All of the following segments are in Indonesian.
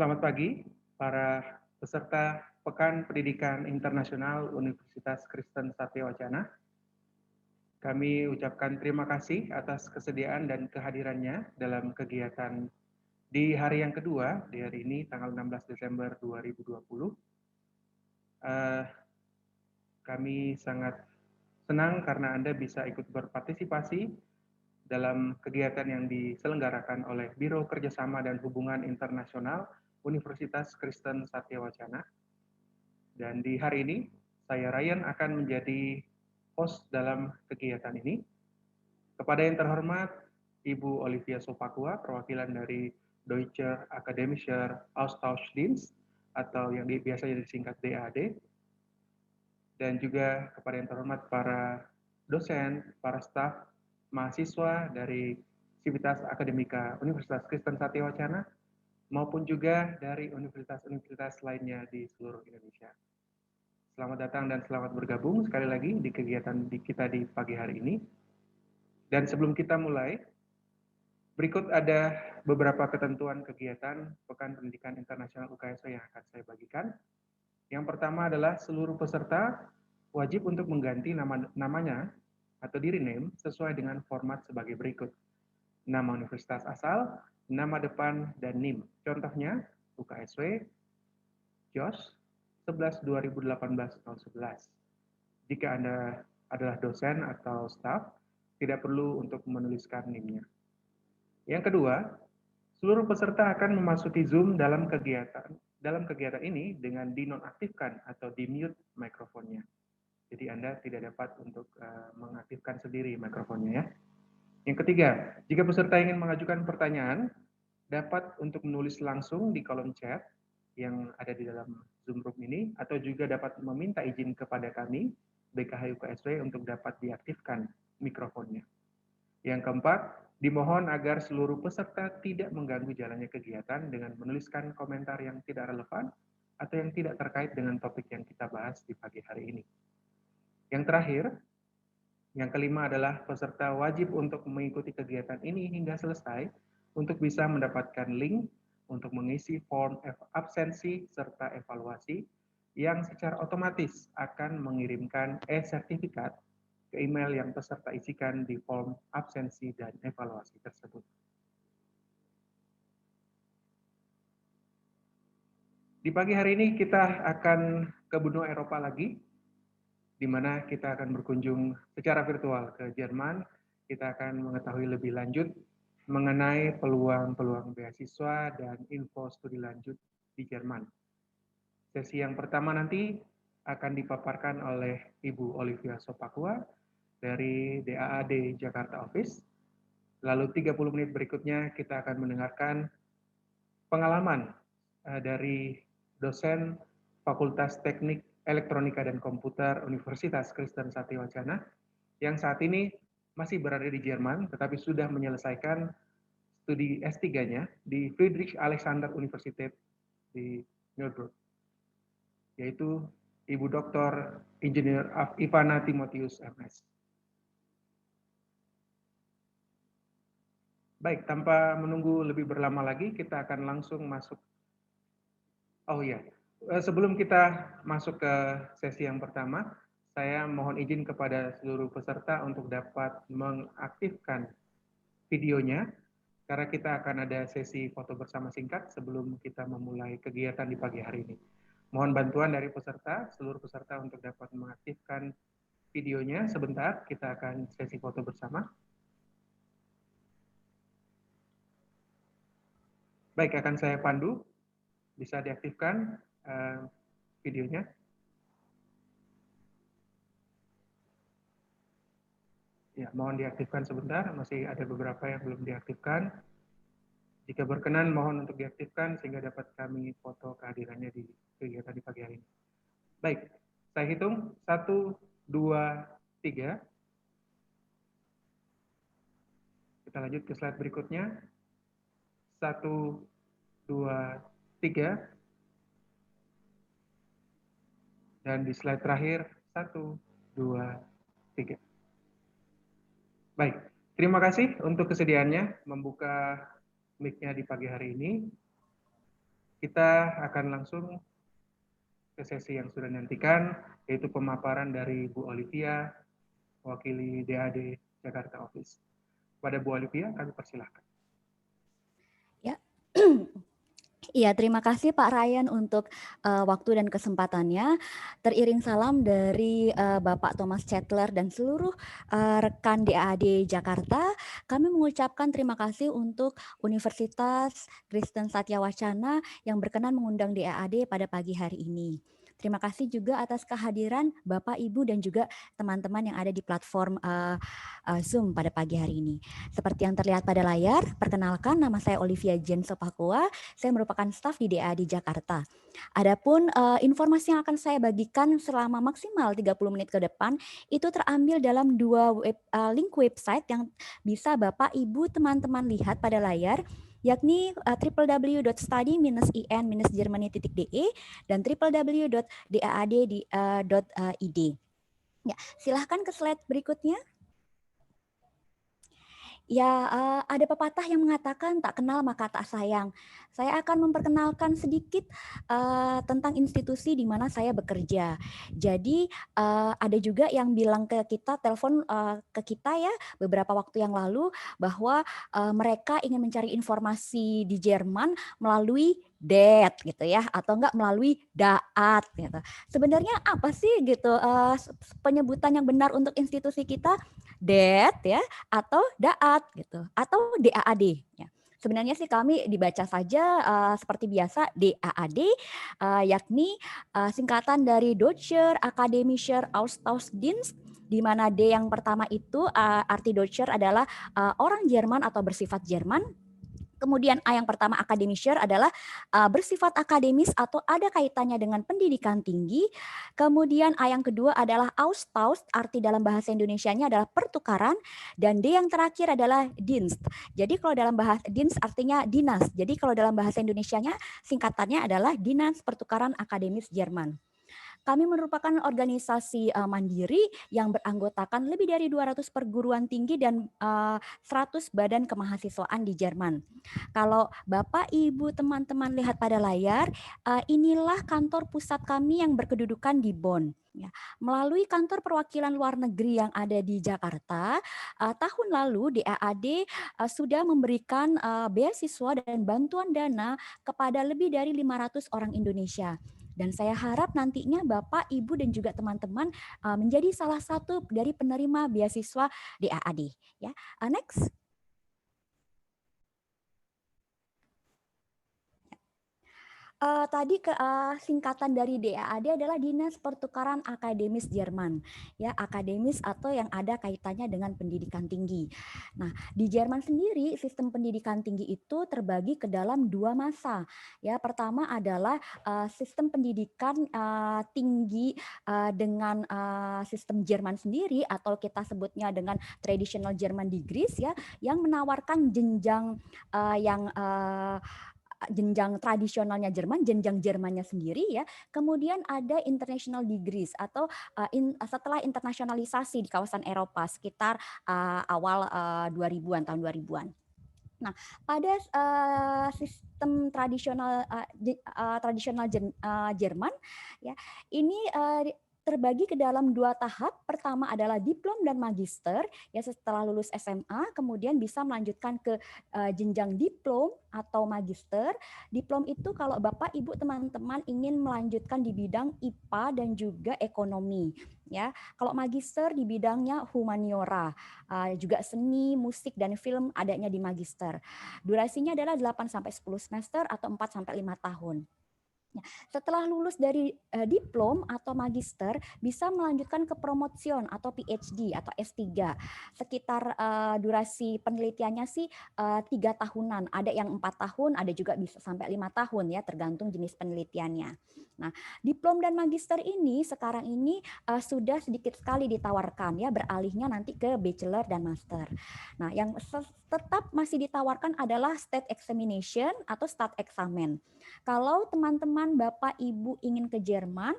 Selamat pagi, para peserta Pekan Pendidikan Internasional Universitas Kristen Satya Wacana. Kami ucapkan terima kasih atas kesediaan dan kehadirannya dalam kegiatan di hari yang kedua, di hari ini tanggal 16 Desember 2020. Kami sangat senang karena Anda bisa ikut berpartisipasi dalam kegiatan yang diselenggarakan oleh Biro Kerjasama dan Hubungan Internasional Universitas Kristen Satya Wacana. Dan di hari ini, saya Ryan akan menjadi host dalam kegiatan ini. Kepada yang terhormat, Ibu Olivia Sopakua, perwakilan dari Deutscher Akademischer Austauschdienst, atau yang biasanya disingkat DAD, dan juga kepada yang terhormat para dosen, para staf, mahasiswa dari Sivitas Akademika Universitas Kristen Satya Wacana, maupun juga dari universitas-universitas lainnya di seluruh Indonesia. Selamat datang dan selamat bergabung sekali lagi di kegiatan kita di pagi hari ini. Dan sebelum kita mulai, berikut ada beberapa ketentuan kegiatan Pekan Pendidikan Internasional UKSW yang akan saya bagikan. Yang pertama adalah seluruh peserta wajib untuk mengganti namanya atau di rename sesuai dengan format sebagai berikut. Nama universitas asal, nama depan, dan NIM. Contohnya, UKSW, JOS, 11/2018 tahun 11. Jika Anda adalah dosen atau staf, tidak perlu untuk menuliskan NIM-nya. Yang kedua, seluruh peserta akan memasuki Zoom dalam kegiatan ini dengan dinonaktifkan atau di-mute mikrofonnya. Jadi Anda tidak dapat untuk mengaktifkan sendiri mikrofonnya ya. Yang ketiga, jika peserta ingin mengajukan pertanyaan, dapat untuk menulis langsung di kolom chat yang ada di dalam Zoom room ini, atau juga dapat meminta izin kepada kami, BKH UKSW, untuk dapat diaktifkan mikrofonnya. Yang keempat, dimohon agar seluruh peserta tidak mengganggu jalannya kegiatan dengan menuliskan komentar yang tidak relevan atau yang tidak terkait dengan topik yang kita bahas di pagi hari ini. Yang terakhir, yang kelima adalah peserta wajib untuk mengikuti kegiatan ini hingga selesai untuk bisa mendapatkan link untuk mengisi form absensi serta evaluasi yang secara otomatis akan mengirimkan e-sertifikat ke email yang peserta isikan di form absensi dan evaluasi tersebut. Di pagi hari ini kita akan ke benua Eropa lagi, di mana kita akan berkunjung secara virtual ke Jerman. Kita akan mengetahui lebih lanjut mengenai peluang-peluang beasiswa dan info studi lanjut di Jerman. Sesi yang pertama nanti akan dipaparkan oleh Ibu Olivia Sopakua dari DAAD Jakarta Office. Lalu 30 menit berikutnya kita akan mendengarkan pengalaman dari dosen Fakultas Teknik Elektronika dan Komputer Universitas Kristen Satya Wacana yang saat ini masih berada di Jerman tetapi sudah menyelesaikan studi S3-nya di Friedrich Alexander University di Nürburg, yaitu Ibu Dr. Insinyur Ivana Timotius MS. Baik, tanpa menunggu lebih berlama lagi, kita akan langsung masuk. Oh iya, sebelum kita masuk ke sesi yang pertama, saya mohon izin kepada seluruh peserta untuk dapat mengaktifkan videonya, karena kita akan ada sesi foto bersama singkat sebelum kita memulai kegiatan di pagi hari ini. Mohon bantuan dari peserta, seluruh peserta untuk dapat mengaktifkan videonya. Sebentar, kita akan sesi foto bersama. Baik, akan saya pandu. Bisa diaktifkan videonya. Ya, mohon diaktifkan sebentar, masih ada beberapa yang belum diaktifkan. Jika berkenan, mohon untuk diaktifkan sehingga dapat kami foto kehadirannya di kegiatan di pagi hari ini. Baik, saya hitung 1, 2, 3. Kita lanjut ke slide berikutnya. 1, 2, 3. Dan di slide terakhir, 1, 2, 3. Baik, terima kasih untuk kesediaannya membuka mic-nya di pagi hari ini. Kita akan langsung ke sesi yang sudah dinantikan, yaitu pemaparan dari Bu Olivia, mewakili DAAD Jakarta Office. Pada Bu Olivia, kami persilahkan. Ya. Iya, terima kasih Pak Ryan untuk waktu dan kesempatannya. Teriring salam dari Bapak Thomas Chatler dan seluruh rekan DAAD Jakarta, kami mengucapkan terima kasih untuk Universitas Kristen Satya Wacana yang berkenan mengundang DAAD pada pagi hari ini. Terima kasih juga atas kehadiran Bapak, Ibu, dan juga teman-teman yang ada di platform Zoom pada pagi hari ini. Seperti yang terlihat pada layar, perkenalkan nama saya Olivia Jen Sopakua. Saya merupakan staf di DAAD Jakarta. Adapun informasi yang akan saya bagikan selama maksimal 30 menit ke depan itu terambil dalam dua link website yang bisa Bapak, Ibu, teman-teman lihat pada layar, yakni www.study-in-germany.de dan www.daad.id. Ya, silahkan ke slide berikutnya. Ya, ada pepatah yang mengatakan tak kenal maka tak sayang. Saya akan memperkenalkan sedikit tentang institusi di mana saya bekerja. Jadi ada juga yang bilang ke kita, telepon ke kita ya beberapa waktu yang lalu bahwa mereka ingin mencari informasi di Jerman melalui DET gitu ya, atau enggak melalui DAAT gitu. Sebenarnya apa sih gitu penyebutan yang benar untuk institusi kita? DET ya, atau DAAT gitu, atau DAAD ya. Sebenarnya sih kami dibaca saja seperti biasa DAAD, yakni singkatan dari Deutscher Akademischer Austauschdienst, di mana D yang pertama itu arti Deutscher adalah orang Jerman atau bersifat Jerman. Kemudian A yang pertama akademischer adalah bersifat akademis atau ada kaitannya dengan pendidikan tinggi. Kemudian A yang kedua adalah Austausch, arti dalam bahasa Indonesianya adalah pertukaran. Dan D yang terakhir adalah Dienst. Jadi kalau dalam bahasa Dienst artinya dinas. Jadi kalau dalam bahasa Indonesianya singkatannya adalah Dinas Pertukaran Akademis Jerman. Kami merupakan organisasi mandiri yang beranggotakan lebih dari 200 perguruan tinggi dan 100 badan kemahasiswaan di Jerman. Kalau Bapak, Ibu, teman-teman lihat pada layar, inilah kantor pusat kami yang berkedudukan di Bonn. Ya, melalui kantor perwakilan luar negeri yang ada di Jakarta, tahun lalu DAAD sudah memberikan beasiswa dan bantuan dana kepada lebih dari 500 orang Indonesia. Dan saya harap nantinya Bapak, Ibu, dan juga teman-teman menjadi salah satu dari penerima beasiswa DAAD. Ya, next. Tadi singkatan dari DAAD adalah Dinas Pertukaran Akademis Jerman, ya akademis atau yang ada kaitannya dengan pendidikan tinggi. Nah, di Jerman sendiri sistem pendidikan tinggi itu terbagi ke dalam dua masa. Ya, pertama adalah sistem pendidikan tinggi dengan sistem Jerman sendiri atau kita sebutnya dengan traditional German degrees ya, yang menawarkan jenjang yang jenjang tradisionalnya Jerman, jenjang Jermannya sendiri ya. Kemudian ada international degrees atau setelah internasionalisasi di kawasan Eropa sekitar awal 2000-an, tahun 2000-an. Nah, pada sistem tradisional Jerman ya, ini terbagi ke dalam dua tahap. Pertama adalah diplom dan magister, ya setelah lulus SMA kemudian bisa melanjutkan ke jenjang diplom atau magister. Diplom itu kalau Bapak, Ibu, teman-teman ingin melanjutkan di bidang IPA dan juga ekonomi, ya. Kalau magister di bidangnya humaniora, juga seni, musik, dan film adanya di magister. Durasinya adalah 8-10 semester atau 4-5 tahun. Setelah lulus dari diplom atau magister, bisa melanjutkan ke promotion atau PhD atau S3. Sekitar durasi penelitiannya sih 3 tahunan. Ada yang 4 tahun, ada juga bisa sampai 5 tahun ya, tergantung jenis penelitiannya. Nah, diplom dan magister ini sekarang ini sudah sedikit sekali ditawarkan ya, beralihnya nanti ke bachelor dan master. Nah, yang tetap masih ditawarkan adalah state examination atau stat examen. Kalau teman-teman Bapak Ibu ingin ke Jerman,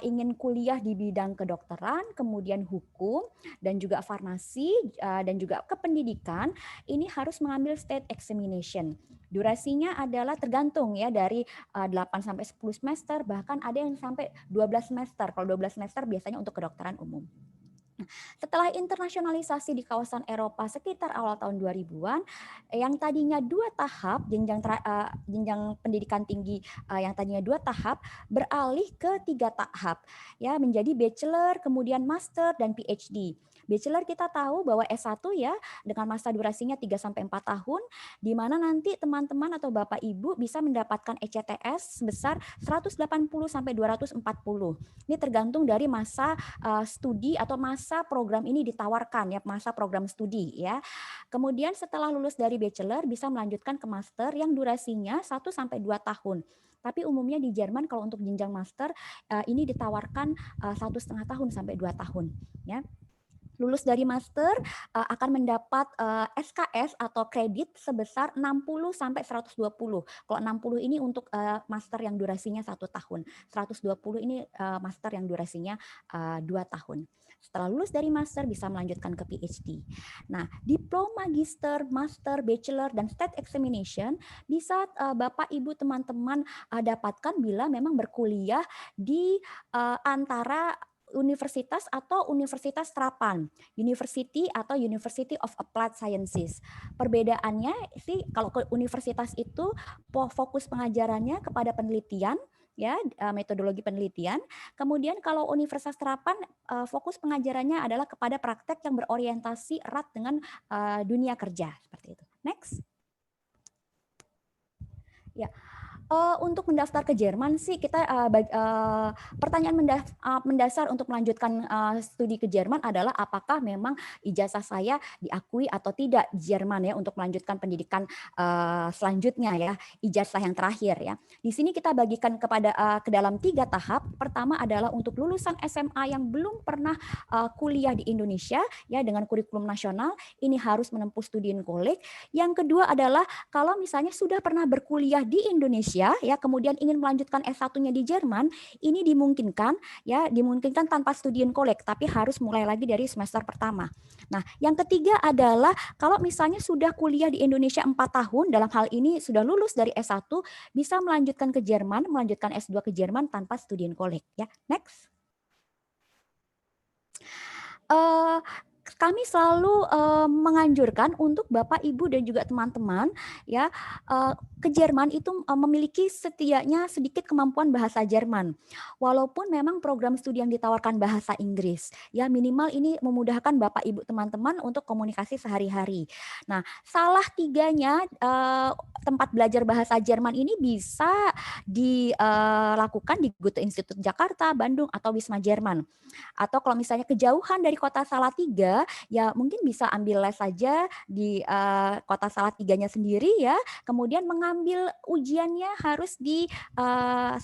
ingin kuliah di bidang kedokteran, kemudian hukum, dan juga farmasi, dan juga kependidikan, ini harus mengambil state examination. Durasinya adalah tergantung ya dari 8 sampai 10 semester, bahkan ada yang sampai 12 semester. Kalau 12 semester biasanya untuk kedokteran umum. Setelah internasionalisasi di kawasan Eropa sekitar awal tahun 2000-an, yang tadinya 2 tahap, jenjang pendidikan tinggi yang tadinya 2 tahap, beralih ke 3 tahap, ya menjadi bachelor, kemudian master, dan PhD. Bachelor kita tahu bahwa S1 ya dengan masa durasinya 3-4 tahun, di mana nanti teman-teman atau Bapak Ibu bisa mendapatkan ECTS sebesar 180-240. Ini tergantung dari masa studi atau masa program ini ditawarkan ya, masa program studi ya. Kemudian setelah lulus dari bachelor bisa melanjutkan ke master yang durasinya 1-2 tahun. Tapi umumnya di Jerman kalau untuk jenjang master ini ditawarkan 1,5 tahun sampai 2 tahun ya. Lulus dari master akan mendapat SKS atau kredit sebesar 60 sampai 120. Kalau 60 ini untuk master yang durasinya 1 tahun. 120 ini master yang durasinya 2 tahun. Setelah lulus dari master bisa melanjutkan ke PhD. Nah, diploma magister, master, bachelor, dan state examination bisa Bapak, Ibu, teman-teman dapatkan bila memang berkuliah di antara universitas atau universitas terapan, university atau University of Applied Sciences. Perbedaannya sih kalau ke universitas itu fokus pengajarannya kepada penelitian ya, metodologi penelitian. Kemudian kalau universitas terapan fokus pengajarannya adalah kepada praktek yang berorientasi erat dengan dunia kerja seperti itu. Next. Ya. Untuk mendaftar ke Jerman sih kita pertanyaan mendasar untuk melanjutkan studi ke Jerman adalah apakah memang ijazah saya diakui atau tidak di Jerman ya untuk melanjutkan pendidikan selanjutnya ya, ijazah yang terakhir ya. Di sini kita bagikan ke dalam 3 tahap. Pertama adalah untuk lulusan SMA yang belum pernah kuliah di Indonesia ya dengan kurikulum nasional, ini harus menempuh studi kolej. Yang kedua adalah kalau misalnya sudah pernah berkuliah di Indonesia ya kemudian ingin melanjutkan S1-nya di Jerman, ini dimungkinkan tanpa studi kolej tapi harus mulai lagi dari semester pertama. Nah, yang ketiga adalah kalau misalnya sudah kuliah di Indonesia 4 tahun, dalam hal ini sudah lulus dari S1, bisa melanjutkan ke Jerman, melanjutkan S2 ke Jerman tanpa studi kolej ya. Next. Kami selalu menganjurkan untuk Bapak, Ibu, dan juga teman-teman ya ke Jerman itu memiliki setidaknya sedikit kemampuan bahasa Jerman. Walaupun memang program studi yang ditawarkan bahasa Inggris, ya minimal ini memudahkan Bapak, Ibu, teman-teman untuk komunikasi sehari-hari. Nah, salah tiganya tempat belajar bahasa Jerman ini bisa dilakukan di Goethe Institut Jakarta, Bandung, atau Wisma Jerman. Atau kalau misalnya kejauhan dari kota Salatiga, ya mungkin bisa ambil les saja di kota Salatiganya sendiri ya. Kemudian mengambil ujiannya harus di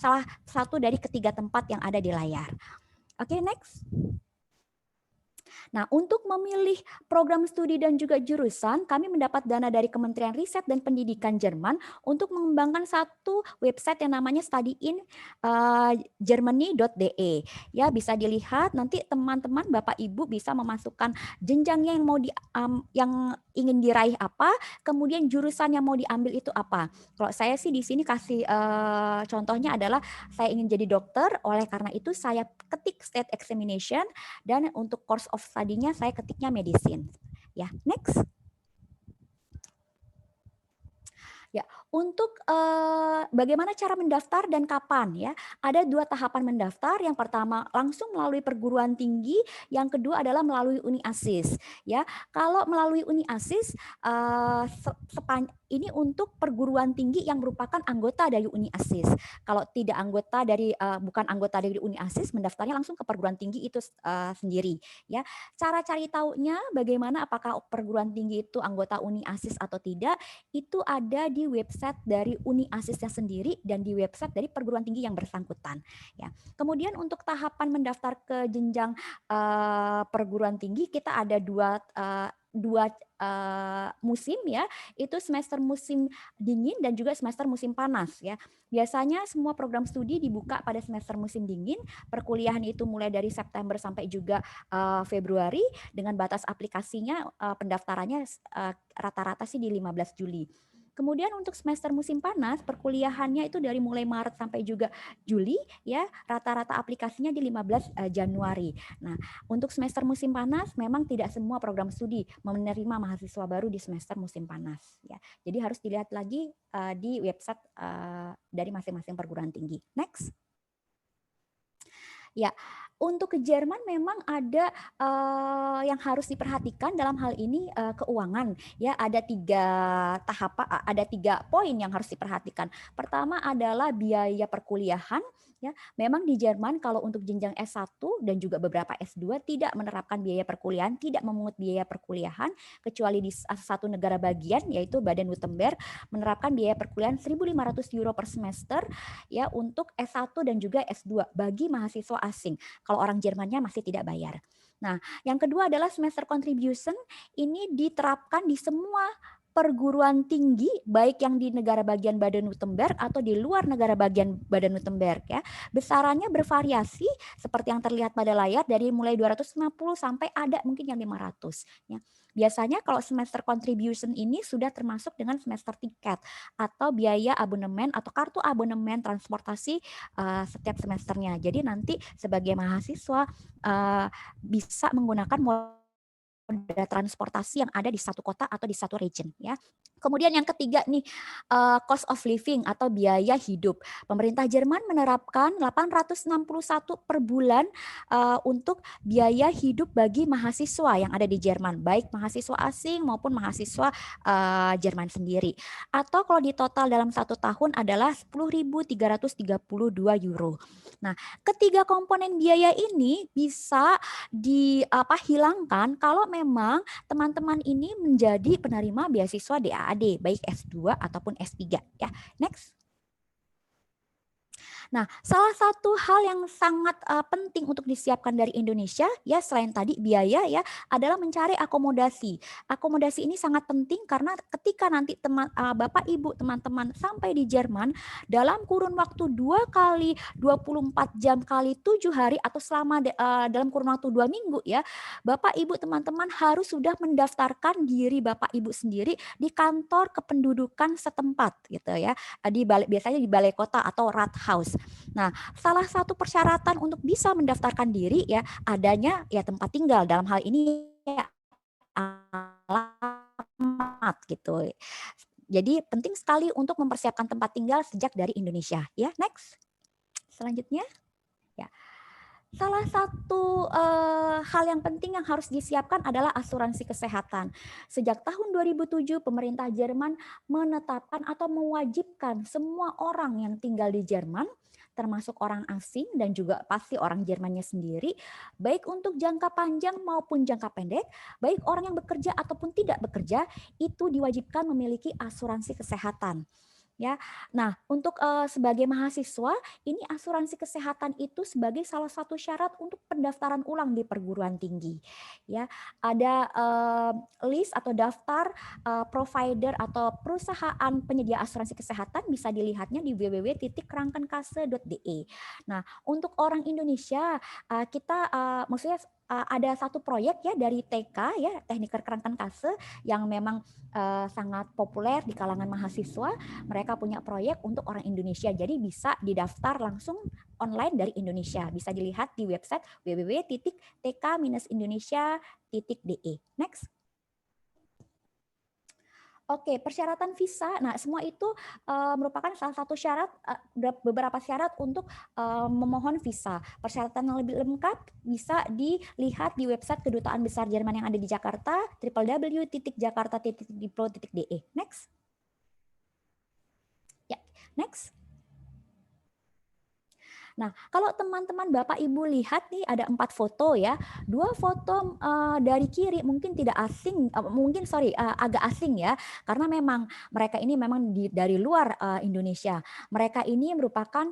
salah satu dari ketiga tempat yang ada di layar. Oke, next. Nah, untuk memilih program studi dan juga jurusan, kami mendapat dana dari Kementerian Riset dan Pendidikan Jerman untuk mengembangkan satu website yang namanya studyingermany.de. Ya, bisa dilihat nanti teman-teman Bapak Ibu bisa memasukkan jenjangnya yang mau yang ingin diraih apa, kemudian jurusan yang mau diambil itu apa. Kalau saya sih di sini kasih contohnya adalah saya ingin jadi dokter, oleh karena itu saya ketik state examination dan untuk course of study-nya saya ketiknya medicine. Ya, next. Ya, untuk bagaimana cara mendaftar dan kapan ya? Ada 2 tahapan mendaftar. Yang pertama langsung melalui perguruan tinggi, yang kedua adalah melalui UniASIS. Ya, kalau melalui UniASIS ini untuk perguruan tinggi yang merupakan anggota dari UniASIS. Kalau tidak bukan anggota dari UniASIS, mendaftarnya langsung ke perguruan tinggi itu sendiri. Ya, cara cari tahunya bagaimana apakah perguruan tinggi itu anggota UniASIS atau tidak? Itu ada di website dari UniASIS-nya sendiri dan di website dari perguruan tinggi yang bersangkutan. Ya. Kemudian untuk tahapan mendaftar ke jenjang perguruan tinggi kita ada dua musim ya, itu semester musim dingin dan juga semester musim panas ya. Biasanya semua program studi dibuka pada semester musim dingin, perkuliahan itu mulai dari September sampai juga Februari dengan batas aplikasinya pendaftarannya rata-rata sih di 15 Juli. Kemudian untuk semester musim panas, perkuliahannya itu dari mulai Maret sampai juga Juli ya, rata-rata aplikasinya di 15 Januari. Nah, untuk semester musim panas memang tidak semua program studi menerima mahasiswa baru di semester musim panas ya. Jadi harus dilihat lagi di website dari masing-masing perguruan tinggi. Next. Ya, untuk ke Jerman memang ada yang harus diperhatikan dalam hal ini keuangan. Ya, ada 3 poin yang harus diperhatikan. Pertama adalah biaya perkuliahan. Ya, memang di Jerman kalau untuk jenjang S1 dan juga beberapa S2 tidak menerapkan biaya perkuliahan, tidak memungut biaya perkuliahan, kecuali di satu negara bagian yaitu Baden-Württemberg menerapkan biaya perkuliahan 1.500 euro per semester ya untuk S1 dan juga S2 bagi mahasiswa asing. Kalau orang Jermannya masih tidak bayar. Nah, yang kedua adalah semester contribution ini diterapkan di semua perguruan tinggi baik yang di negara bagian Baden-Württemberg atau di luar negara bagian Baden-Württemberg ya. Besarannya bervariasi seperti yang terlihat pada layar dari mulai 250 sampai ada mungkin yang 500 ya. Biasanya kalau semester contribution ini sudah termasuk dengan semester tiket atau biaya abonemen atau kartu abonemen transportasi setiap semesternya. Jadi nanti sebagai mahasiswa bisa menggunakan moda transportasi yang ada di satu kota atau di satu region ya. Kemudian yang ketiga nih cost of living atau biaya hidup. Pemerintah Jerman menerapkan 861 per bulan untuk biaya hidup bagi mahasiswa yang ada di Jerman, baik mahasiswa asing maupun mahasiswa Jerman sendiri. Atau kalau di total dalam 1 tahun adalah 10.332 euro. Nah, ketiga komponen biaya ini bisa dihilangkan kalau memang teman-teman ini menjadi penerima beasiswa DAAD baik S2 ataupun S3 ya. Next. Nah, salah satu hal yang sangat penting untuk disiapkan dari Indonesia ya selain tadi biaya ya adalah mencari akomodasi. Akomodasi ini sangat penting karena ketika nanti Bapak Ibu teman-teman sampai di Jerman dalam kurun waktu 2 kali 24 jam kali 7 hari atau selama dalam kurun waktu 2 minggu ya, Bapak Ibu teman-teman harus sudah mendaftarkan diri Bapak Ibu sendiri di kantor kependudukan setempat gitu ya. Biasanya di balai kota atau Rathaus. Nah, salah satu persyaratan untuk bisa mendaftarkan diri ya adanya ya tempat tinggal dalam hal ini ya, alamat gitu. Jadi penting sekali untuk mempersiapkan tempat tinggal sejak dari Indonesia ya. Next. Selanjutnya ya. Salah satu hal yang penting yang harus disiapkan adalah asuransi kesehatan. Sejak tahun 2007 pemerintah Jerman menetapkan atau mewajibkan semua orang yang tinggal di Jerman termasuk orang asing dan juga pasti orang Jermannya sendiri, baik untuk jangka panjang maupun jangka pendek, baik orang yang bekerja ataupun tidak bekerja, itu diwajibkan memiliki asuransi kesehatan. Ya, nah untuk sebagai mahasiswa ini asuransi kesehatan itu sebagai salah satu syarat untuk pendaftaran ulang di perguruan tinggi. Ya, ada list atau daftar provider atau perusahaan penyedia asuransi kesehatan bisa dilihatnya di www.krankenkasse.de. Nah, untuk orang Indonesia kita maksudnya ada satu proyek ya dari TK ya Teknik Krankenkasse yang memang sangat populer di kalangan mahasiswa. Mereka punya proyek untuk orang Indonesia, jadi bisa didaftar langsung online dari Indonesia. Bisa dilihat di website www.tk-indonesia.de. Next. Oke, persyaratan visa. Nah, semua itu merupakan salah satu syarat, beberapa syarat untuk memohon visa. Persyaratan yang lebih lengkap bisa dilihat di website Kedutaan Besar Jerman yang ada di Jakarta, www.jakarta.diplo.de. Next. Ya, next. Nah, kalau teman-teman Bapak Ibu lihat nih ada 4 foto ya. 2 foto dari kiri mungkin tidak asing, agak asing ya, karena memang mereka ini memang dari luar Indonesia. Mereka ini merupakan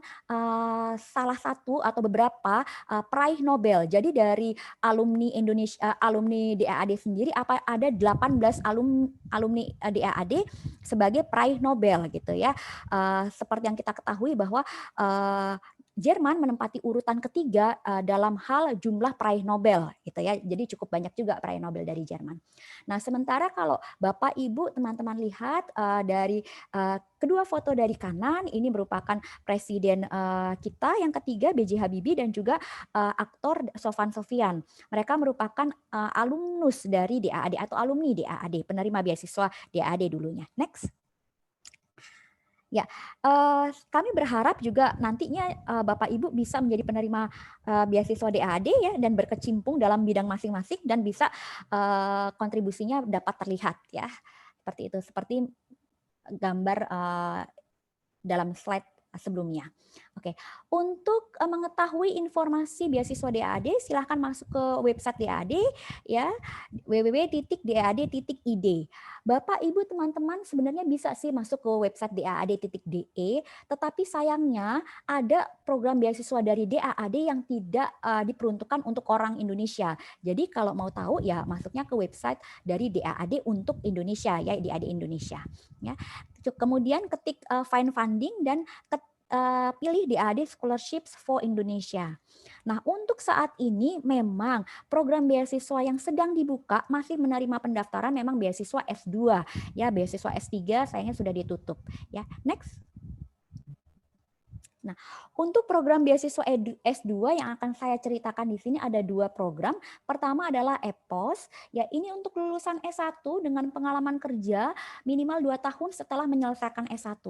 salah satu atau beberapa peraih Nobel. Jadi dari alumni Indonesia, alumni DAAD sendiri ada 18 alumni DAAD sebagai peraih Nobel gitu ya. Seperti yang kita ketahui bahwa Jerman menempati urutan ketiga dalam hal jumlah peraih Nobel gitu ya. Jadi cukup banyak juga peraih Nobel dari Jerman. Nah, sementara kalau Bapak Ibu teman-teman lihat dari kedua foto dari kanan ini merupakan presiden kita yang ketiga B.J. Habibie dan juga aktor Sofan Sophian. Mereka merupakan alumnus dari DAAD atau alumni DAAD, penerima beasiswa DAAD dulunya. Next. Ya, kami berharap juga nantinya Bapak Ibu bisa menjadi penerima beasiswa DAAD ya dan berkecimpung dalam bidang masing-masing dan bisa kontribusinya dapat terlihat ya. Seperti itu, seperti gambar dalam slide sebelumnya. Oke, untuk mengetahui informasi beasiswa DAAD silahkan masuk ke website DAAD ya, www.daad.id. Bapak Ibu teman-teman sebenarnya bisa sih masuk ke website daad.de, tetapi sayangnya ada program beasiswa dari DAAD yang tidak diperuntukkan untuk orang Indonesia. Jadi kalau mau tahu ya masuknya ke website dari DAAD untuk Indonesia ya, DAAD Indonesia ya. Kemudian ketik find funding dan pilih DAAD Scholarships for Indonesia. Nah, untuk saat ini memang program beasiswa yang sedang dibuka masih menerima pendaftaran memang beasiswa S2 ya, beasiswa S3 sayangnya sudah ditutup ya. Next. Nah, untuk program beasiswa S2 yang akan saya ceritakan di sini ada 2 program. Pertama adalah EPOS, ya ini untuk lulusan S1 dengan pengalaman kerja minimal 2 tahun setelah menyelesaikan S1.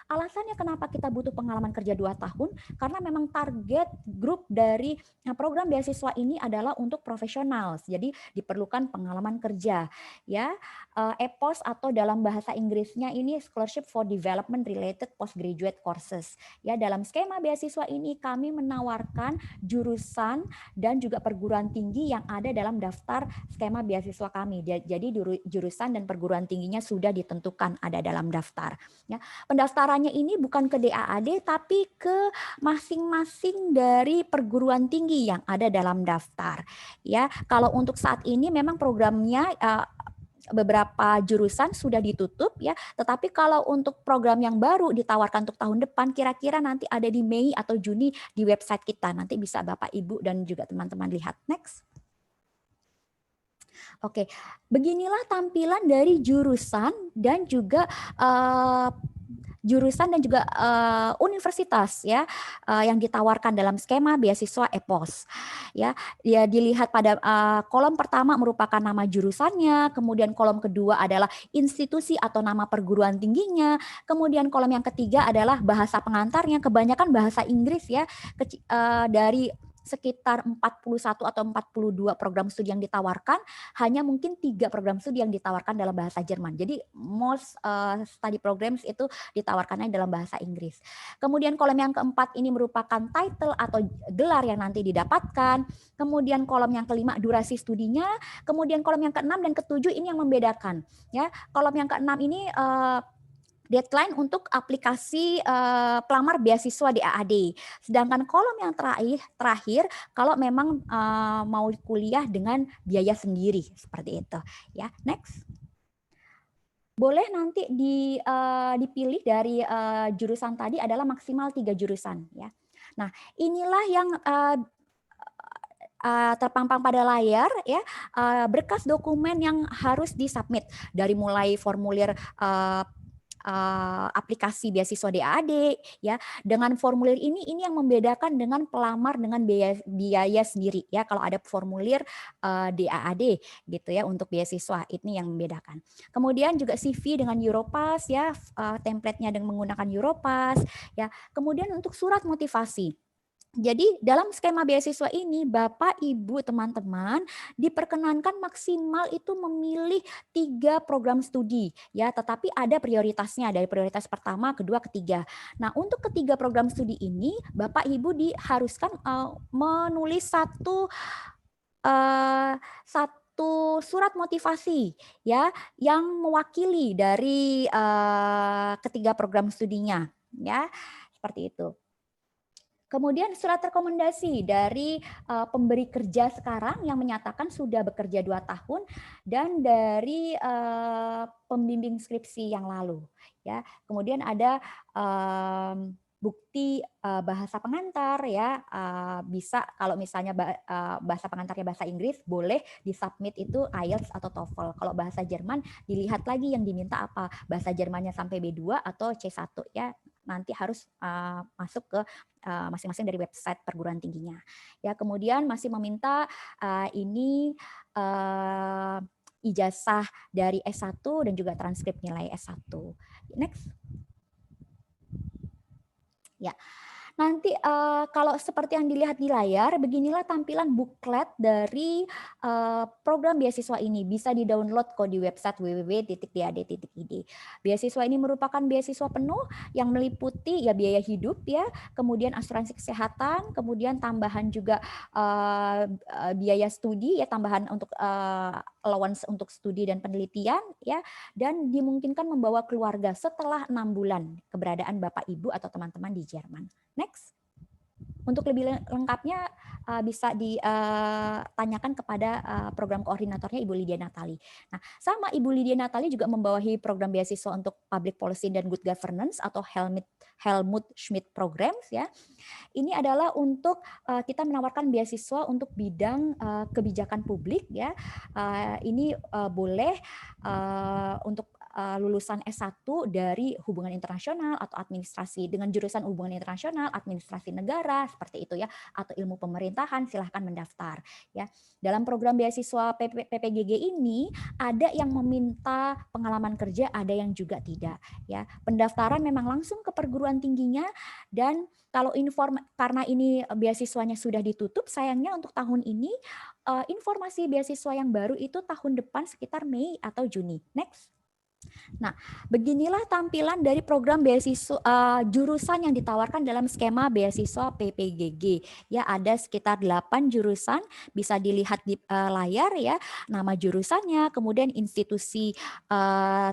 Alasannya kenapa kita butuh pengalaman kerja 2 tahun? Karena memang target grup dari program beasiswa ini adalah untuk profesional. Jadi diperlukan pengalaman kerja, ya. EPOS atau dalam bahasa Inggrisnya ini Scholarship for Development Related Postgraduate Courses. Ya, dalam skema beasiswa ini kami menawarkan jurusan dan juga perguruan tinggi yang ada dalam daftar skema beasiswa kami. Jadi jurusan dan perguruan tingginya sudah ditentukan ada dalam daftar. Ya, pendaftarannya ini bukan ke DAAD tapi ke masing-masing dari perguruan tinggi yang ada dalam daftar. Ya, kalau untuk saat ini memang programnya beberapa jurusan sudah ditutup ya, tetapi kalau untuk program yang baru ditawarkan untuk tahun depan kira-kira nanti ada di Mei atau Juni di website kita. Nanti bisa Bapak Ibu dan juga teman-teman lihat. Next. Oke, beginilah tampilan dari jurusan dan juga universitas ya yang ditawarkan dalam skema beasiswa EPOS ya. Ya dilihat pada kolom pertama merupakan nama jurusannya, kemudian kolom kedua adalah institusi atau nama perguruan tingginya, kemudian kolom yang ketiga adalah bahasa pengantarnya, kebanyakan bahasa Inggris ya, dari sekitar 41 atau 42 program studi yang ditawarkan, hanya mungkin 3 program studi yang ditawarkan dalam bahasa Jerman. Jadi most study programs itu ditawarkannya dalam bahasa Inggris. Kemudian kolom yang keempat ini merupakan title atau gelar yang nanti didapatkan. Kemudian kolom yang kelima durasi studinya. Kemudian kolom yang keenam dan ketujuh ini yang membedakan. Ya, kolom yang keenam ini deadline untuk aplikasi pelamar beasiswa DAAD. Sedangkan kolom yang terakhir kalau memang mau kuliah dengan biaya sendiri seperti itu. Ya, next. Boleh nanti dipilih dari jurusan tadi adalah maksimal 3 jurusan ya. Nah, inilah yang terpampang pada layar ya, berkas dokumen yang harus disubmit dari mulai formulir aplikasi beasiswa DAAD ya. Dengan formulir ini yang membedakan dengan pelamar dengan biaya sendiri ya. Kalau ada formulir DAAD gitu ya untuk beasiswa, ini yang membedakan. Kemudian juga CV dengan Europass ya, template-nya dengan menggunakan Europass ya. Kemudian untuk surat motivasi. Jadi dalam skema beasiswa ini Bapak, Ibu, teman-teman diperkenankan maksimal itu memilih 3 program studi ya, tetapi ada prioritasnya dari prioritas pertama, kedua, ketiga. Nah, untuk ketiga program studi ini Bapak, Ibu diharuskan menulis satu surat motivasi ya yang mewakili dari ketiga program studinya ya, seperti itu. Kemudian surat rekomendasi dari pemberi kerja sekarang yang menyatakan sudah bekerja 2 tahun dan dari pembimbing skripsi yang lalu ya. Kemudian ada bukti bahasa pengantar ya, bisa kalau misalnya bahasa pengantarnya bahasa Inggris boleh disubmit itu IELTS atau TOEFL. Kalau bahasa Jerman dilihat lagi yang diminta apa, bahasa Jermannya sampai B2 atau C1 ya, nanti harus masuk ke masing-masing dari website perguruan tingginya. Ya, kemudian masih meminta ini ijazah dari S1 dan juga transkrip nilai S1. Next. Ya. Nanti kalau seperti yang dilihat di layar, beginilah tampilan buklet dari program beasiswa ini. Bisa di-download kok di website www.dad.id. Beasiswa ini merupakan beasiswa penuh yang meliputi ya biaya hidup ya, kemudian asuransi kesehatan, kemudian tambahan juga biaya studi ya, tambahan untuk allowance untuk studi dan penelitian ya, dan dimungkinkan membawa keluarga setelah 6 bulan keberadaan Bapak, Ibu atau teman-teman di Jerman. Next. Untuk lebih lengkapnya bisa ditanyakan kepada program koordinatornya Ibu Lydia Natali. Nah, sama Ibu Lydia Natali juga membawahi program beasiswa untuk Public Policy dan Good Governance atau Helmut Schmidt Programs ya. Ini adalah untuk kita menawarkan beasiswa untuk bidang kebijakan publik ya. Ini boleh untuk lulusan S1 dari hubungan internasional atau administrasi dengan jurusan hubungan internasional, administrasi negara seperti itu ya, atau ilmu pemerintahan, silahkan mendaftar ya. Dalam program beasiswa PPGG ini ada yang meminta pengalaman kerja, ada yang juga tidak ya. Pendaftaran memang langsung ke perguruan tingginya, dan kalau karena ini beasiswanya sudah ditutup, sayangnya untuk tahun ini informasi beasiswa yang baru itu tahun depan sekitar Mei atau Juni. Next. Nah, beginilah tampilan dari program beasiswa jurusan yang ditawarkan dalam skema beasiswa PPGG. Ya, ada sekitar 8 jurusan, bisa dilihat di layar ya, nama jurusannya, kemudian institusi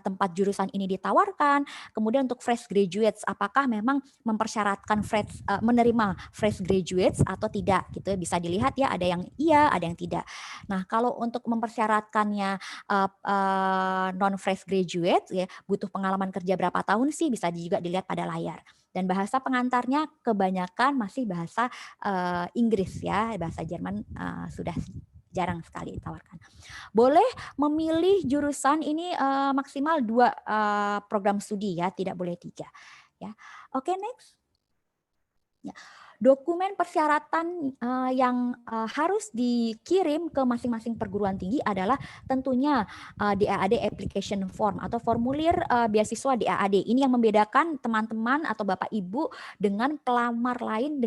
tempat jurusan ini ditawarkan, kemudian untuk fresh graduates apakah memang mempersyaratkan menerima fresh graduates atau tidak gitu, bisa dilihat ya, ada yang iya, ada yang tidak. Nah, kalau untuk mempersyaratkannya non fresh graduate ya, butuh pengalaman kerja berapa tahun sih, bisa juga dilihat pada layar. Dan bahasa pengantarnya kebanyakan masih bahasa Inggris ya, bahasa Jerman sudah jarang sekali ditawarkan. Boleh memilih jurusan ini maksimal 2 program studi ya, tidak boleh 3 ya. Oke, next. Ya. Dokumen persyaratan yang harus dikirim ke masing-masing perguruan tinggi adalah tentunya DAAD application form atau formulir beasiswa DAAD. Ini yang membedakan teman-teman atau Bapak Ibu dengan pelamar lain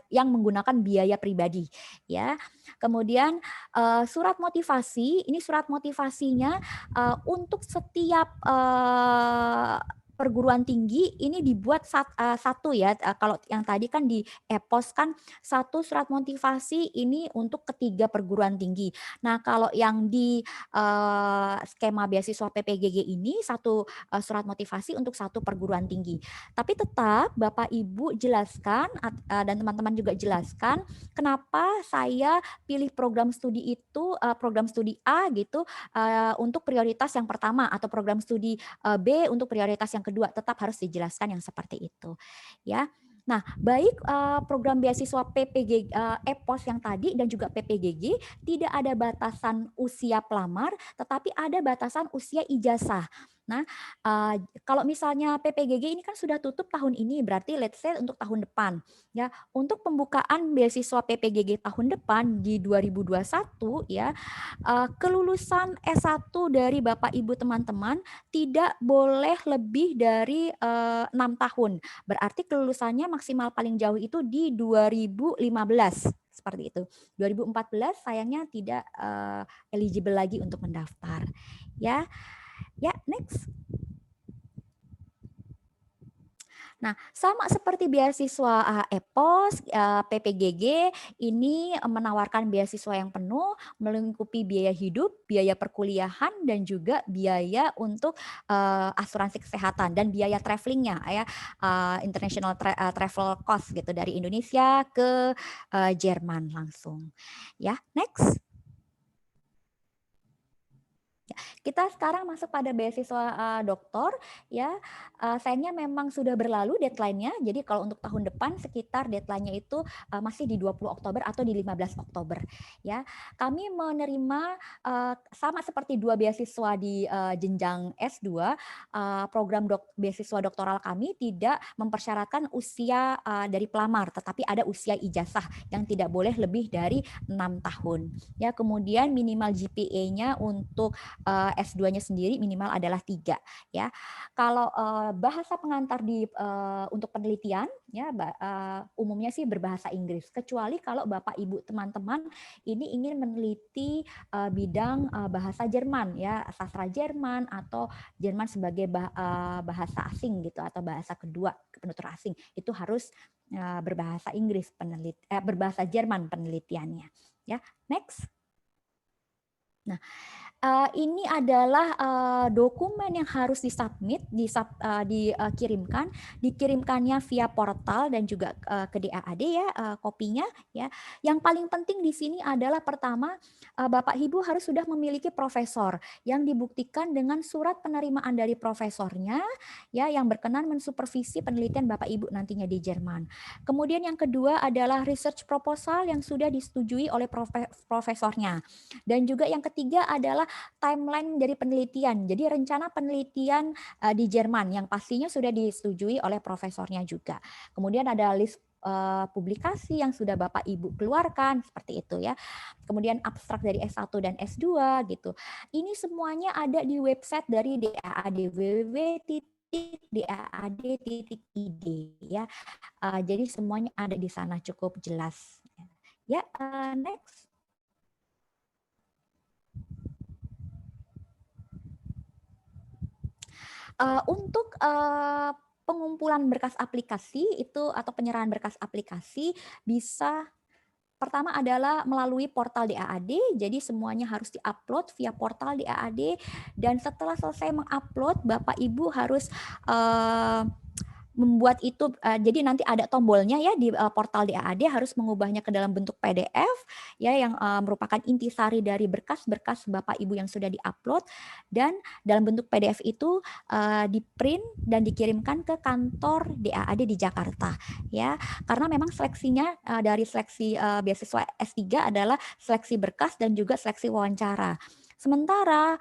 yang menggunakan biaya pribadi ya. Kemudian surat motivasi, ini surat motivasinya untuk setiap perguruan tinggi ini dibuat satu ya, kalau yang tadi kan di e-pos kan satu surat motivasi ini untuk ketiga perguruan tinggi. Nah, kalau yang di skema beasiswa PPGG ini satu surat motivasi untuk satu perguruan tinggi. Tapi tetap Bapak Ibu jelaskan dan teman-teman juga jelaskan kenapa saya pilih program studi itu, program studi A gitu untuk prioritas yang pertama atau program studi B untuk prioritas yang kedua, tetap harus dijelaskan yang seperti itu ya. Nah, baik program beasiswa PPG e-pos yang tadi dan juga PPGG tidak ada batasan usia pelamar, tetapi ada batasan usia ijazah. Nah, kalau misalnya PPGG ini kan sudah tutup tahun ini, berarti let's say untuk tahun depan, ya. Untuk pembukaan beasiswa PPGG tahun depan di 2021, ya, kelulusan S1 dari Bapak Ibu teman-teman tidak boleh lebih dari 6 tahun. Berarti kelulusannya maksimal paling jauh itu di 2015 seperti itu. 2014 sayangnya tidak eligible lagi untuk mendaftar. Ya. Ya, next. Nah, sama seperti beasiswa EPOS, PPGG ini menawarkan beasiswa yang penuh, melingkupi biaya hidup, biaya perkuliahan, dan juga biaya untuk asuransi kesehatan dan biaya travelingnya, ya, international travel cost gitu dari Indonesia ke Jerman langsung. Ya, next. Kita sekarang masuk pada beasiswa doktor, ya. Sayangnya memang sudah berlalu deadline-nya. Jadi kalau untuk tahun depan sekitar deadline-nya itu masih di 20 Oktober atau di 15 Oktober, ya. Kami menerima sama seperti dua beasiswa di jenjang S2, program beasiswa doktoral kami tidak mempersyaratkan usia dari pelamar, tetapi ada usia ijazah yang tidak boleh lebih dari 6 tahun. Ya, kemudian minimal GPA-nya untuk S2-nya sendiri minimal adalah 3, ya. Kalau bahasa pengantar untuk penelitian, ya, umumnya sih berbahasa Inggris, kecuali kalau Bapak Ibu teman-teman ini ingin meneliti bidang bahasa Jerman, ya, sastra Jerman atau Jerman sebagai bahasa asing gitu atau bahasa kedua penutur asing, itu harus berbahasa Inggris berbahasa Jerman penelitiannya, ya. Next. Nah, ini adalah dokumen yang harus dikirimkannya via portal dan juga ke DAAD, ya, kopinya, ya. Yang paling penting di sini adalah pertama, Bapak Ibu harus sudah memiliki profesor yang dibuktikan dengan surat penerimaan dari profesornya, ya, yang berkenan mensupervisi penelitian Bapak Ibu nantinya di Jerman. Kemudian yang kedua adalah research proposal yang sudah disetujui oleh profesornya. Dan juga yang ketiga adalah timeline dari penelitian. Jadi rencana penelitian di Jerman yang pastinya sudah disetujui oleh profesornya juga. Kemudian ada list publikasi yang sudah Bapak Ibu keluarkan seperti itu, ya. Kemudian abstrak dari S1 dan S2 gitu. Ini semuanya ada di website dari DAAD, www.daad.id, ya. Jadi semuanya ada di sana, cukup jelas. Ya, next. Untuk pengumpulan berkas aplikasi itu atau penyerahan berkas aplikasi bisa pertama adalah melalui portal DAAD, jadi semuanya harus diupload via portal DAAD, dan setelah selesai mengupload, Bapak Ibu harus membuat itu, jadi nanti ada tombolnya, ya, di portal DAAD, harus mengubahnya ke dalam bentuk PDF, ya, yang merupakan intisari dari berkas-berkas Bapak Ibu yang sudah diupload, dan dalam bentuk PDF itu di-print dan dikirimkan ke kantor DAAD di Jakarta, ya. Karena memang seleksinya dari seleksi beasiswa S3 adalah seleksi berkas dan juga seleksi wawancara. Sementara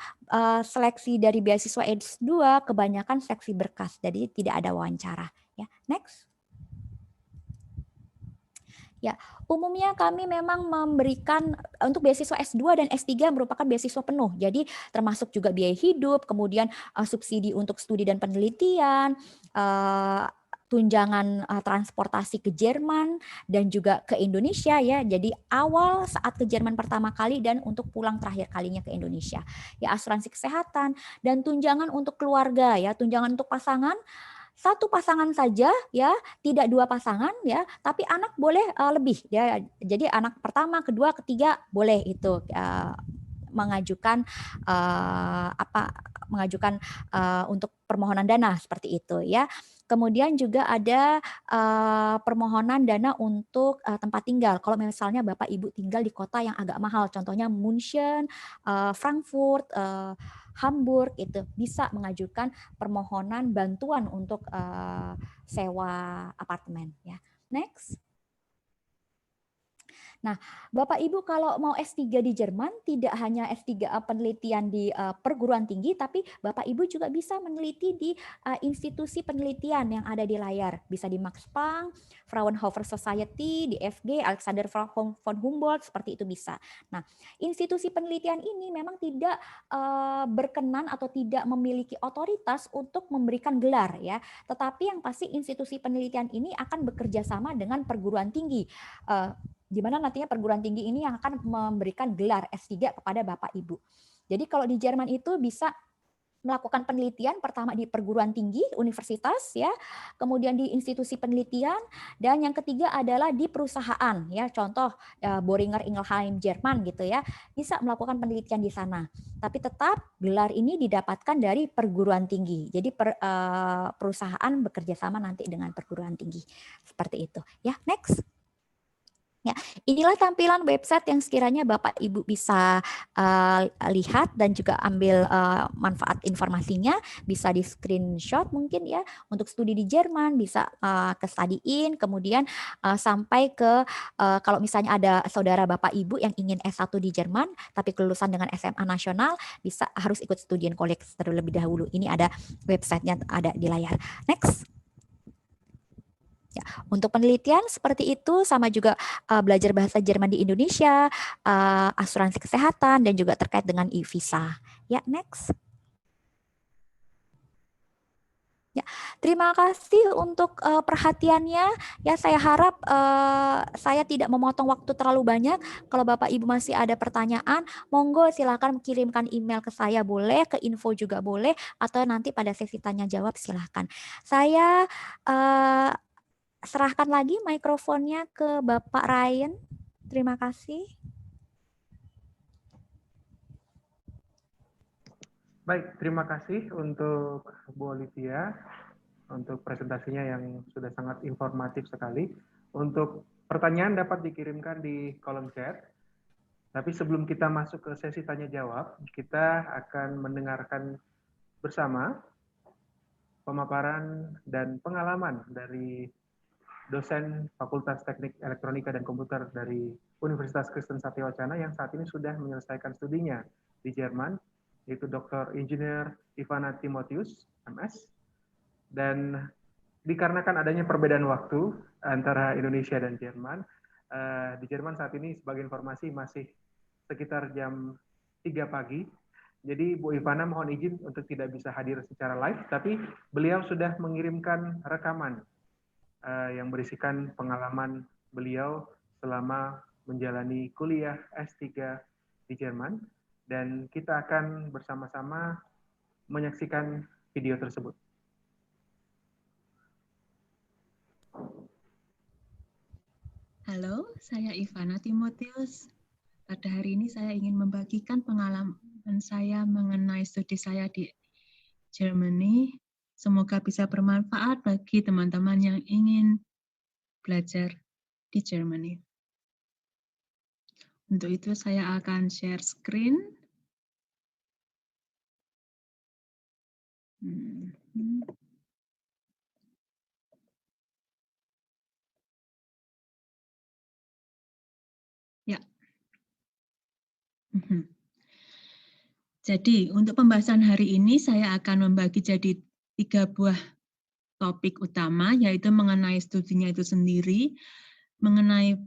seleksi dari beasiswa S2 kebanyakan seleksi berkas, jadi tidak ada wawancara. Ya, next. Ya, umumnya kami memang memberikan untuk beasiswa S2 dan S3 merupakan beasiswa penuh. Jadi termasuk juga biaya hidup, kemudian subsidi untuk studi dan penelitian, tunjangan transportasi ke Jerman dan juga ke Indonesia, ya. Jadi awal saat ke Jerman pertama kali dan untuk pulang terakhir kalinya ke Indonesia. Ya, asuransi kesehatan dan tunjangan untuk keluarga, ya. Tunjangan untuk pasangan, satu pasangan saja, ya, tidak dua pasangan, ya, tapi anak boleh lebih, ya. Jadi anak pertama, kedua, ketiga boleh itu mengajukan untuk permohonan dana seperti itu, ya. Kemudian juga ada permohonan dana untuk tempat tinggal. Kalau misalnya Bapak Ibu tinggal di kota yang agak mahal, contohnya München, Frankfurt, Hamburg, itu bisa mengajukan permohonan bantuan untuk sewa apartemen, ya. Next. Bapak Ibu kalau mau S3 di Jerman tidak hanya S3 penelitian di perguruan tinggi, tapi Bapak Ibu juga bisa meneliti di institusi penelitian yang ada di layar. Bisa di Max Planck, Fraunhofer Society, di FG, Alexander von Humboldt, seperti itu bisa. Nah, institusi penelitian ini memang tidak berkenan atau tidak memiliki otoritas untuk memberikan gelar ya. Tetapi yang pasti institusi penelitian ini akan bekerja sama dengan perguruan tinggi. Di mana nantinya perguruan tinggi ini yang akan memberikan gelar S3 kepada Bapak Ibu. Jadi kalau di Jerman itu bisa melakukan penelitian pertama di perguruan tinggi, universitas ya, kemudian di institusi penelitian, dan yang ketiga adalah di perusahaan ya, contoh Boehringer Ingelheim Jerman gitu ya, bisa melakukan penelitian di sana. Tapi tetap gelar ini didapatkan dari perguruan tinggi. Jadi perusahaan bekerja sama nanti dengan perguruan tinggi. Seperti itu. Ya, next. Ya, inilah tampilan website yang sekiranya Bapak Ibu bisa lihat dan juga ambil manfaat informasinya, bisa di screenshot mungkin ya untuk studi di Jerman, bisa ke Study In, kemudian sampai ke kalau misalnya ada saudara Bapak Ibu yang ingin S1 di Jerman tapi kelulusan dengan SMA nasional, bisa harus ikut Studien College terlebih dahulu. Ini ada websitenya ada di layar. Next. Ya, untuk penelitian seperti itu sama juga belajar bahasa Jerman di Indonesia, asuransi kesehatan, dan juga terkait dengan e-visa. Ya, next. Ya, terima kasih untuk perhatiannya. Ya, saya harap saya tidak memotong waktu terlalu banyak. Kalau Bapak Ibu masih ada pertanyaan, monggo silakan kirimkan email ke saya boleh, ke info juga boleh, atau nanti pada sesi tanya jawab silakan. Saya serahkan lagi mikrofonnya ke Bapak Ryan. Terima kasih. Baik, terima kasih untuk Bu Olivia untuk presentasinya yang sudah sangat informatif sekali. Untuk pertanyaan dapat dikirimkan di kolom chat. Tapi sebelum kita masuk ke sesi tanya jawab, kita akan mendengarkan bersama pemaparan dan pengalaman dari dosen Fakultas Teknik Elektronika dan Komputer dari Universitas Kristen Satyawacana yang saat ini sudah menyelesaikan studinya di Jerman, yaitu Dr. Engineer Ivana Timotius, MS. Dan dikarenakan adanya perbedaan waktu antara Indonesia dan Jerman, di Jerman saat ini sebagai informasi masih sekitar jam 3 pagi. Jadi Bu Ivana mohon izin untuk tidak bisa hadir secara live, tapi beliau sudah mengirimkan rekaman yang berisikan pengalaman beliau selama menjalani kuliah S3 di Jerman, dan kita akan bersama-sama menyaksikan video tersebut. Halo, saya Ivana Timotius. Pada hari ini saya ingin membagikan pengalaman saya mengenai studi saya di Germany. Semoga bisa bermanfaat bagi teman-teman yang ingin belajar di Germany. Untuk itu saya akan share screen. Ya. Jadi, untuk pembahasan hari ini saya akan membagi jadi 3 buah topik utama, yaitu mengenai studinya itu sendiri, mengenai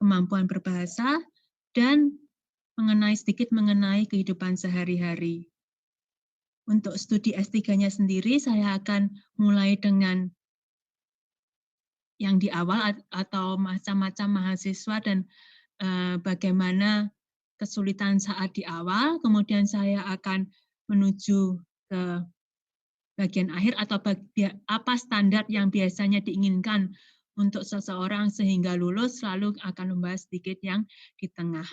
kemampuan berbahasa, dan sedikit mengenai kehidupan sehari-hari. Untuk studi S3-nya sendiri, saya akan mulai dengan yang di awal atau macam-macam mahasiswa dan bagaimana kesulitan saat di awal, kemudian saya akan menuju ke bagian akhir atau apa standar yang biasanya diinginkan untuk seseorang sehingga lulus, lalu akan membahas sedikit yang di tengah.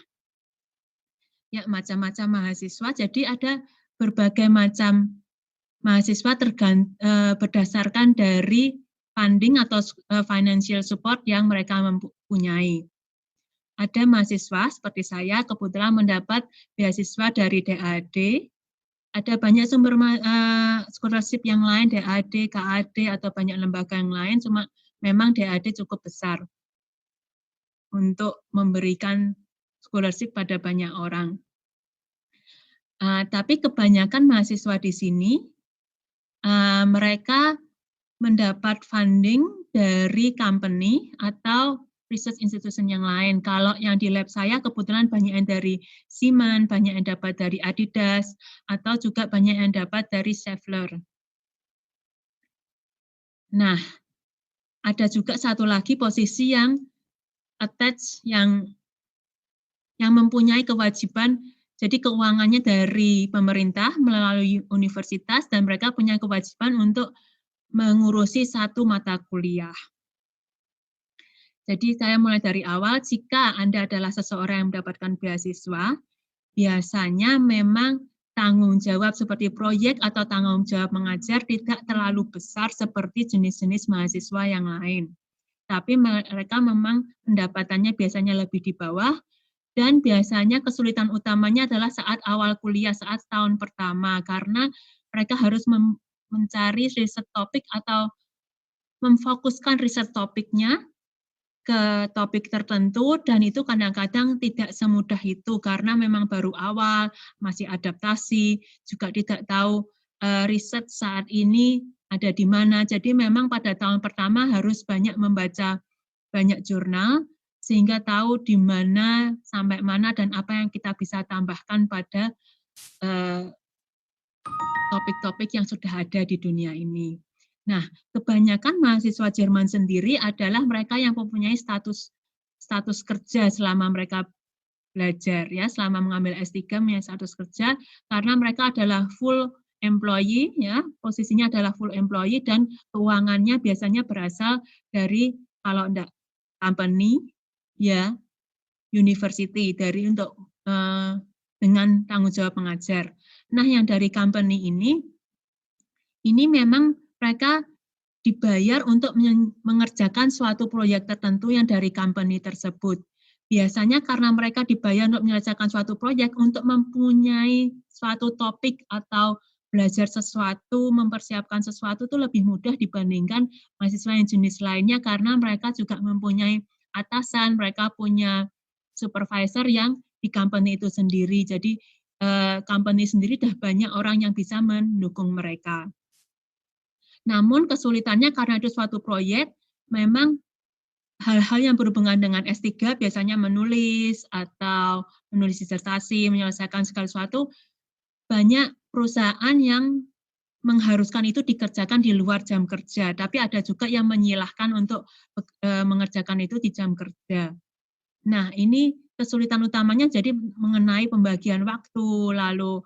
Ya, macam-macam mahasiswa, jadi ada berbagai macam mahasiswa berdasarkan dari funding atau financial support yang mereka mempunyai. Ada mahasiswa seperti saya kebetulan mendapat beasiswa dari DAAD, ada banyak sumber scholarship yang lain, DAAD, KAD, atau banyak lembaga yang lain, cuma memang DAAD cukup besar. untuk memberikan scholarship pada banyak orang. Tapi kebanyakan mahasiswa di sini mereka mendapat funding dari company atau research institution yang lain. Kalau yang di lab saya kebetulan banyak yang dari Siemens, banyak yang dapat dari Adidas, atau juga banyak yang dapat dari Schaeffler. Nah, ada juga satu lagi posisi yang attach, yang mempunyai kewajiban, jadi keuangannya dari pemerintah melalui universitas, dan mereka punya kewajiban untuk mengurusi satu mata kuliah. Jadi saya mulai dari awal, jika Anda adalah seseorang yang mendapatkan beasiswa, biasanya memang tanggung jawab seperti proyek atau tanggung jawab mengajar tidak terlalu besar seperti jenis-jenis mahasiswa yang lain. Tapi mereka memang pendapatannya biasanya lebih di bawah, dan biasanya kesulitan utamanya adalah saat awal kuliah, saat tahun pertama, karena mereka harus mencari riset topik atau memfokuskan riset topiknya ke topik tertentu, dan itu kadang-kadang tidak semudah itu karena memang baru awal, masih adaptasi, juga tidak tahu riset saat ini ada di mana. Jadi memang pada tahun pertama harus banyak membaca banyak jurnal, sehingga tahu di mana, sampai mana, dan apa yang kita bisa tambahkan pada topik-topik yang sudah ada di dunia ini. Nah, kebanyakan mahasiswa Jerman sendiri adalah mereka yang mempunyai status kerja selama mereka belajar, ya, selama mengambil S3 punya status kerja, karena mereka adalah full employee, ya, posisinya adalah full employee, dan keuangannya biasanya berasal dari, kalau enggak company, ya, university, dari untuk dengan tanggung jawab mengajar. Nah, yang dari company ini memang mereka dibayar untuk mengerjakan suatu proyek tertentu yang dari company tersebut. Biasanya karena mereka dibayar untuk menyelesaikan suatu proyek, untuk mempunyai suatu topik atau belajar sesuatu, mempersiapkan sesuatu itu lebih mudah dibandingkan mahasiswa yang jenis lainnya, karena mereka juga mempunyai atasan, mereka punya supervisor yang di company itu sendiri. Jadi company sendiri sudah banyak orang yang bisa mendukung mereka. Namun kesulitannya karena itu suatu proyek, memang hal-hal yang berhubungan dengan S3, biasanya menulis atau menulis disertasi, menyelesaikan segala sesuatu, banyak perusahaan yang mengharuskan itu dikerjakan di luar jam kerja, tapi ada juga yang menyilahkan untuk mengerjakan itu di jam kerja. Nah, ini kesulitan utamanya jadi mengenai pembagian waktu, lalu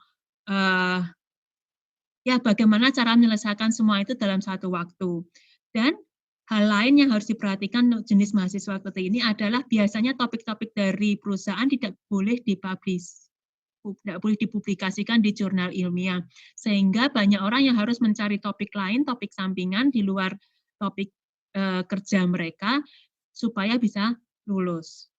ya bagaimana cara menyelesaikan semua itu dalam satu waktu. Dan hal lain yang harus diperhatikan untuk jenis mahasiswa seperti ini adalah biasanya topik-topik dari perusahaan tidak boleh dipublish, tidak boleh dipublikasikan di jurnal ilmiah. Sehingga banyak orang yang harus mencari topik lain, topik sampingan di luar topik kerja mereka, supaya bisa lulus.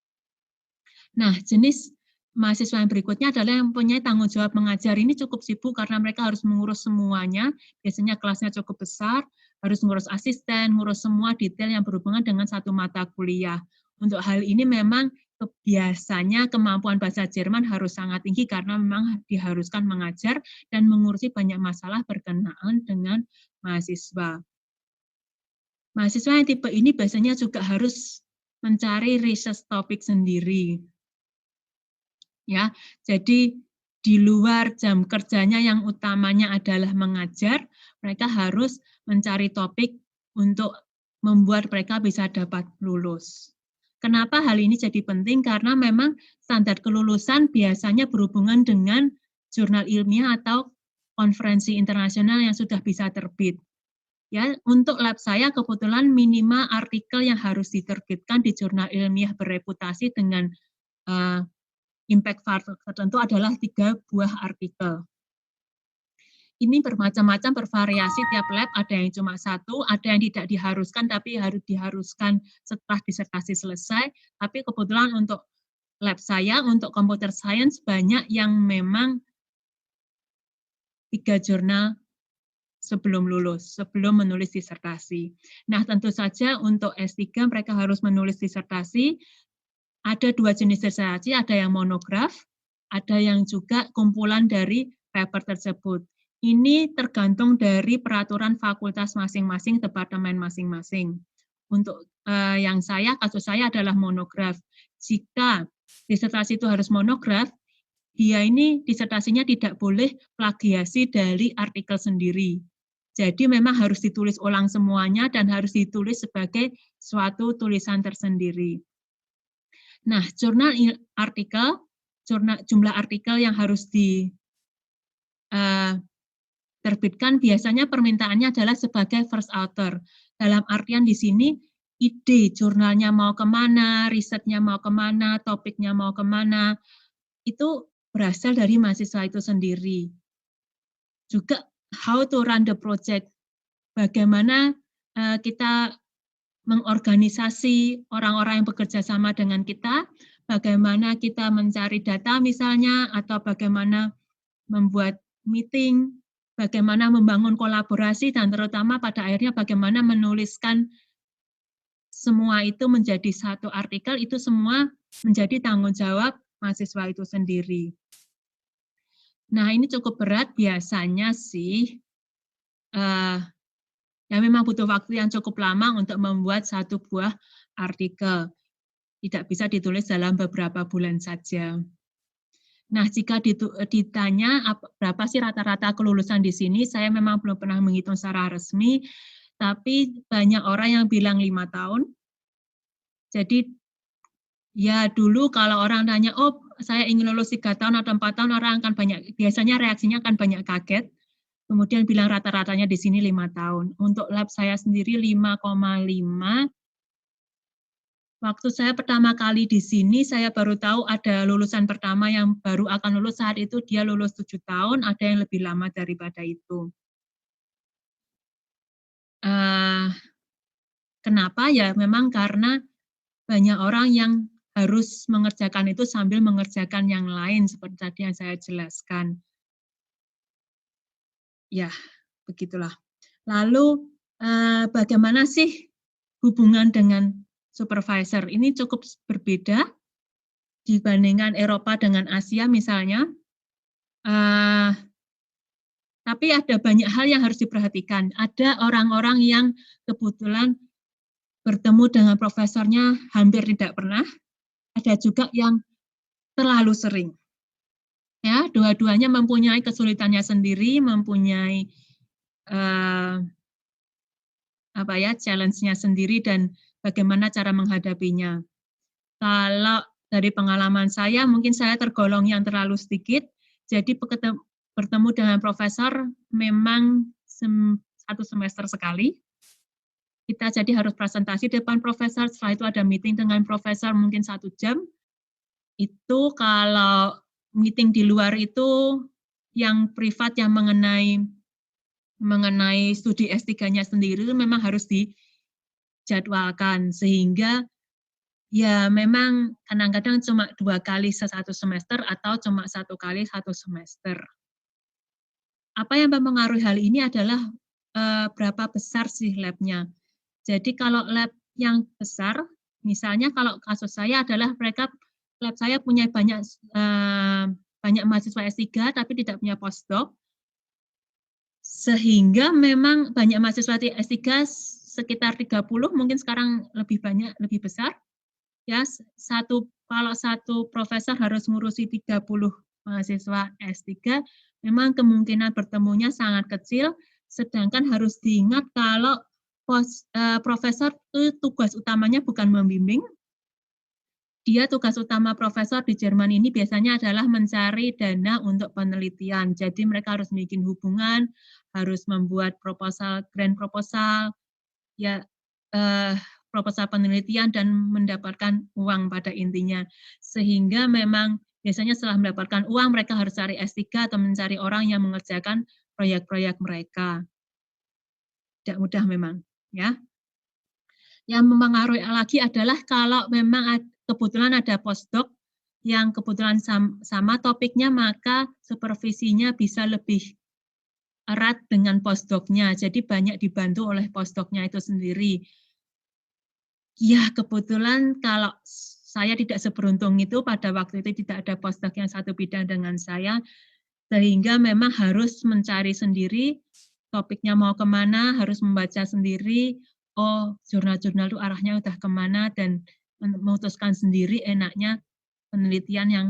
Nah, jenis mahasiswa yang berikutnya adalah yang mempunyai tanggung jawab mengajar. Ini cukup sibuk karena mereka harus mengurus semuanya, biasanya kelasnya cukup besar, harus mengurus asisten, mengurus semua detail yang berhubungan dengan satu mata kuliah. Untuk hal ini memang biasanya kemampuan bahasa Jerman harus sangat tinggi karena memang diharuskan mengajar dan mengurusi banyak masalah berkenaan dengan mahasiswa. Mahasiswa yang tipe ini biasanya juga harus mencari research topik sendiri. Ya, jadi di luar jam kerjanya yang utamanya adalah mengajar, mereka harus mencari topik untuk membuat mereka bisa dapat lulus. Kenapa hal ini jadi penting? Karena memang standar kelulusan biasanya berhubungan dengan jurnal ilmiah atau konferensi internasional yang sudah bisa terbit. Ya, untuk lab saya kebetulan minimal artikel yang harus diterbitkan di jurnal ilmiah bereputasi dengan impact factor tertentu adalah 3 buah artikel. Ini bermacam-macam, bervariasi tiap lab, ada yang cuma 1, ada yang tidak diharuskan, tapi harus diharuskan setelah disertasi selesai. Tapi kebetulan untuk lab saya, untuk computer science, banyak yang memang 3 jurnal sebelum lulus, sebelum menulis disertasi. Nah, tentu saja untuk S3 mereka harus menulis disertasi, ada 2 jenis disertasi, ada yang monograf, ada yang juga kumpulan dari paper tersebut. Ini tergantung dari peraturan fakultas masing-masing, departemen masing-masing. Untuk kasus saya adalah monograf. Jika disertasi itu harus monograf, dia ini disertasinya tidak boleh plagiasi dari artikel sendiri. Jadi memang harus ditulis ulang semuanya dan harus ditulis sebagai suatu tulisan tersendiri. Nah, jumlah artikel yang harus diterbitkan biasanya permintaannya adalah sebagai first author. Dalam artian di sini ide jurnalnya mau kemana, risetnya mau kemana, topiknya mau kemana, itu berasal dari mahasiswa itu sendiri. Juga how to run the project, bagaimana kita mengorganisasi orang-orang yang bekerja sama dengan kita, bagaimana kita mencari data misalnya, atau bagaimana membuat meeting, bagaimana membangun kolaborasi, dan terutama pada akhirnya bagaimana menuliskan semua itu menjadi satu artikel, itu semua menjadi tanggung jawab mahasiswa itu sendiri. Nah, ini cukup berat biasanya sih. Ya memang butuh waktu yang cukup lama untuk membuat satu buah artikel. Tidak bisa ditulis dalam beberapa bulan saja. Nah, jika ditanya berapa sih rata-rata kelulusan di sini, saya memang belum pernah menghitung secara resmi, tapi banyak orang yang bilang 5 tahun. Jadi, ya dulu kalau orang tanya, oh saya ingin lulus 3 tahun atau 4 tahun, orang akan biasanya reaksinya akan banyak kaget. Kemudian bilang rata-ratanya di sini 5 tahun. Untuk lab saya sendiri 5,5. Waktu saya pertama kali di sini, saya baru tahu ada lulusan pertama yang baru akan lulus saat itu, dia lulus 7 tahun, ada yang lebih lama daripada itu. Kenapa? Ya memang karena banyak orang yang harus mengerjakan itu sambil mengerjakan yang lain, seperti tadi yang saya jelaskan. Ya, begitulah. Lalu bagaimana sih hubungan dengan supervisor? Ini cukup berbeda dibandingkan Eropa dengan Asia misalnya. Tapi ada banyak hal yang harus diperhatikan. Ada orang-orang yang kebetulan bertemu dengan profesornya hampir tidak pernah. Ada juga yang terlalu sering. Ya, dua-duanya mempunyai kesulitannya sendiri, mempunyai challenge-nya sendiri dan bagaimana cara menghadapinya. Kalau dari pengalaman saya, mungkin saya tergolong yang terlalu sedikit, jadi bertemu dengan profesor memang 1 semester sekali. Kita jadi harus presentasi depan profesor, setelah itu ada meeting dengan profesor mungkin 1 jam. Itu kalau meeting di luar itu yang privat yang mengenai studi S3-nya sendiri itu memang harus dijadwalkan, sehingga ya memang kadang-kadang cuma 2 kali 1 semester atau cuma 1 kali 1 semester. Apa yang mempengaruhi hal ini adalah berapa besar sih lab-nya. Jadi kalau lab yang besar, misalnya kalau kasus saya adalah lab saya punya banyak mahasiswa S3 tapi tidak punya postdoc, sehingga memang banyak mahasiswa S3 sekitar 30, mungkin sekarang lebih banyak, lebih besar. Ya, kalau satu profesor harus ngurusi 30 mahasiswa S3, memang kemungkinan bertemunya sangat kecil, sedangkan harus diingat kalau profesor itu tugas utamanya bukan membimbing. Dia tugas utama profesor di Jerman ini biasanya adalah mencari dana untuk penelitian. Jadi mereka harus bikin hubungan, harus membuat proposal, grant proposal, ya proposal penelitian dan mendapatkan uang pada intinya. Sehingga memang biasanya setelah mendapatkan uang mereka harus cari S3 atau mencari orang yang mengerjakan proyek-proyek mereka. Tidak mudah memang, ya. Yang mempengaruhi lagi adalah kalau memang kebetulan ada postdoc yang kebetulan sama topiknya, maka supervisinya bisa lebih erat dengan postdoc-nya. Jadi banyak dibantu oleh postdoc-nya itu sendiri. Ya, kebetulan kalau saya tidak seberuntung itu, pada waktu itu tidak ada postdoc yang satu bidang dengan saya, sehingga memang harus mencari sendiri, topiknya mau kemana, harus membaca sendiri, oh jurnal-jurnal itu arahnya udah kemana, dan memutuskan sendiri enaknya penelitian yang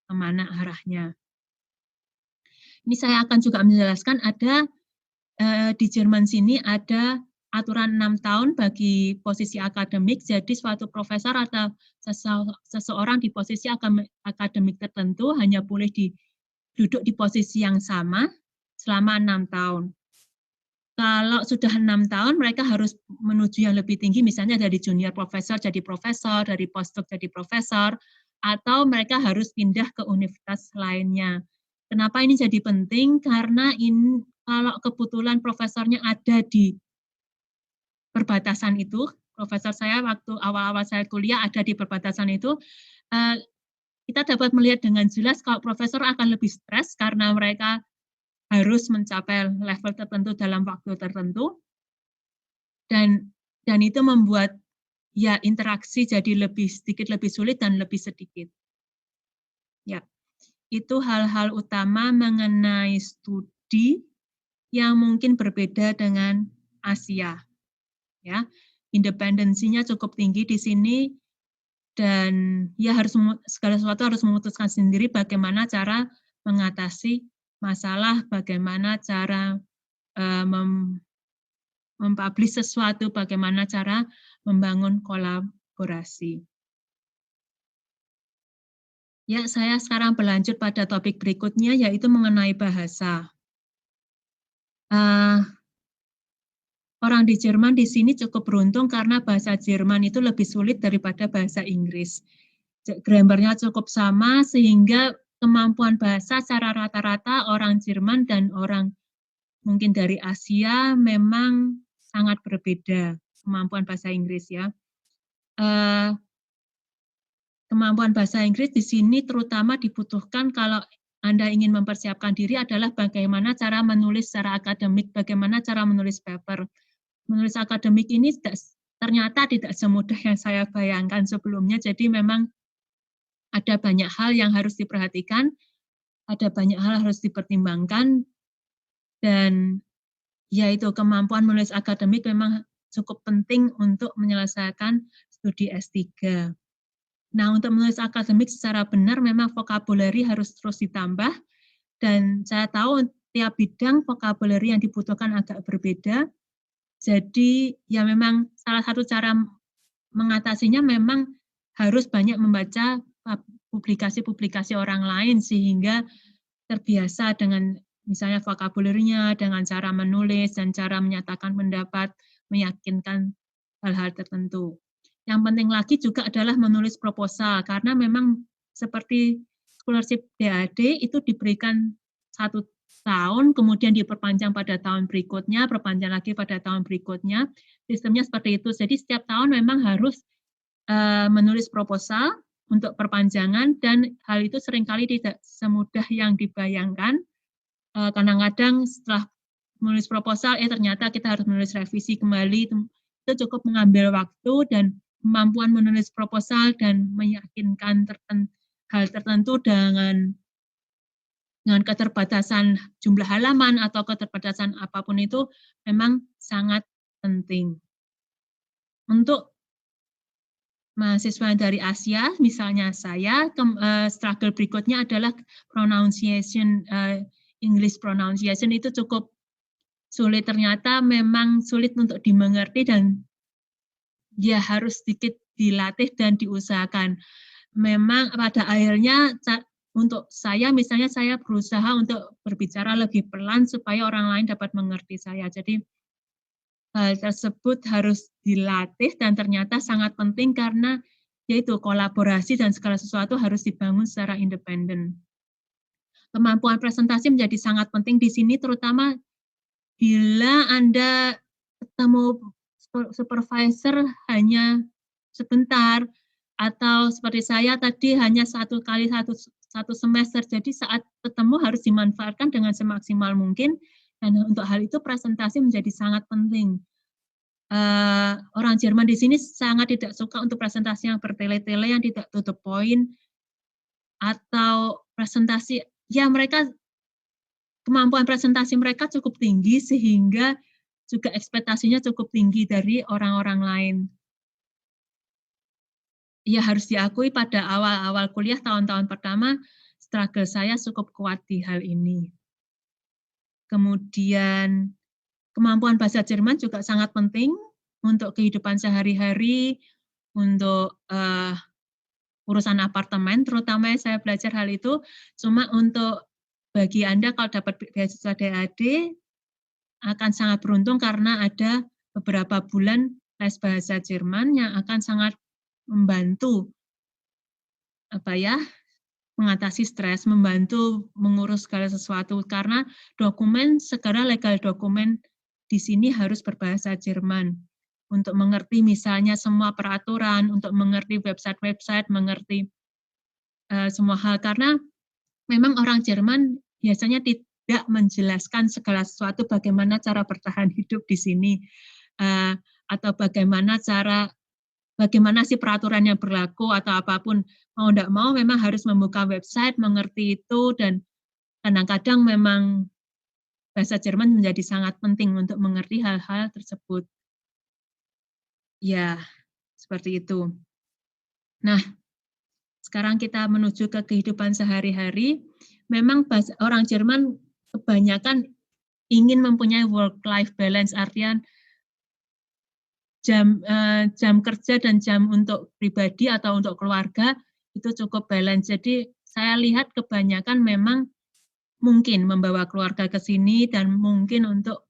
kemana arahnya. Ini saya akan juga menjelaskan ada di Jerman sini ada aturan 6 tahun bagi posisi akademik, jadi suatu profesor atau seseorang di posisi akademik tertentu hanya boleh duduk di posisi yang sama selama 6 tahun. Kalau sudah 6 tahun, mereka harus menuju yang lebih tinggi, misalnya dari junior profesor jadi profesor, dari postdoc jadi profesor, atau mereka harus pindah ke universitas lainnya. Kenapa ini jadi penting? Karena ini kalau kebetulan profesornya ada di perbatasan itu, profesor saya waktu awal-awal saya kuliah ada di perbatasan itu, kita dapat melihat dengan jelas kalau profesor akan lebih stres karena mereka harus mencapai level tertentu dalam waktu tertentu, dan itu membuat ya interaksi jadi sedikit lebih sulit dan lebih sedikit. Ya, itu hal-hal utama mengenai studi yang mungkin berbeda dengan Asia. Ya, independensinya cukup tinggi di sini, dan ya segala sesuatu harus memutuskan sendiri bagaimana cara mengatasi masalah, bagaimana cara mempublish sesuatu, bagaimana cara membangun kolaborasi. Ya, saya sekarang berlanjut pada topik berikutnya, yaitu mengenai bahasa. Orang di Jerman di sini cukup beruntung karena bahasa Jerman itu lebih sulit daripada bahasa Inggris. Grammarnya cukup sama sehingga kemampuan bahasa secara rata-rata orang Jerman dan orang mungkin dari Asia memang sangat berbeda kemampuan bahasa Inggris ya. Kemampuan bahasa Inggris di sini terutama dibutuhkan kalau Anda ingin mempersiapkan diri adalah bagaimana cara menulis secara akademik, bagaimana cara menulis paper. Menulis akademik ini ternyata tidak semudah yang saya bayangkan sebelumnya, jadi memang ada banyak hal yang harus diperhatikan, ada banyak hal yang harus dipertimbangkan, dan yaitu kemampuan menulis akademik memang cukup penting untuk menyelesaikan studi S3. Nah, untuk menulis akademik secara benar memang vocabulary harus terus ditambah, dan saya tahu tiap bidang vocabulary yang dibutuhkan agak berbeda. Jadi ya memang salah satu cara mengatasinya memang harus banyak membaca publikasi-publikasi orang lain sehingga terbiasa dengan misalnya vocabulary-nya, dengan cara menulis dan cara menyatakan pendapat, meyakinkan hal-hal tertentu. Yang penting lagi juga adalah menulis proposal, karena memang seperti scholarship DAD itu diberikan 1 tahun, kemudian diperpanjang pada tahun berikutnya, perpanjang lagi pada tahun berikutnya. Sistemnya seperti itu. Jadi setiap tahun memang harus menulis proposal untuk perpanjangan, dan hal itu seringkali tidak semudah yang dibayangkan. Kadang-kadang setelah menulis proposal, ternyata kita harus menulis revisi kembali. Itu cukup mengambil waktu, dan kemampuan menulis proposal dan meyakinkan hal tertentu dengan keterbatasan jumlah halaman atau keterbatasan apapun itu memang sangat penting. Untuk mahasiswa dari Asia, misalnya saya, struggle berikutnya adalah pronunciation, English pronunciation itu cukup sulit, ternyata memang sulit untuk dimengerti dan dia harus sedikit dilatih dan diusahakan. Memang pada akhirnya untuk saya, misalnya saya berusaha untuk berbicara lebih pelan supaya orang lain dapat mengerti saya. Jadi hal tersebut harus dilatih dan ternyata sangat penting karena yaitu kolaborasi dan segala sesuatu harus dibangun secara independen. Kemampuan presentasi menjadi sangat penting di sini, terutama bila Anda ketemu supervisor hanya sebentar, atau seperti saya tadi hanya satu semester, jadi saat ketemu harus dimanfaatkan dengan semaksimal mungkin, dan untuk hal itu presentasi menjadi sangat penting. orang Jerman di sini sangat tidak suka untuk presentasi yang bertele-tele, yang tidak to the point, atau presentasi, ya mereka kemampuan presentasi mereka cukup tinggi sehingga juga ekspektasinya cukup tinggi dari orang-orang lain. Ya harus diakui pada awal-awal kuliah tahun-tahun pertama, struggle saya cukup kuat di hal ini. Kemudian kemampuan bahasa Jerman juga sangat penting untuk kehidupan sehari-hari, untuk urusan apartemen, terutama saya belajar hal itu. Cuma untuk bagi Anda kalau dapat beasiswa DAD, akan sangat beruntung karena ada beberapa bulan les bahasa Jerman yang akan sangat membantu mengatasi stres, membantu mengurus segala sesuatu karena segala legal dokumen di sini harus berbahasa Jerman untuk mengerti misalnya semua peraturan, untuk mengerti website-website, mengerti semua hal karena memang orang Jerman biasanya tidak menjelaskan segala sesuatu bagaimana cara bertahan hidup di sini atau bagaimana sih peraturan yang berlaku atau apapun. Mau tidak mau memang harus membuka website, mengerti itu, dan kadang-kadang memang bahasa Jerman menjadi sangat penting untuk mengerti hal-hal tersebut. Ya, seperti itu. Nah, sekarang kita menuju ke kehidupan sehari-hari. Memang orang Jerman kebanyakan ingin mempunyai work-life balance, artian jam kerja dan jam untuk pribadi atau untuk keluarga itu cukup balance. Jadi saya lihat kebanyakan memang mungkin membawa keluarga ke sini dan mungkin untuk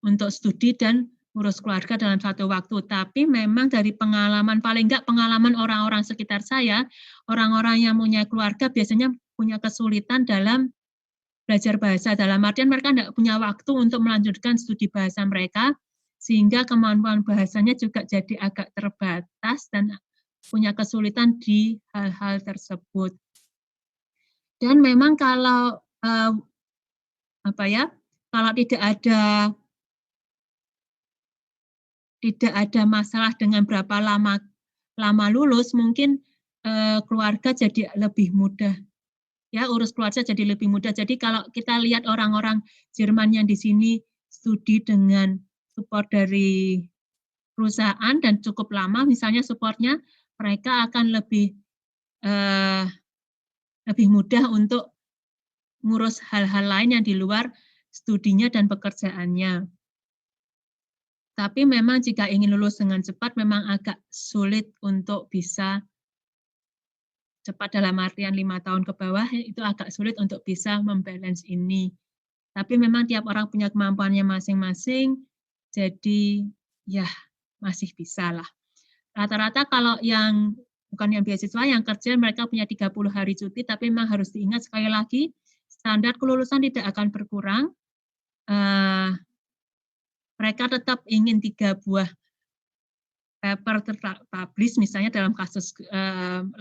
untuk studi dan urus keluarga dalam satu waktu. Tapi memang dari pengalaman, paling enggak pengalaman orang-orang sekitar saya, orang-orang yang punya keluarga biasanya punya kesulitan dalam belajar bahasa, dalam artian mereka tidak punya waktu untuk melanjutkan studi bahasa mereka, sehingga kemampuan bahasanya juga jadi agak terbatas dan punya kesulitan di hal-hal tersebut. Dan memang kalau kalau tidak ada masalah dengan berapa lama lulus, mungkin keluarga jadi lebih mudah. Ya, urus keluarga jadi lebih mudah. Jadi kalau kita lihat orang-orang Jerman yang di sini studi dengan support dari perusahaan dan cukup lama, misalnya supportnya, mereka akan lebih mudah untuk ngurus hal-hal lain yang di luar studinya dan pekerjaannya. Tapi memang jika ingin lulus dengan cepat, memang agak sulit untuk bisa cepat dalam artian 5 tahun ke bawah, itu agak sulit untuk bisa membalance ini. Tapi memang tiap orang punya kemampuannya masing-masing, jadi ya masih bisa lah. Rata-rata kalau yang bukan yang beasiswa, yang kerja mereka punya 30 hari cuti, tapi memang harus diingat sekali lagi, standar kelulusan tidak akan berkurang. Mereka tetap ingin 3 buah paper terpublish misalnya dalam kasus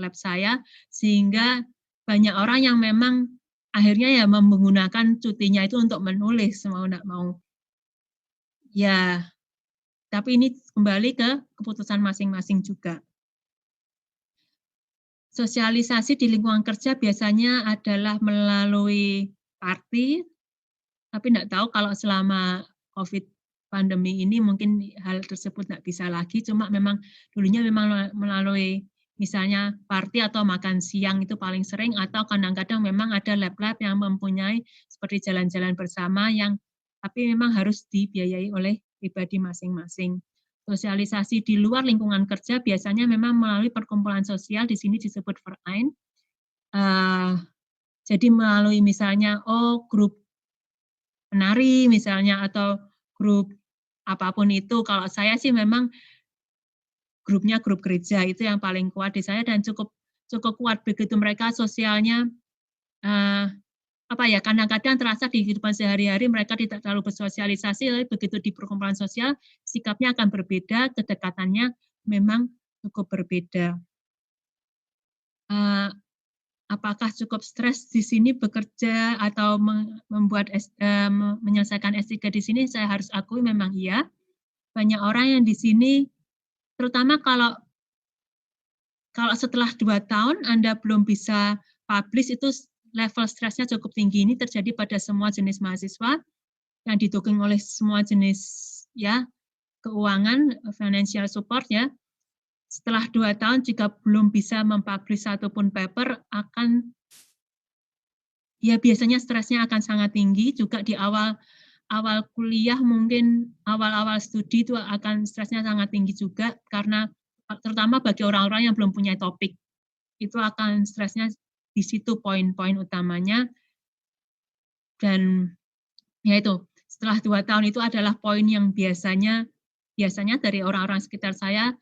lab saya, sehingga banyak orang yang memang akhirnya ya menggunakan cutinya itu untuk menulis mau tidak mau. Ya, tapi ini kembali ke keputusan masing-masing juga. Sosialisasi di lingkungan kerja biasanya adalah melalui party, tapi tidak tahu kalau selama COVID pandemi ini mungkin hal tersebut tidak bisa lagi, cuma memang dulunya memang melalui misalnya party atau makan siang itu paling sering, atau kadang-kadang memang ada lab-lab yang mempunyai seperti jalan-jalan bersama yang tapi memang harus dibiayai oleh pribadi masing-masing. Sosialisasi di luar lingkungan kerja biasanya memang melalui perkumpulan sosial, di sini disebut Verein. Jadi melalui misalnya grup penari misalnya atau grup apapun itu. Kalau saya sih memang grupnya grup gereja itu yang paling kuat di saya dan cukup kuat begitu mereka sosialnya kadang-kadang terasa di kehidupan sehari-hari mereka tidak terlalu bersosialisasi, tapi begitu di perkumpulan sosial sikapnya akan berbeda, kedekatannya memang cukup berbeda. apakah cukup stres di sini bekerja atau menyelesaikan S3 di sini, saya harus akui memang iya. Banyak orang yang di sini, terutama kalau setelah 2 tahun Anda belum bisa publish, itu level stresnya cukup tinggi. Ini terjadi pada semua jenis mahasiswa yang didukung oleh semua jenis ya keuangan, financial support ya. Setelah 2 tahun jika belum bisa mempublish satupun paper, akan ya biasanya stresnya akan sangat tinggi. Juga di awal kuliah, mungkin awal-awal studi itu akan stresnya sangat tinggi juga, karena terutama bagi orang-orang yang belum punya topik, itu akan stresnya di situ poin-poin utamanya. Dan ya itu, setelah 2 tahun itu adalah poin yang biasanya dari orang-orang sekitar saya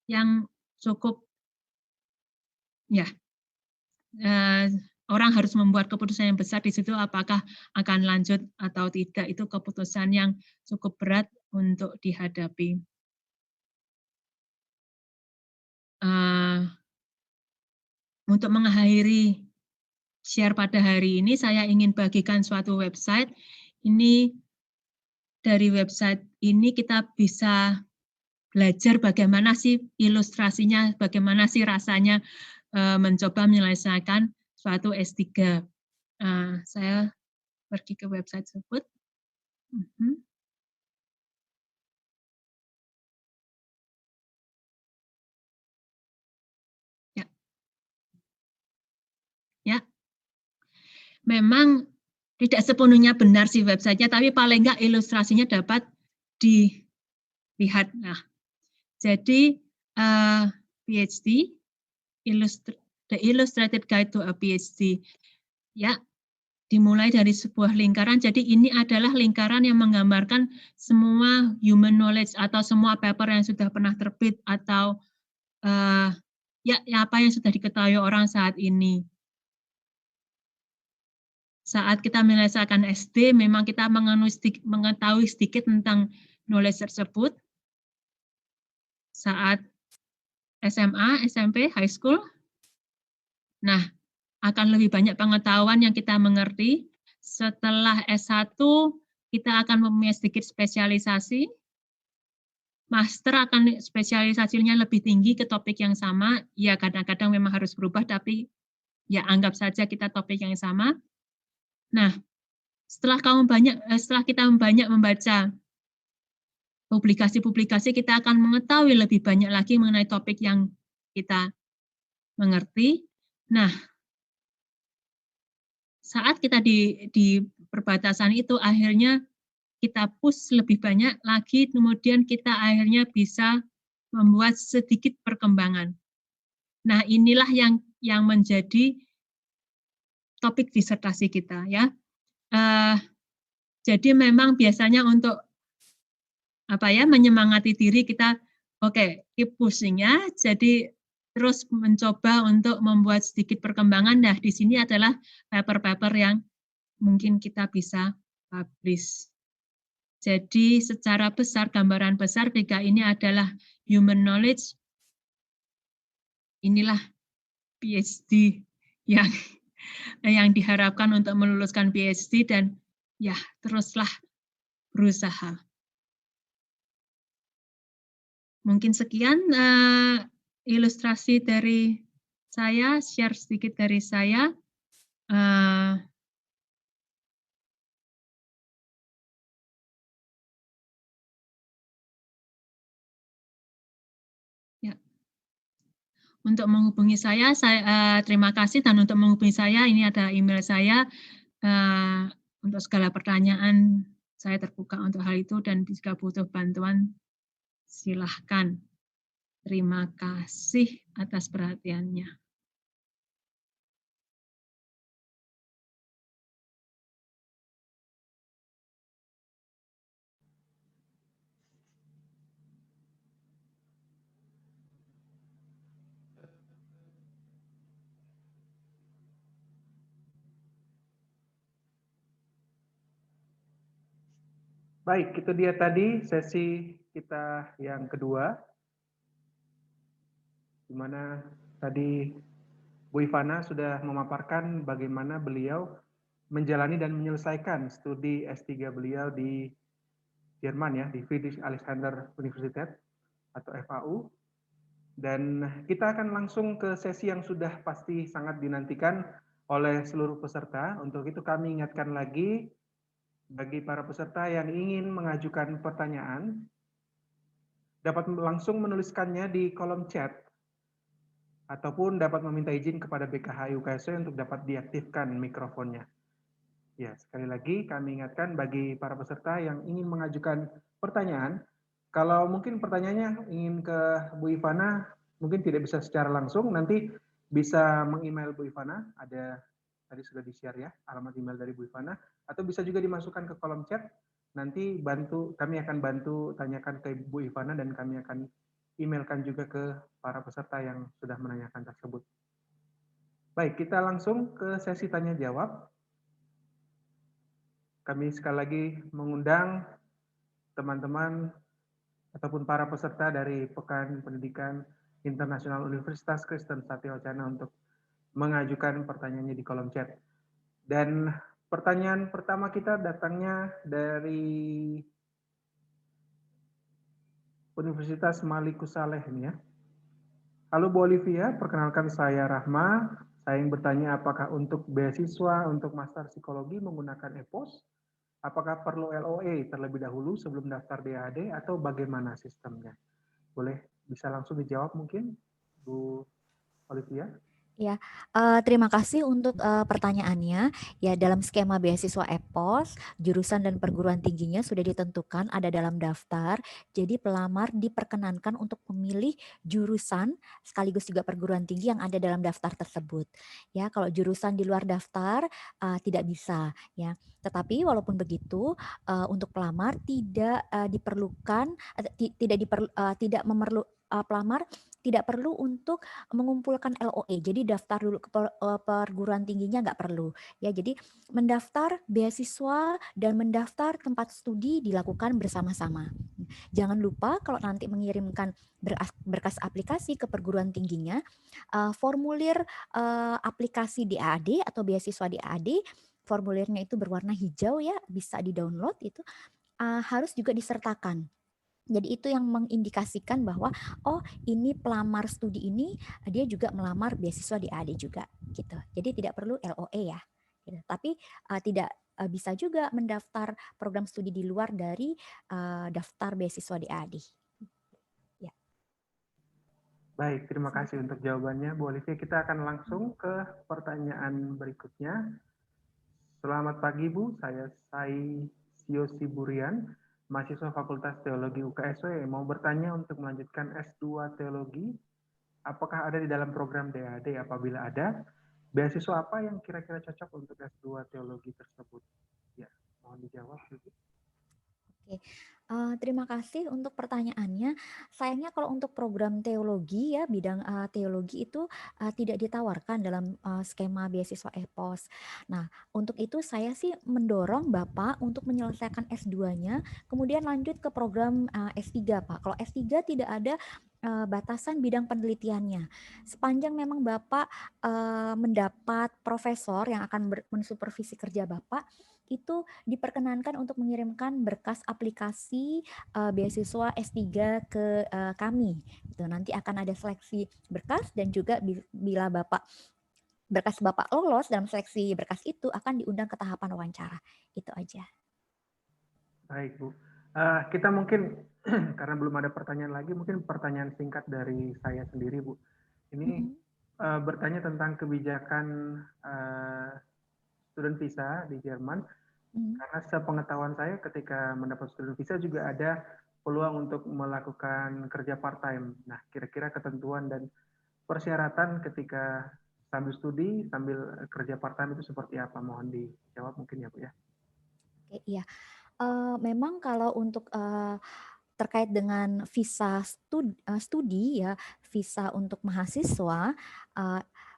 yang cukup ya orang harus membuat keputusan yang besar di situ, apakah akan lanjut atau tidak. Itu keputusan yang cukup berat untuk dihadapi. Untuk mengakhiri share pada hari ini, saya ingin bagikan suatu website. Ini dari website ini kita bisa belajar bagaimana sih ilustrasinya, bagaimana sih rasanya mencoba menyelesaikan suatu S3. Saya pergi ke website tersebut. Ya, memang tidak sepenuhnya benar sih websitenya, tapi paling nggak ilustrasinya dapat dilihat. Nah, jadi PhD, The Illustrated Guide to a PhD, ya, dimulai dari sebuah lingkaran. Jadi ini adalah lingkaran yang menggambarkan semua human knowledge atau semua paper yang sudah pernah terbit atau ya apa yang sudah diketahui orang saat ini. Saat kita menyelesaikan SD, memang kita mengetahui sedikit tentang knowledge tersebut. Saat SMA, SMP, high school, nah, akan lebih banyak pengetahuan yang kita mengerti. Setelah S1, kita akan mempunyai sedikit spesialisasi. Master akan spesialisasinya lebih tinggi ke topik yang sama. Ya, kadang-kadang memang harus berubah, tapi ya anggap saja kita topik yang sama. Nah, setelah kita banyak membaca publikasi-publikasi, kita akan mengetahui lebih banyak lagi mengenai topik yang kita mengerti. Nah, saat kita di perbatasan itu, akhirnya kita push lebih banyak lagi, kemudian kita akhirnya bisa membuat sedikit perkembangan. Nah, inilah yang menjadi topik disertasi kita, ya. Jadi memang biasanya untuk menyemangati diri kita, keep pushing ya. Jadi terus mencoba untuk membuat sedikit perkembangan. Nah, di sini adalah paper-paper yang mungkin kita bisa publish. Jadi secara besar, gambaran besar tiga ini adalah human knowledge. Inilah PhD yang diharapkan untuk meluluskan PhD, dan ya teruslah berusaha. Mungkin sekian ilustrasi dari saya, share sedikit dari saya. Untuk menghubungi saya terima kasih, dan untuk menghubungi saya, ini ada email saya. Untuk segala pertanyaan, saya terbuka untuk hal itu, dan jika butuh bantuan, silahkan. Terima kasih atas perhatiannya. Baik, itu dia tadi sesi kita yang kedua, di mana tadi Bu Ivana sudah memaparkan bagaimana beliau menjalani dan menyelesaikan studi S3 beliau di Jerman ya, di Friedrich Alexander Universität atau FAU. Dan kita akan langsung ke sesi yang sudah pasti sangat dinantikan oleh seluruh peserta. Untuk itu kami ingatkan lagi bagi para peserta yang ingin mengajukan pertanyaan, dapat langsung menuliskannya di kolom chat ataupun dapat meminta izin kepada BKH UKSW untuk dapat diaktifkan mikrofonnya. Ya, sekali lagi kami ingatkan bagi para peserta yang ingin mengajukan pertanyaan, kalau mungkin pertanyaannya ingin ke Bu Ivana, mungkin tidak bisa secara langsung, nanti bisa meng-email Bu Ivana, ada tadi sudah di-share ya, alamat email dari Bu Ivana, atau bisa juga dimasukkan ke kolom chat, nanti kami akan bantu tanyakan ke Bu Ivana dan kami akan emailkan juga ke para peserta yang sudah menanyakan tersebut. Baik, kita langsung ke sesi tanya jawab. Kami sekali lagi mengundang teman-teman ataupun para peserta dari Pekan Pendidikan Internasional Universitas Kristen Satya Wacana untuk mengajukan pertanyaannya di kolom chat. Dan pertanyaan pertama kita datangnya dari Universitas Malikusaleh ini ya. Halo Bu Olivia, perkenalkan saya Rahma. Saya ingin bertanya apakah untuk beasiswa untuk Master Psikologi menggunakan EPOS? Apakah perlu LOE terlebih dahulu sebelum daftar DAD atau bagaimana sistemnya? Boleh bisa langsung dijawab mungkin, Bu Olivia? Ya, terima kasih untuk pertanyaannya. Ya, dalam skema beasiswa EPOS, jurusan dan perguruan tingginya sudah ditentukan ada dalam daftar. Jadi pelamar diperkenankan untuk memilih jurusan sekaligus juga perguruan tinggi yang ada dalam daftar tersebut. Ya, kalau jurusan di luar daftar tidak bisa. Ya, tetapi walaupun begitu, untuk pelamar tidak diperlukan, tidak memerlu pelamar tidak perlu untuk mengumpulkan LOE. Jadi daftar dulu ke perguruan tingginya nggak perlu. Ya, jadi mendaftar beasiswa dan mendaftar tempat studi dilakukan bersama-sama. Jangan lupa kalau nanti mengirimkan berkas aplikasi ke perguruan tingginya, formulir aplikasi DAAD atau beasiswa DAAD, formulirnya itu berwarna hijau ya, bisa di-download itu, harus juga disertakan. Jadi itu yang mengindikasikan bahwa oh ini pelamar studi ini dia juga melamar beasiswa di AD juga gitu. Jadi tidak perlu LOE ya. Gitu. Tapi tidak bisa juga mendaftar program studi di luar dari daftar beasiswa di AD. Ya. Baik, terima kasih untuk jawabannya Bu Olivia. Kita akan langsung ke pertanyaan berikutnya. Selamat pagi Bu, saya Sai Sio Siburian, mahasiswa Fakultas Teologi UKSW, mau bertanya untuk melanjutkan S2 Teologi. Apakah ada di dalam program DAD? Apabila ada, beasiswa apa yang kira-kira cocok untuk S2 Teologi tersebut? Ya, mohon dijawab. Oke, terima kasih untuk pertanyaannya. Sayangnya kalau untuk program teologi ya, bidang teologi itu tidak ditawarkan dalam skema beasiswa EPOS. Nah, untuk itu saya sih mendorong Bapak untuk menyelesaikan S2-nya, kemudian lanjut ke program S3, Pak. Kalau S3 tidak ada batasan bidang penelitiannya. Sepanjang memang Bapak mendapat profesor yang akan mensupervisi kerja Bapak, itu diperkenankan untuk mengirimkan berkas aplikasi beasiswa S3 ke kami. Gitu. Nanti akan ada seleksi berkas dan juga bila berkas Bapak lolos dalam seleksi berkas itu akan diundang ke tahapan wawancara. Itu aja. Baik Bu. Kita mungkin karena belum ada pertanyaan lagi, mungkin pertanyaan singkat dari saya sendiri Bu. Ini bertanya tentang kebijakan student visa di Jerman. Karena sepengetahuan saya ketika mendapat student visa juga ada peluang untuk melakukan kerja part-time. Nah, kira-kira ketentuan dan persyaratan ketika sambil studi, sambil kerja part-time itu seperti apa? Mohon dijawab mungkin ya Bu ya. Oke, iya. Memang kalau untuk terkait dengan visa studi ya, visa untuk mahasiswa,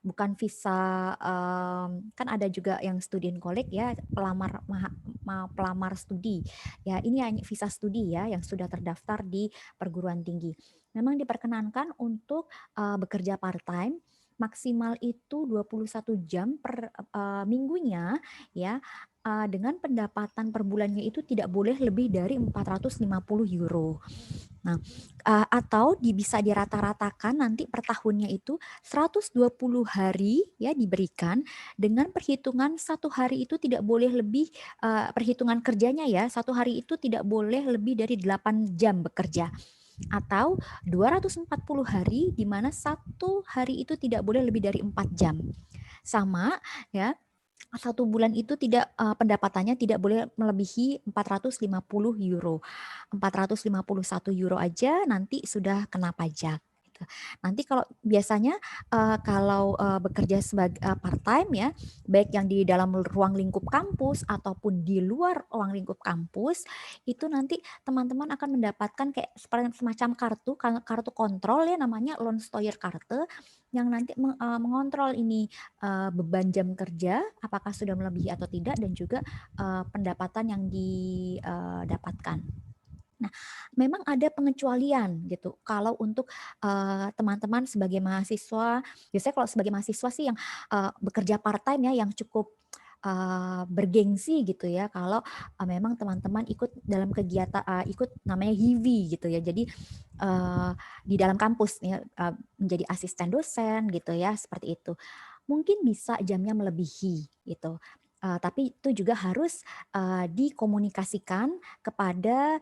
bukan visa kan ada juga yang student college ya, pelamar studi. Ya, ini hanya visa studi ya yang sudah terdaftar di perguruan tinggi. Memang diperkenankan untuk bekerja part time. maksimal itu 21 jam per minggunya ya, dengan pendapatan per bulannya itu tidak boleh lebih dari 450 euro. Nah, atau bisa dirata-ratakan nanti per tahunnya itu 120 hari ya diberikan dengan perhitungan satu hari itu tidak boleh lebih, perhitungan kerjanya ya, satu hari itu tidak boleh lebih dari 8 jam bekerja. Atau 240 hari di mana satu hari itu tidak boleh lebih dari 4 jam. Sama ya, satu bulan itu tidak pendapatannya tidak boleh melebihi 450 euro. 451 euro aja nanti sudah kena pajak. Gitu. Nanti kalau biasanya kalau bekerja sebagai part time ya, baik yang di dalam ruang lingkup kampus ataupun di luar ruang lingkup kampus, itu nanti teman-teman akan mendapatkan kayak semacam kartu kontrol ya, namanya Lohnsteuerkarte, yang nanti mengontrol ini beban jam kerja apakah sudah melebihi atau tidak, dan juga pendapatan yang didapatkan. Nah, memang ada pengecualian gitu. Kalau untuk teman-teman sebagai mahasiswa, biasanya kalau sebagai mahasiswa sih yang bekerja part time ya, yang cukup bergengsi gitu ya, kalau memang teman-teman ikut dalam kegiatan ikut namanya HIVI gitu ya. Jadi di dalam kampus ya, menjadi asisten dosen gitu ya, seperti itu. Mungkin bisa jamnya melebihi gitu. Tapi itu juga harus dikomunikasikan kepada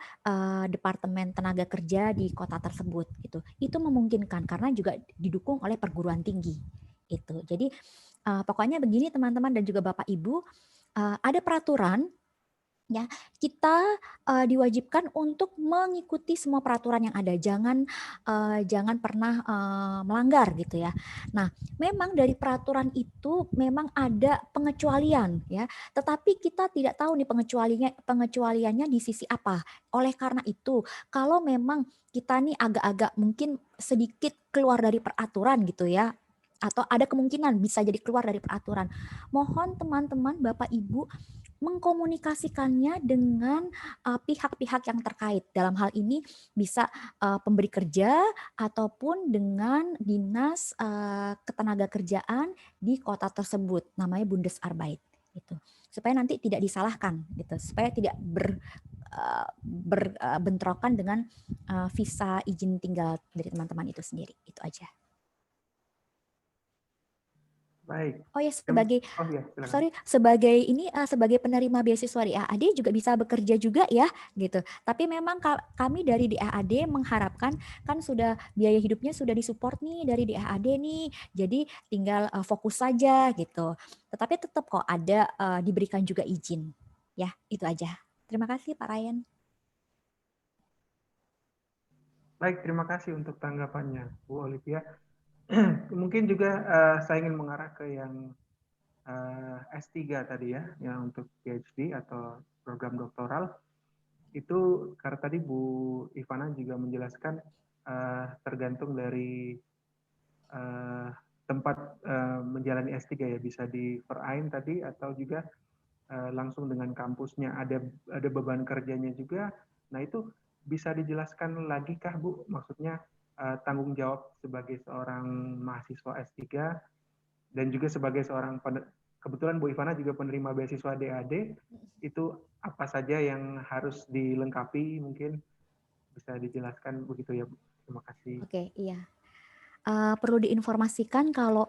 Departemen Tenaga Kerja di kota tersebut gitu. Itu memungkinkan karena juga didukung oleh perguruan tinggi itu. Jadi pokoknya begini teman-teman dan juga Bapak Ibu, ada peraturan ya, kita diwajibkan untuk mengikuti semua peraturan yang ada. Jangan pernah melanggar gitu ya. Nah, memang dari peraturan itu memang ada pengecualian ya, tetapi kita tidak tahu nih pengecualiannya di sisi apa. Oleh karena itu, kalau memang kita nih agak-agak mungkin sedikit keluar dari peraturan gitu ya, atau ada kemungkinan bisa jadi keluar dari peraturan, mohon teman-teman Bapak Ibu mengkomunikasikannya dengan pihak-pihak yang terkait. Dalam hal ini bisa pemberi kerja ataupun dengan dinas ketenagakerjaan di kota tersebut, namanya Bundesarbeit gitu. Supaya nanti tidak disalahkan gitu, supaya tidak berbentrokan dengan visa izin tinggal dari teman-teman itu sendiri. Itu aja. Baik. Oh ya, Silakan. sebagai penerima beasiswa di EAD juga bisa bekerja juga ya gitu. Tapi memang kami dari DAAD mengharapkan, kan sudah biaya hidupnya sudah disupport nih dari DAAD nih. Jadi tinggal fokus saja gitu. Tetapi tetap kok ada diberikan juga izin. Ya, itu aja. Terima kasih Pak Ryan. Baik, terima kasih untuk tanggapannya Bu Olivia. Mungkin juga saya ingin mengarah ke yang S3 tadi ya, yang untuk PhD atau program doktoral. Itu karena tadi Bu Ivana juga menjelaskan tergantung dari tempat menjalani S3 ya, bisa di Verein tadi atau juga langsung dengan kampusnya, ada beban kerjanya juga. Nah, itu bisa dijelaskan lagi kah Bu, maksudnya tanggung jawab sebagai seorang mahasiswa S3 dan juga sebagai seorang kebetulan Bu Ivana juga penerima beasiswa DAD, itu apa saja yang harus dilengkapi, mungkin bisa dijelaskan begitu ya Bu. Terima kasih. Oke, iya. Perlu diinformasikan kalau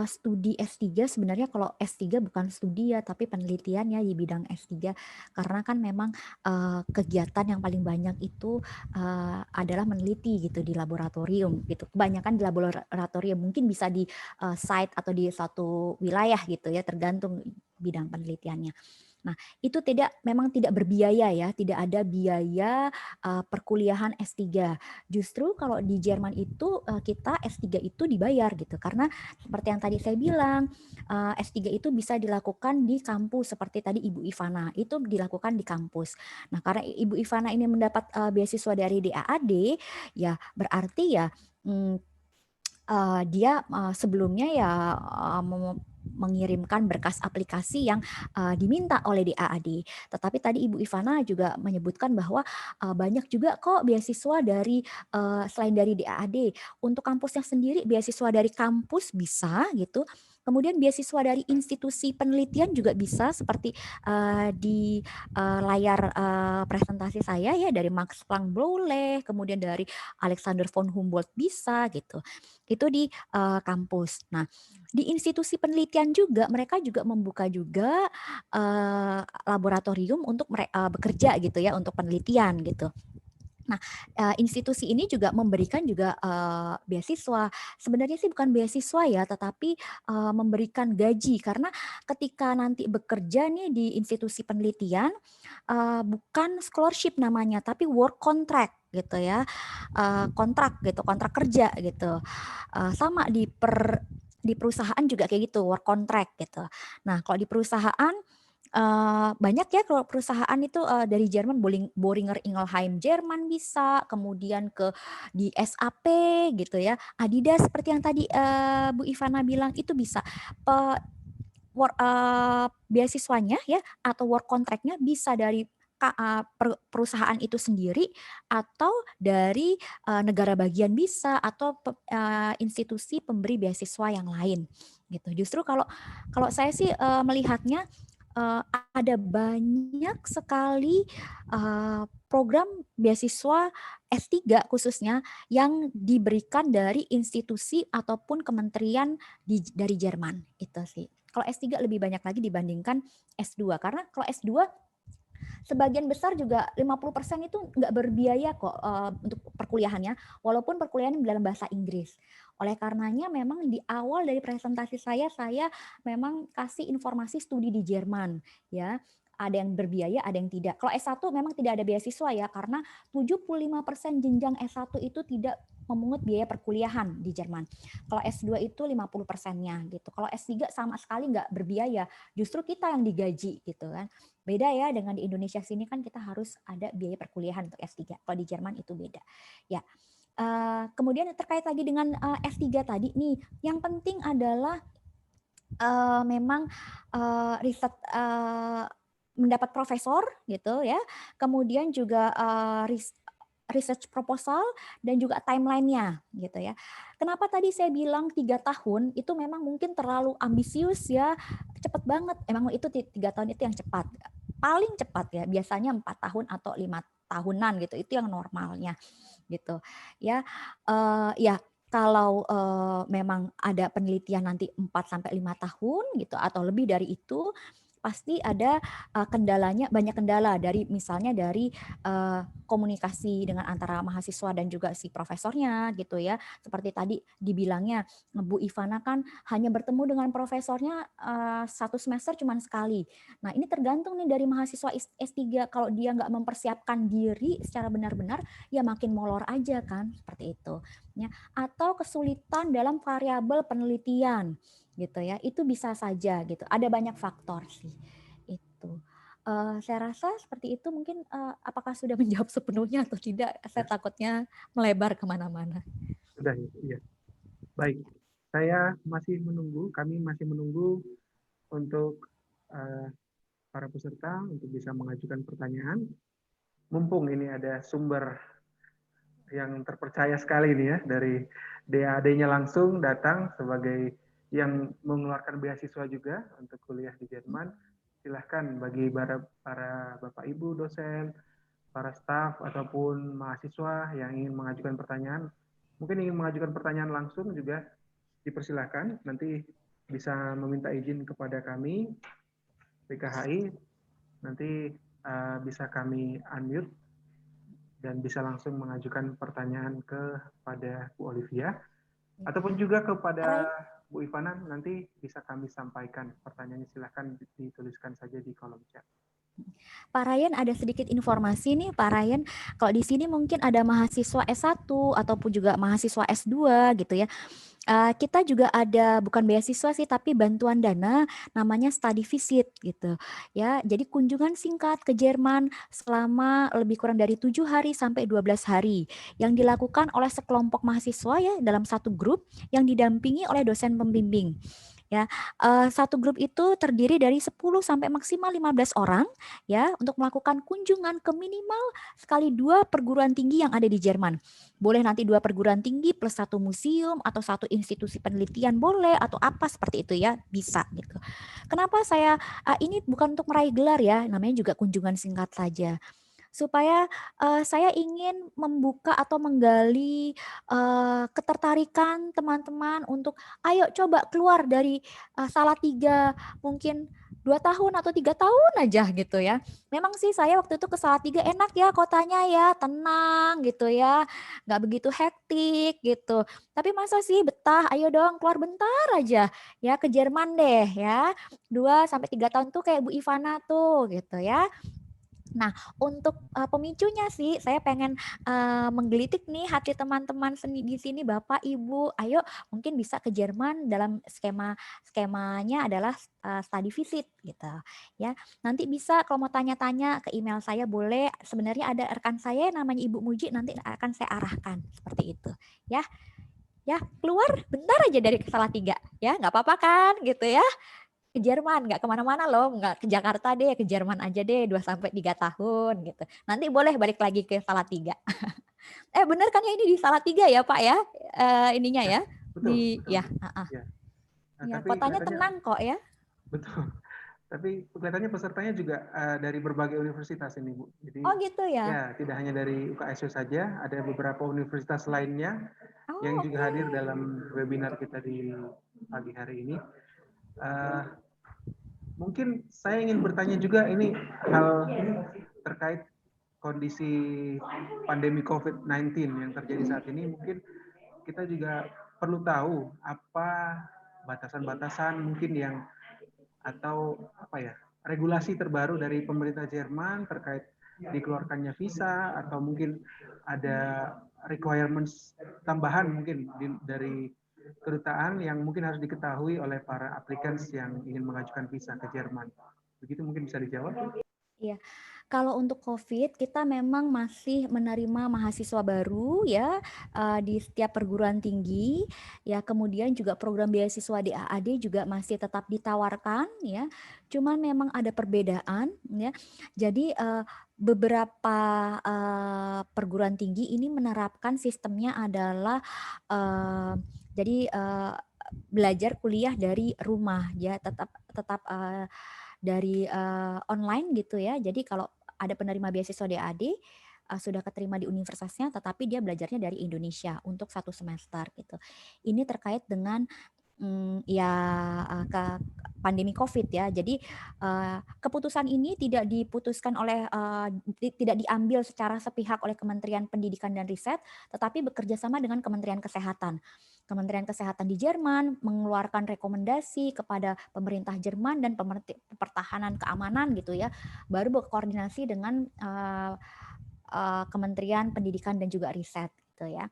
studi S3 sebenarnya, kalau S3 bukan studi ya, tapi penelitian ya di bidang S3, karena kan memang kegiatan yang paling banyak itu adalah meneliti gitu di laboratorium gitu. Kebanyakan di laboratorium, mungkin bisa di site atau di suatu wilayah gitu ya, tergantung bidang penelitiannya. Nah, itu memang tidak berbiaya ya, tidak ada biaya perkuliahan S3. Justru kalau di Jerman itu kita S3 itu dibayar gitu, karena seperti yang tadi saya bilang, S3 itu bisa dilakukan di kampus seperti tadi Ibu Ivana, itu dilakukan di kampus. Nah, karena Ibu Ivana ini mendapat beasiswa dari DAAD, ya berarti ya dia sebelumnya ya mengirimkan berkas aplikasi yang diminta oleh DAAD. Tetapi tadi Ibu Ivana juga menyebutkan bahwa banyak juga kok beasiswa dari selain dari DAAD. Untuk kampusnya sendiri beasiswa dari kampus bisa gitu. Kemudian beasiswa dari institusi penelitian juga bisa, seperti di layar presentasi saya ya, dari Max Planck boleh, kemudian dari Alexander von Humboldt bisa gitu. Itu di kampus. Nah, di institusi penelitian juga mereka juga membuka juga laboratorium untuk bekerja gitu ya, untuk penelitian gitu. Nah, institusi ini juga memberikan juga beasiswa. Sebenarnya sih bukan beasiswa ya, tetapi memberikan gaji, karena ketika nanti bekerja nih di institusi penelitian, bukan scholarship namanya, tapi work contract gitu ya, kontrak gitu, kontrak kerja gitu. Sama di perusahaan juga kayak gitu, work contract gitu. Nah, kalau di perusahaan banyak ya, kalau perusahaan itu dari Jerman, Boehringer Ingelheim Jerman bisa, kemudian di SAP gitu ya, Adidas seperti yang tadi Bu Ivana bilang itu bisa. Beasiswanya ya atau work contract-nya bisa dari perusahaan itu sendiri, atau dari negara bagian bisa, atau institusi pemberi beasiswa yang lain gitu. Justru kalau saya sih melihatnya ada banyak sekali program beasiswa S3 khususnya yang diberikan dari institusi ataupun kementerian dari Jerman itu sih. Kalau S3 lebih banyak lagi dibandingkan S2, karena kalau S2 sebagian besar juga 50% itu nggak berbiaya kok untuk perkuliahannya, walaupun perkuliahan dalam bahasa Inggris. Oleh karenanya memang di awal dari presentasi saya memang kasih informasi studi di Jerman ya. Ada yang berbiaya, ada yang tidak. Kalau S1 memang tidak ada beasiswa ya, karena 75% jenjang S1 itu tidak memungut biaya perkuliahan di Jerman. Kalau S2 itu 50%-nya gitu. Kalau S3 sama sekali nggak berbiaya, justru kita yang digaji gitu kan. Beda ya dengan di Indonesia sini kan kita harus ada biaya perkuliahan untuk S3. Kalau di Jerman itu beda. Ya. Kemudian terkait lagi dengan S3 tadi nih, yang penting adalah memang riset mendapat profesor gitu ya. Kemudian juga research proposal dan juga timeline-nya gitu ya. Kenapa tadi saya bilang 3 tahun itu memang mungkin terlalu ambisius ya, cepat banget. Emang itu 3 tahun itu yang cepat. Paling cepat ya, biasanya 4 tahun atau 5 tahunan gitu, itu yang normalnya gitu. Ya, ya kalau memang ada penelitian nanti 4 sampai 5 tahun gitu atau lebih dari itu, pasti ada kendalanya, banyak kendala dari misalnya dari komunikasi dengan antara mahasiswa dan juga si profesornya gitu ya. Seperti tadi dibilangnya Bu Ivana kan hanya bertemu dengan profesornya 1 semester cuma sekali. Nah, ini tergantung nih dari mahasiswa S3, kalau dia nggak mempersiapkan diri secara benar-benar ya makin molor aja kan, seperti itu. Ya. Atau kesulitan dalam variabel penelitian gitu ya, itu bisa saja gitu. Ada banyak faktor sih itu. Saya rasa seperti itu, mungkin apakah sudah menjawab sepenuhnya atau tidak? Saya takutnya melebar kemana-mana. Sudah ya. Baik, kami masih menunggu untuk para peserta untuk bisa mengajukan pertanyaan. Mumpung ini ada sumber yang terpercaya sekali nih ya, dari DAD-nya langsung datang sebagai yang mengeluarkan beasiswa juga untuk kuliah di Jerman. Silahkan bagi para Bapak Ibu dosen, para staf ataupun mahasiswa yang ingin mengajukan pertanyaan, mungkin ingin mengajukan pertanyaan langsung juga dipersilahkan. Nanti bisa meminta izin kepada kami PKHI, nanti bisa kami unmute dan bisa langsung mengajukan pertanyaan kepada Bu Olivia, ataupun juga kepada Bu Ivana, nanti bisa kami sampaikan pertanyaannya. Silahkan dituliskan saja di kolom chat. Pak Ryan, ada sedikit informasi nih Pak Ryan, kalau di sini mungkin ada mahasiswa S1 ataupun juga mahasiswa S2 gitu ya. Kita juga ada bukan beasiswa sih, tapi bantuan dana namanya study visit gitu ya. Jadi kunjungan singkat ke Jerman selama lebih kurang dari 7 hari sampai 12 hari yang dilakukan oleh sekelompok mahasiswa ya dalam satu grup yang didampingi oleh dosen pembimbing. ya. Satu grup itu terdiri dari 10 sampai maksimal 15 orang ya untuk melakukan kunjungan ke minimal sekali 2 perguruan tinggi yang ada di Jerman. Boleh nanti 2 perguruan tinggi plus 1 museum atau 1 institusi penelitian boleh atau apa seperti itu ya, bisa gitu. Kenapa saya ini bukan untuk meraih gelar ya, namanya juga kunjungan singkat saja. Supaya saya ingin membuka atau menggali ketertarikan teman-teman untuk ayo coba keluar dari Salatiga mungkin 2 tahun atau 3 tahun aja gitu ya. Memang sih saya waktu itu ke Salatiga enak ya kotanya ya, tenang gitu ya, nggak begitu hektik gitu. Tapi masa sih betah, ayo dong keluar bentar aja ya ke Jerman deh ya. 2 sampai 3 tahun tuh kayak Bu Ivana tuh gitu ya. Nah, untuk pemicunya sih saya pengen menggelitik nih hati teman-teman seni di sini Bapak, Ibu, ayo mungkin bisa ke Jerman dalam skemanya adalah study visit gitu ya. Nanti bisa kalau mau tanya-tanya ke email saya boleh. Sebenarnya ada rekan saya namanya Ibu Muji nanti akan saya arahkan seperti itu ya. Ya, keluar bentar aja dari Salatiga ya, nggak apa-apa kan gitu ya. Ke Jerman, nggak kemana-mana loh, nggak ke Jakarta deh, ke Jerman aja deh 2 sampai 3 tahun gitu. Nanti boleh balik lagi ke Salatiga. Bener kan ya ini di Salatiga ya Pak ya, ininya Ya, ya, betul, di betul ya, Bu. Ya. Nah, ya tapi kotanya kelihatannya tenang kok ya. betul. Tapi kelihatannya pesertanya juga dari berbagai universitas ini, Bu. Jadi Oh gitu ya. ya tidak hanya dari UKSU saja, ada beberapa universitas lainnya Oh yang juga oke. hadir dalam webinar kita di pagi hari ini. Uh, Mungkin saya ingin bertanya juga ini hal terkait kondisi pandemi COVID-19 yang terjadi saat ini. Mungkin kita juga perlu tahu apa batasan-batasan mungkin yang atau apa ya regulasi terbaru dari pemerintah Jerman terkait dikeluarkannya visa atau mungkin ada requirements tambahan mungkin dari kedutaan yang mungkin harus diketahui oleh para applicants yang ingin mengajukan visa ke Jerman. Begitu mungkin bisa dijawab? Iya, kalau untuk COVID kita memang masih menerima mahasiswa baru ya di setiap perguruan tinggi ya, kemudian juga program beasiswa DAAD juga masih tetap ditawarkan ya. Cuman memang ada perbedaan ya. Jadi beberapa perguruan tinggi ini menerapkan sistemnya adalah jadi belajar kuliah dari rumah ya, tetap dari online gitu ya. Jadi kalau ada penerima beasiswa DAD sudah keterima di universitasnya, tetapi dia belajarnya dari Indonesia untuk 1 semester gitu. Ini terkait dengan ya ke pandemi COVID ya. Jadi keputusan ini tidak diputuskan oleh tidak diambil secara sepihak oleh Kementerian Pendidikan dan Riset, tetapi bekerja sama dengan Kementerian Kesehatan. Kementerian Kesehatan di Jerman mengeluarkan rekomendasi kepada pemerintah Jerman dan pertahanan keamanan gitu ya, baru berkoordinasi dengan Kementerian Pendidikan dan juga Riset gitu ya.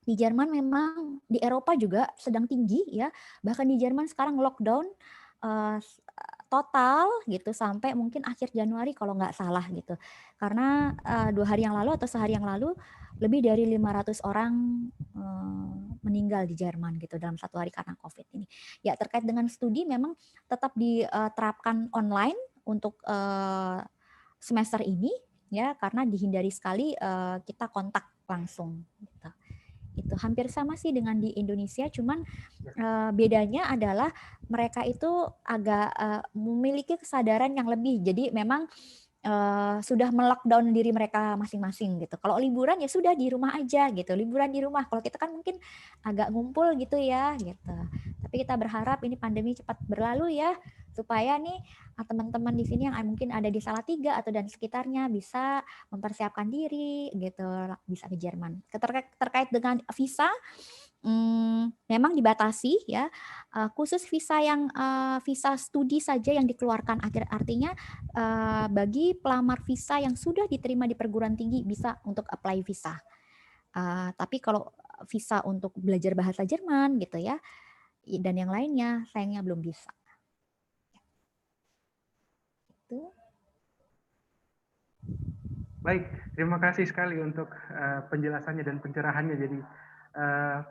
Di Jerman memang di Eropa juga sedang tinggi ya, bahkan di Jerman sekarang lockdown total gitu sampai mungkin akhir Januari kalau nggak salah gitu. Karena 2 hari yang lalu atau sehari yang lalu lebih dari 500 orang meninggal di Jerman gitu dalam 1 hari karena COVID ini. Ya terkait dengan studi memang tetap diterapkan online untuk semester ini ya, karena dihindari sekali kita kontak langsung gitu. Itu hampir sama sih dengan di Indonesia, cuman bedanya adalah mereka itu agak memiliki kesadaran yang lebih. Jadi memang sudah melockdown diri mereka masing-masing gitu. Kalau liburan ya sudah di rumah aja gitu, liburan di rumah. Kalau kita kan mungkin agak ngumpul gitu ya gitu. Tapi kita berharap ini pandemi cepat berlalu ya, supaya nih teman-teman di sini yang mungkin ada di Salatiga atau dan sekitarnya bisa mempersiapkan diri gitu, bisa ke Jerman. Terkait dengan visa, memang dibatasi ya, khusus visa yang visa studi saja yang dikeluarkan, artinya bagi pelamar visa yang sudah diterima di perguruan tinggi bisa untuk apply visa. Tapi kalau visa untuk belajar bahasa Jerman gitu ya, dan yang lainnya sayangnya belum bisa. Itu. Baik, terima kasih sekali untuk penjelasannya dan pencerahannya. Jadi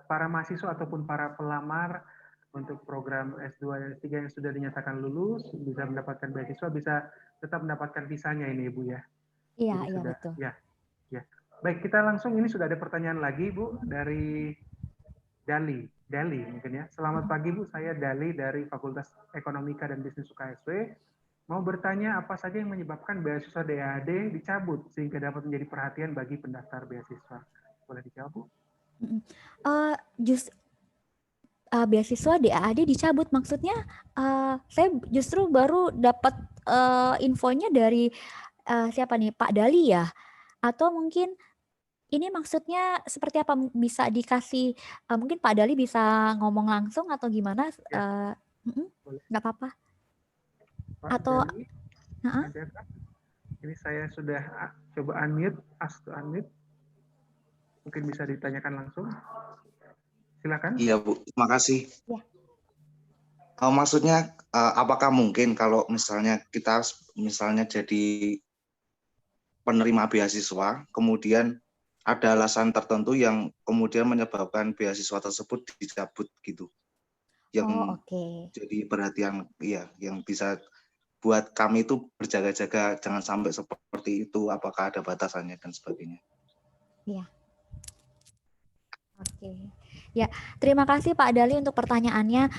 para mahasiswa ataupun para pelamar untuk program S2 dan S3 yang sudah dinyatakan lulus, bisa mendapatkan beasiswa, bisa tetap mendapatkan visanya ini Ibu ya. Iya, Jadi iya sudah, betul. ya. Baik, kita langsung, ini sudah ada pertanyaan lagi Bu, dari Dali mungkin ya. Selamat pagi Bu, saya Dali dari Fakultas Ekonomika dan Bisnis UKSW. Mau bertanya apa saja yang menyebabkan beasiswa DAAD dicabut sehingga dapat menjadi perhatian bagi pendaftar beasiswa. Boleh dijawab Bu? Beasiswa DAAD dicabut maksudnya, saya justru baru dapat infonya dari siapa nih, Pak Dali ya? Atau mungkin ini maksudnya seperti apa? Bisa dikasih, mungkin Pak Dali bisa ngomong langsung atau gimana? Ya, boleh. Nggak apa-apa. Pak Atau, Dali, adakah? Ini saya sudah coba unmute, ask to unmute. Mungkin bisa ditanyakan langsung. Silakan. Iya Bu, terima kasih. Ya. Maksudnya apakah mungkin kalau misalnya kita jadi penerima beasiswa, kemudian ada alasan tertentu yang kemudian menyebabkan beasiswa tersebut dicabut gitu, yang jadi perhatian, ya, yang bisa buat kami itu berjaga-jaga jangan sampai seperti itu, apakah ada batasannya dan sebagainya. Iya. Oke. Ya, terima kasih Pak Dali untuk pertanyaannya.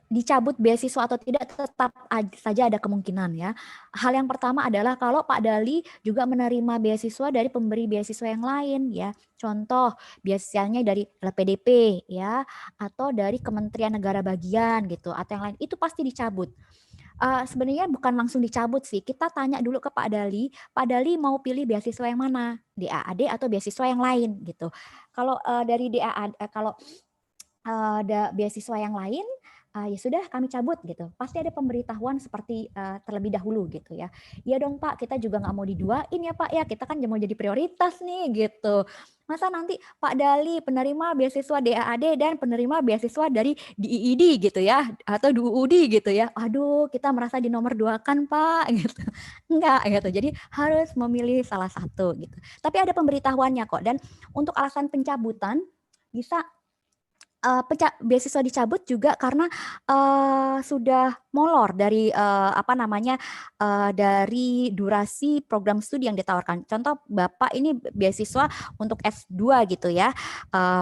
Dicabut beasiswa atau tidak tetap saja ada kemungkinan ya. Hal yang pertama adalah kalau Pak Dali juga menerima beasiswa dari pemberi beasiswa yang lain ya. Contoh beasiswanya dari LPDP ya, atau dari Kementerian Negara Bagian gitu, atau yang lain, itu pasti dicabut. Sebenarnya bukan langsung dicabut sih. Kita tanya dulu ke Pak Dali mau pilih beasiswa yang mana, DAAD atau beasiswa yang lain gitu. Kalau dari DAAD, kalau ada beasiswa yang lain, ya sudah kami cabut gitu. Pasti ada pemberitahuan seperti terlebih dahulu gitu ya. Iya dong Pak, kita juga nggak mau diduain ya Pak ya. Kita kan mau jadi prioritas nih gitu. Masa nanti Pak Dali penerima beasiswa DAAD dan penerima beasiswa dari DIID gitu ya, atau DUUD gitu ya. Aduh, kita merasa di nomor 2 kan Pak gitu. Enggak gitu. Jadi harus memilih salah satu gitu. Tapi ada pemberitahuannya kok. Dan untuk alasan pencabutan bisa beasiswa dicabut juga karena sudah molor dari dari durasi program studi yang ditawarkan. Contoh Bapak ini beasiswa untuk S2 gitu ya,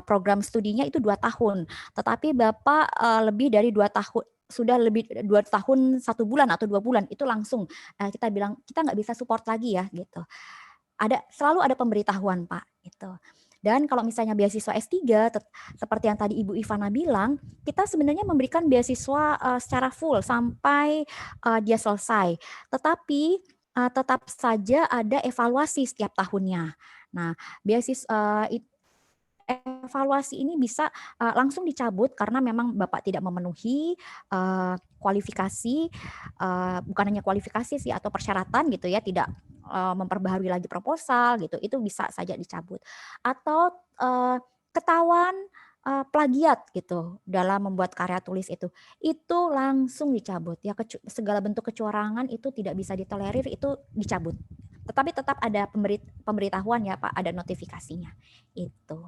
program studinya itu 2 tahun, tetapi Bapak lebih dari 2 tahun, sudah lebih 2 tahun 1 bulan atau 2 bulan, itu langsung kita bilang kita nggak bisa support lagi ya gitu. Selalu ada pemberitahuan Pak gitu. Dan kalau misalnya beasiswa S3, seperti yang tadi Ibu Ivana bilang, kita sebenarnya memberikan beasiswa secara full sampai dia selesai. Tetapi tetap saja ada evaluasi setiap tahunnya. Nah, evaluasi ini bisa langsung dicabut karena memang Bapak tidak memenuhi kualifikasi, bukan hanya kualifikasi sih atau persyaratan gitu ya, tidak memperbaharui lagi proposal gitu, itu bisa saja dicabut. Atau ketahuan plagiat gitu dalam membuat karya tulis itu langsung dicabut ya. Segala bentuk kecurangan itu tidak bisa ditolerir, itu dicabut. Tetapi tetap ada pemberitahuan ya Pak, ada notifikasinya itu.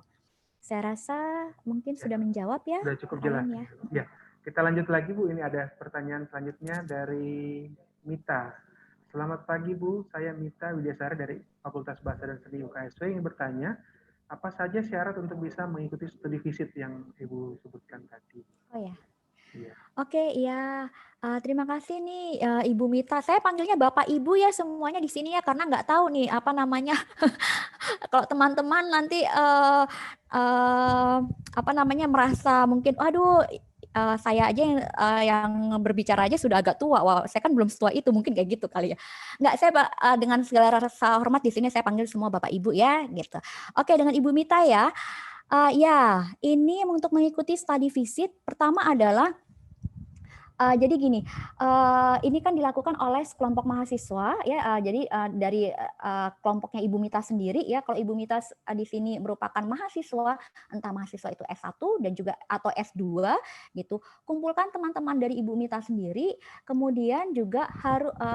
Saya rasa mungkin sudah menjawab ya. Sudah cukup jelas. Ya, kita lanjut lagi Bu. Ini ada pertanyaan selanjutnya dari Mita. Selamat pagi Bu, saya Mita Widyasari dari Fakultas Bahasa dan Seni UKSW yang bertanya, apa saja syarat untuk bisa mengikuti studi visit yang Ibu sebutkan tadi? Oh ya. Iya. Oke, ya. Terima kasih nih Ibu Mita. Saya panggilnya Bapak Ibu ya semuanya di sini ya, karena nggak tahu nih apa namanya. Kalau teman-teman nanti merasa mungkin, aduh saya aja yang berbicara aja sudah agak tua. Wah, saya kan belum setua itu, mungkin kayak gitu kali ya. Nggak, saya dengan segala rasa hormat di sini saya panggil semua Bapak Ibu ya, gitu. Oke, dengan Ibu Mita ya. Ya, ini untuk mengikuti study visit pertama adalah jadi gini, ini kan dilakukan oleh sekelompok mahasiswa ya, jadi dari kelompoknya Ibu Mita sendiri ya. Kalau Ibu Mita di sini merupakan mahasiswa, entah mahasiswa itu S1 dan juga atau S2 gitu. Kumpulkan teman-teman dari Ibu Mita sendiri, kemudian juga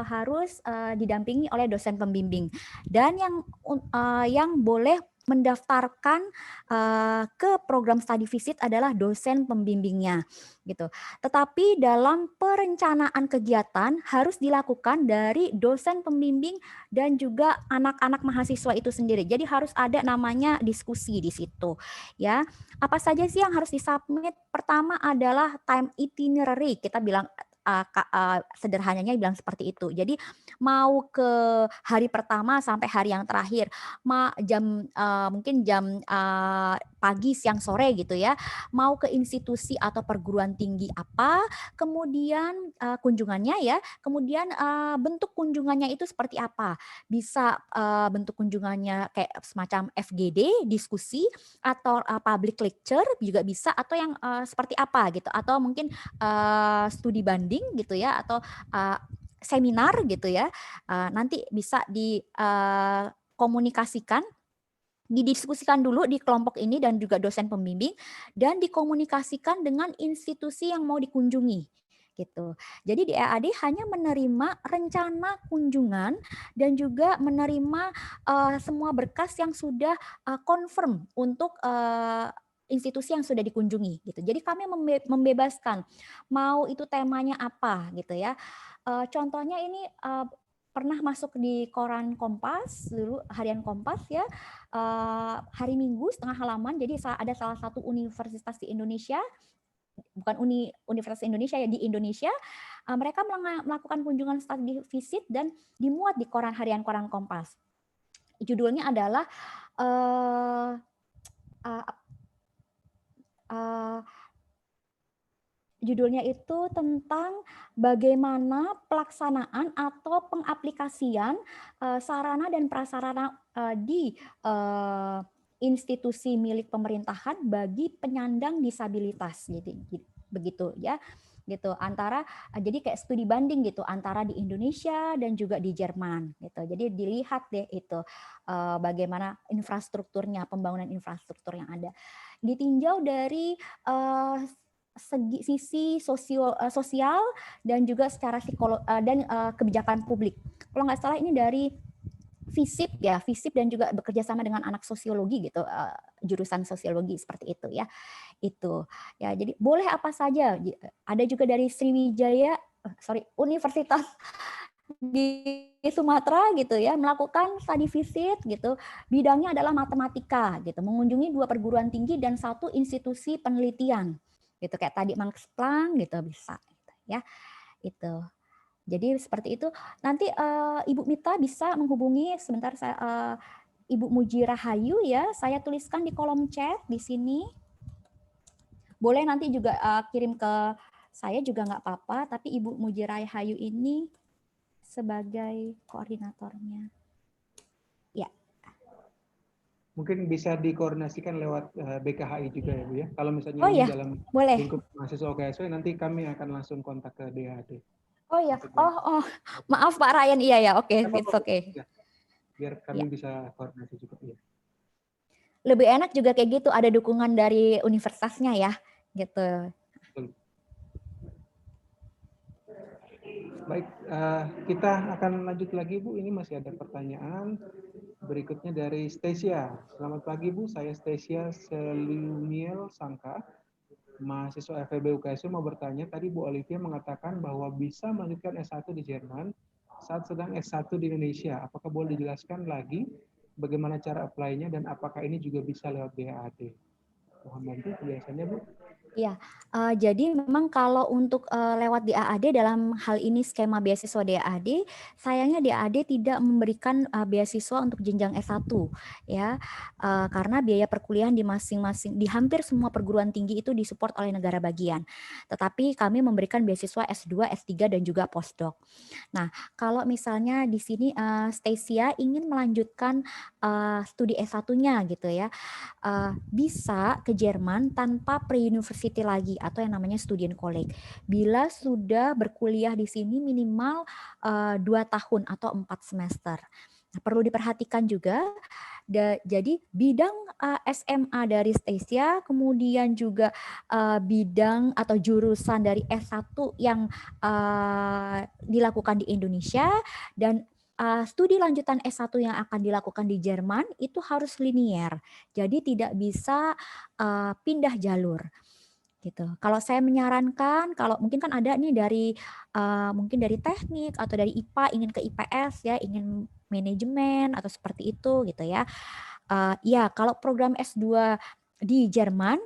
harus didampingi oleh dosen pembimbing. Dan yang boleh mendaftarkan ke program study visit adalah dosen pembimbingnya gitu. Tetapi dalam perencanaan kegiatan harus dilakukan dari dosen pembimbing dan juga anak-anak mahasiswa itu sendiri. Jadi harus ada namanya diskusi di situ ya. Apa saja sih yang harus disubmit? Pertama adalah time itinerary. Kita bilang sederhananya bilang seperti itu. Jadi mau ke hari pertama sampai hari yang terakhir, mungkin jam pagi, siang, sore gitu ya, mau ke institusi atau perguruan tinggi apa, kemudian kunjungannya ya, kemudian bentuk kunjungannya itu seperti apa. Bisa bentuk kunjungannya kayak semacam FGD, diskusi, atau public lecture juga bisa, atau yang seperti apa gitu, atau mungkin studi banding gitu ya, atau seminar gitu ya, nanti bisa dikomunikasikan, didiskusikan dulu di kelompok ini dan juga dosen pembimbing, dan dikomunikasikan dengan institusi yang mau dikunjungi gitu. Jadi di EAD hanya menerima rencana kunjungan dan juga menerima semua berkas yang sudah confirm untuk institusi yang sudah dikunjungi gitu. Jadi kami membebaskan mau itu temanya apa gitu ya. Contohnya ini pernah masuk di koran Kompas dulu, harian Kompas ya, hari Minggu setengah halaman. Jadi ada salah satu universitas di Indonesia, bukan Universitas Indonesia ya, di Indonesia, mereka melakukan kunjungan studi visit dan dimuat di koran harian koran Kompas. Judulnya adalah judulnya itu tentang bagaimana pelaksanaan atau pengaplikasian sarana dan prasarana di institusi milik pemerintahan bagi penyandang disabilitas, gitu, begitu ya, gitu. Antara jadi kayak studi banding gitu antara di Indonesia dan juga di Jerman gitu. Jadi dilihat deh itu bagaimana infrastrukturnya, pembangunan infrastruktur yang ada, ditinjau dari sisi sosial dan juga secara psikolog dan kebijakan publik. Kalau nggak salah ini dari FISIP ya, FISIP dan juga bekerja sama dengan anak sosiologi gitu, jurusan sosiologi seperti itu ya. Itu ya, jadi boleh apa saja. Ada juga dari Universitas di Sumatera gitu ya, melakukan study visit gitu. Bidangnya adalah matematika gitu, mengunjungi 2 perguruan tinggi dan 1 institusi penelitian gitu, kayak tadi Max Planck gitu bisa gitu ya. Itu. Jadi seperti itu. Nanti Ibu Mita bisa menghubungi sebentar, Ibu Muji Rahayu ya. Saya tuliskan di kolom chat di sini. Boleh nanti juga kirim ke saya juga nggak apa-apa. Tapi Ibu Muji Rahayu ini sebagai koordinatornya. Ya. Mungkin bisa dikoordinasikan lewat BKHI juga ya Bu ya. Kalau misalnya ini dalam boleh. lingkup mahasiswa OKSW, nanti kami akan langsung kontak ke DAD. Oh ya, maaf Pak Ryan, iya ya, oke, it's okay. Ya. Biar kami bisa koordinasi juga ya. Lebih enak juga kayak gitu, ada dukungan dari universitasnya ya, gitu. Baik, kita akan lanjut lagi Bu. Ini masih ada pertanyaan. Berikutnya dari Stasia. Selamat pagi Bu, saya Stasia Selumiel Sangka, mahasiswa FEB UKSW, mau bertanya, tadi Bu Olivia mengatakan bahwa bisa melanjutkan S1 di Jerman saat sedang S1 di Indonesia. Apakah boleh dijelaskan lagi bagaimana cara apply-nya dan apakah ini juga bisa lewat DAAD? Mohon bantu penjelasannya Bu. Iya, jadi memang kalau untuk lewat DAAD dalam hal ini skema beasiswa DAAD, sayangnya DAAD tidak memberikan beasiswa untuk jenjang S1 ya, karena biaya perkuliahan di masing-masing, di hampir semua perguruan tinggi itu disupport oleh negara bagian. Tetapi kami memberikan beasiswa S2, S3 dan juga postdoc. Nah, kalau misalnya di sini Stasia ingin melanjutkan studi S1-nya gitu ya, bisa ke Jerman tanpa pre-university lagi atau yang namanya student college. Bila sudah berkuliah di sini minimal 2 tahun atau 4 semester. Nah, perlu diperhatikan juga, jadi bidang SMA dari Stasia, kemudian juga bidang atau jurusan dari S1 yang dilakukan di Indonesia, dan studi lanjutan S1 yang akan dilakukan di Jerman itu harus linier. Jadi tidak bisa pindah jalur gitu. Kalau saya menyarankan, kalau mungkin kan ada nih dari mungkin dari teknik atau dari IPA ingin ke IPS ya, ingin manajemen atau seperti itu gitu ya. Ya, kalau program S2 di Jerman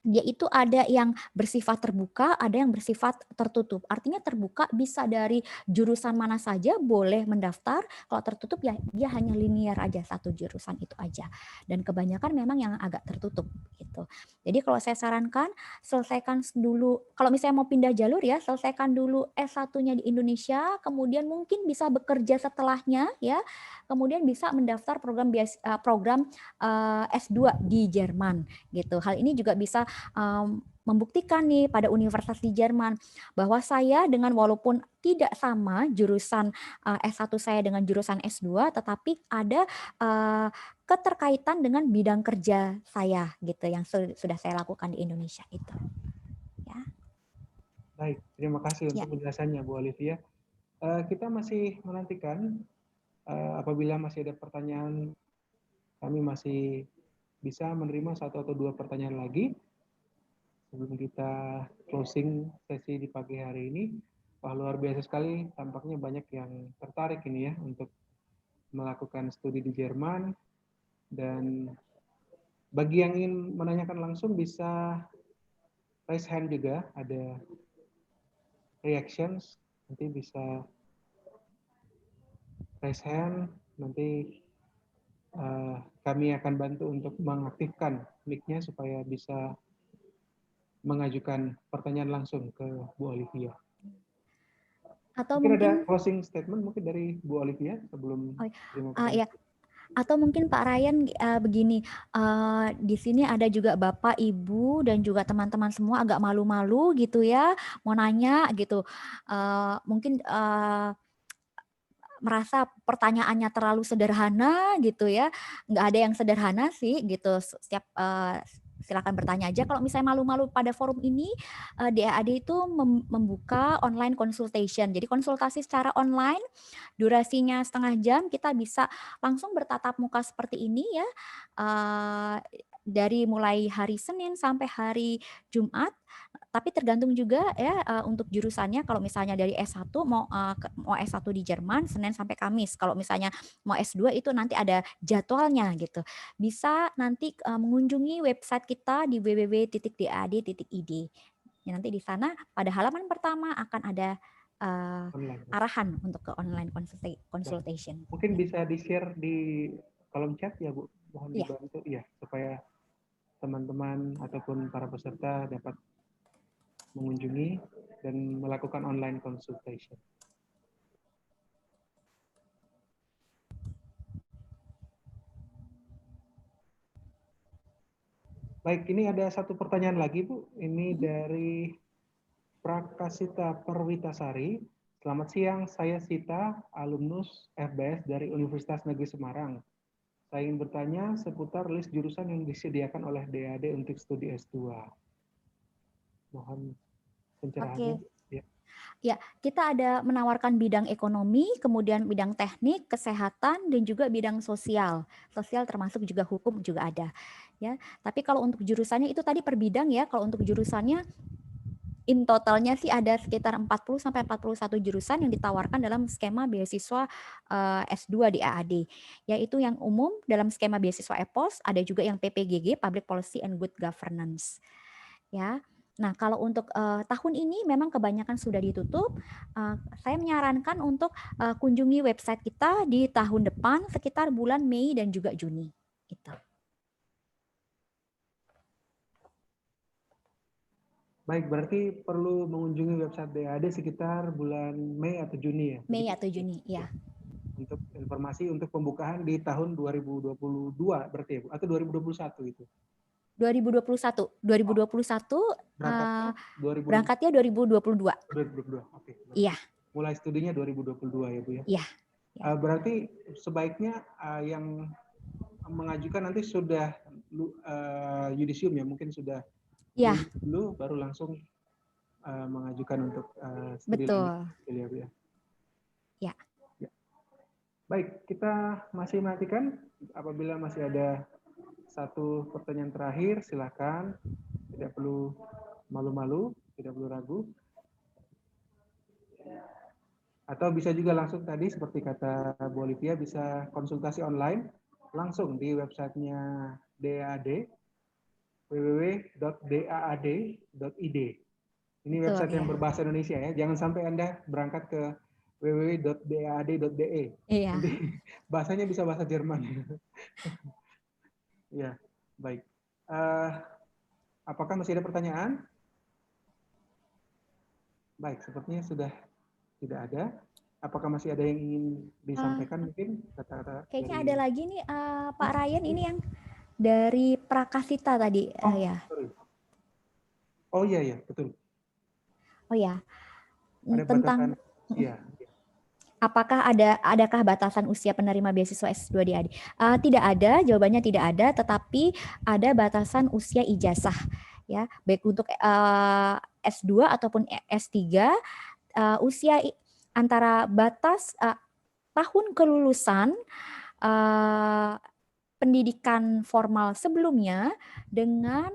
dia itu ada yang bersifat terbuka, ada yang bersifat tertutup. Artinya terbuka bisa dari jurusan mana saja boleh mendaftar, kalau tertutup ya dia hanya linear aja satu jurusan itu aja. Dan kebanyakan memang yang agak tertutup gitu. Jadi kalau saya sarankan selesaikan dulu, kalau misalnya mau pindah jalur ya, selesaikan dulu S1-nya di Indonesia, kemudian mungkin bisa bekerja setelahnya ya, kemudian bisa mendaftar program S2 di Jerman gitu. Hal ini juga bisa membuktikan nih pada universitas di Jerman bahwa saya dengan walaupun tidak sama jurusan S1 saya dengan jurusan S2, tetapi ada keterkaitan dengan bidang kerja saya gitu yang sudah saya lakukan di Indonesia itu. Ya. Baik, terima kasih Ya. untuk penjelasannya Bu Olivia. Kita masih menantikan apabila masih ada pertanyaan, kami masih bisa menerima 1 atau 2 pertanyaan lagi sebelum kita closing sesi di pagi hari ini. Wah, luar biasa sekali, tampaknya banyak yang tertarik ini ya untuk melakukan studi di Jerman. Dan bagi yang ingin menanyakan langsung bisa raise hand juga, ada reactions, nanti bisa raise hand, nanti kami akan bantu untuk mengaktifkan mic-nya supaya bisa mengajukan pertanyaan langsung ke Bu Olivia. Atau mungkin ada mungkin closing statement mungkin dari Bu Olivia sebelum terima kasih. ya. Atau mungkin Pak Ryan begini, di sini ada juga Bapak, Ibu, dan juga teman-teman semua agak malu-malu gitu ya, mau nanya gitu. Mungkin merasa pertanyaannya terlalu sederhana gitu ya, nggak ada yang sederhana sih gitu. Setiap silakan bertanya aja. Kalau misalnya malu-malu pada forum ini, DAAD itu membuka online consultation. Jadi konsultasi secara online, durasinya setengah jam, kita bisa langsung bertatap muka seperti ini ya, dari mulai hari Senin sampai hari Jumat. Tapi tergantung juga ya untuk jurusannya. Kalau misalnya dari S1 mau S1 di Jerman Senin sampai Kamis. Kalau misalnya mau S2 itu nanti ada jadwalnya gitu. Bisa nanti mengunjungi website kita di www.dad.id. Ya, nanti di sana pada halaman pertama akan ada arahan untuk ke online consultation. Mungkin bisa di-share di kolom chat ya Bu, mohon Iya. dibantu ya supaya teman-teman ataupun para peserta dapat mengunjungi dan melakukan online consultation. Baik, ini ada satu pertanyaan lagi Bu. Ini dari Prakasita Perwitasari. Selamat siang, saya Sita, alumnus FBS dari Universitas Negeri Semarang. Saya ingin bertanya seputar list jurusan yang disediakan oleh DAD untuk studi S2. Mohon pencerahannya. Oke. Ya, kita ada menawarkan bidang ekonomi, kemudian bidang teknik, kesehatan, dan juga bidang sosial. Sosial termasuk juga hukum juga ada. Ya, tapi kalau untuk jurusannya itu tadi per bidang ya. Kalau untuk jurusannya in totalnya sih ada sekitar 40 sampai 41 jurusan yang ditawarkan dalam skema beasiswa S2 di AAD. Yaitu yang umum dalam skema beasiswa EPOS, ada juga yang PPGG, Public Policy and Good Governance. Ya. Nah, kalau untuk tahun ini memang kebanyakan sudah ditutup. Saya menyarankan untuk kunjungi website kita di tahun depan sekitar bulan Mei dan juga Juni. Gitu. Baik, berarti perlu mengunjungi website DAD sekitar bulan Mei atau Juni ya? Mei atau Juni, ya. Untuk informasi untuk pembukaan di tahun 2022 berarti ya Bu? Atau 2021 itu? 2021. 2021 berangkatnya 2022. 2022. Oke. Iya. Mulai studinya 2022 ya Bu ya? Iya. Berarti sebaiknya yang mengajukan nanti sudah yudisium ya, mungkin sudah dulu baru langsung mengajukan untuk studi lanjut. Betul. Ya. Ya. Baik, kita masih menantikan. Apabila masih ada satu pertanyaan terakhir, silakan. Tidak perlu malu-malu, tidak perlu ragu. Atau bisa juga langsung tadi, seperti kata Bu Olivia, bisa konsultasi online langsung di websitenya DAAD, www.daad.id. Ini Betul, website yang ya. berbahasa Indonesia ya. Jangan sampai Anda berangkat ke www.daad.de. Iya. Nanti bahasanya bisa bahasa Jerman. Ya, baik. Apakah masih ada pertanyaan? Baik, sepertinya sudah tidak ada. Apakah masih ada yang ingin disampaikan mungkin kata-kata Kayaknya dari... ada lagi nih Pak Ryan, ini yang dari Prakasita tadi ya. Sorry. Oh iya ya, betul. Oh ya. Ada Tentang batasan usia. apakah adakah batasan usia penerima beasiswa S2 di AD? Tidak ada, jawabannya tidak ada, tetapi ada batasan usia ijazah ya, baik untuk S2 ataupun S3, usia antara batas tahun kelulusan pendidikan formal sebelumnya dengan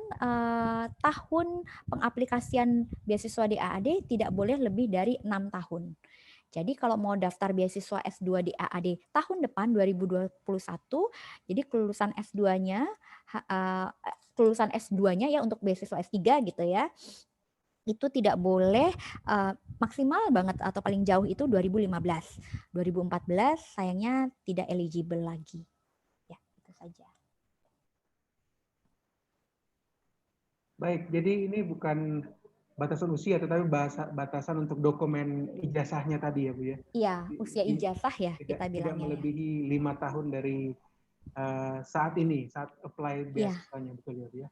tahun pengaplikasian beasiswa di AAD tidak boleh lebih dari 6 tahun. Jadi kalau mau daftar beasiswa S2 di AAD tahun depan 2021, jadi kelulusan S2-nya ya untuk beasiswa S3 gitu ya. Itu tidak boleh maksimal banget atau paling jauh itu 2015. 2014 sayangnya tidak eligible lagi. Ya, itu saja. Baik, jadi ini bukan batasan usia, tetapi batasan untuk dokumen ijazahnya tadi ya Bu ya? Iya, usia ijazah ya kita Tidak bilangnya ya. melebihi 5 tahun dari saat apply beasiswanya, betul ya Bu ya?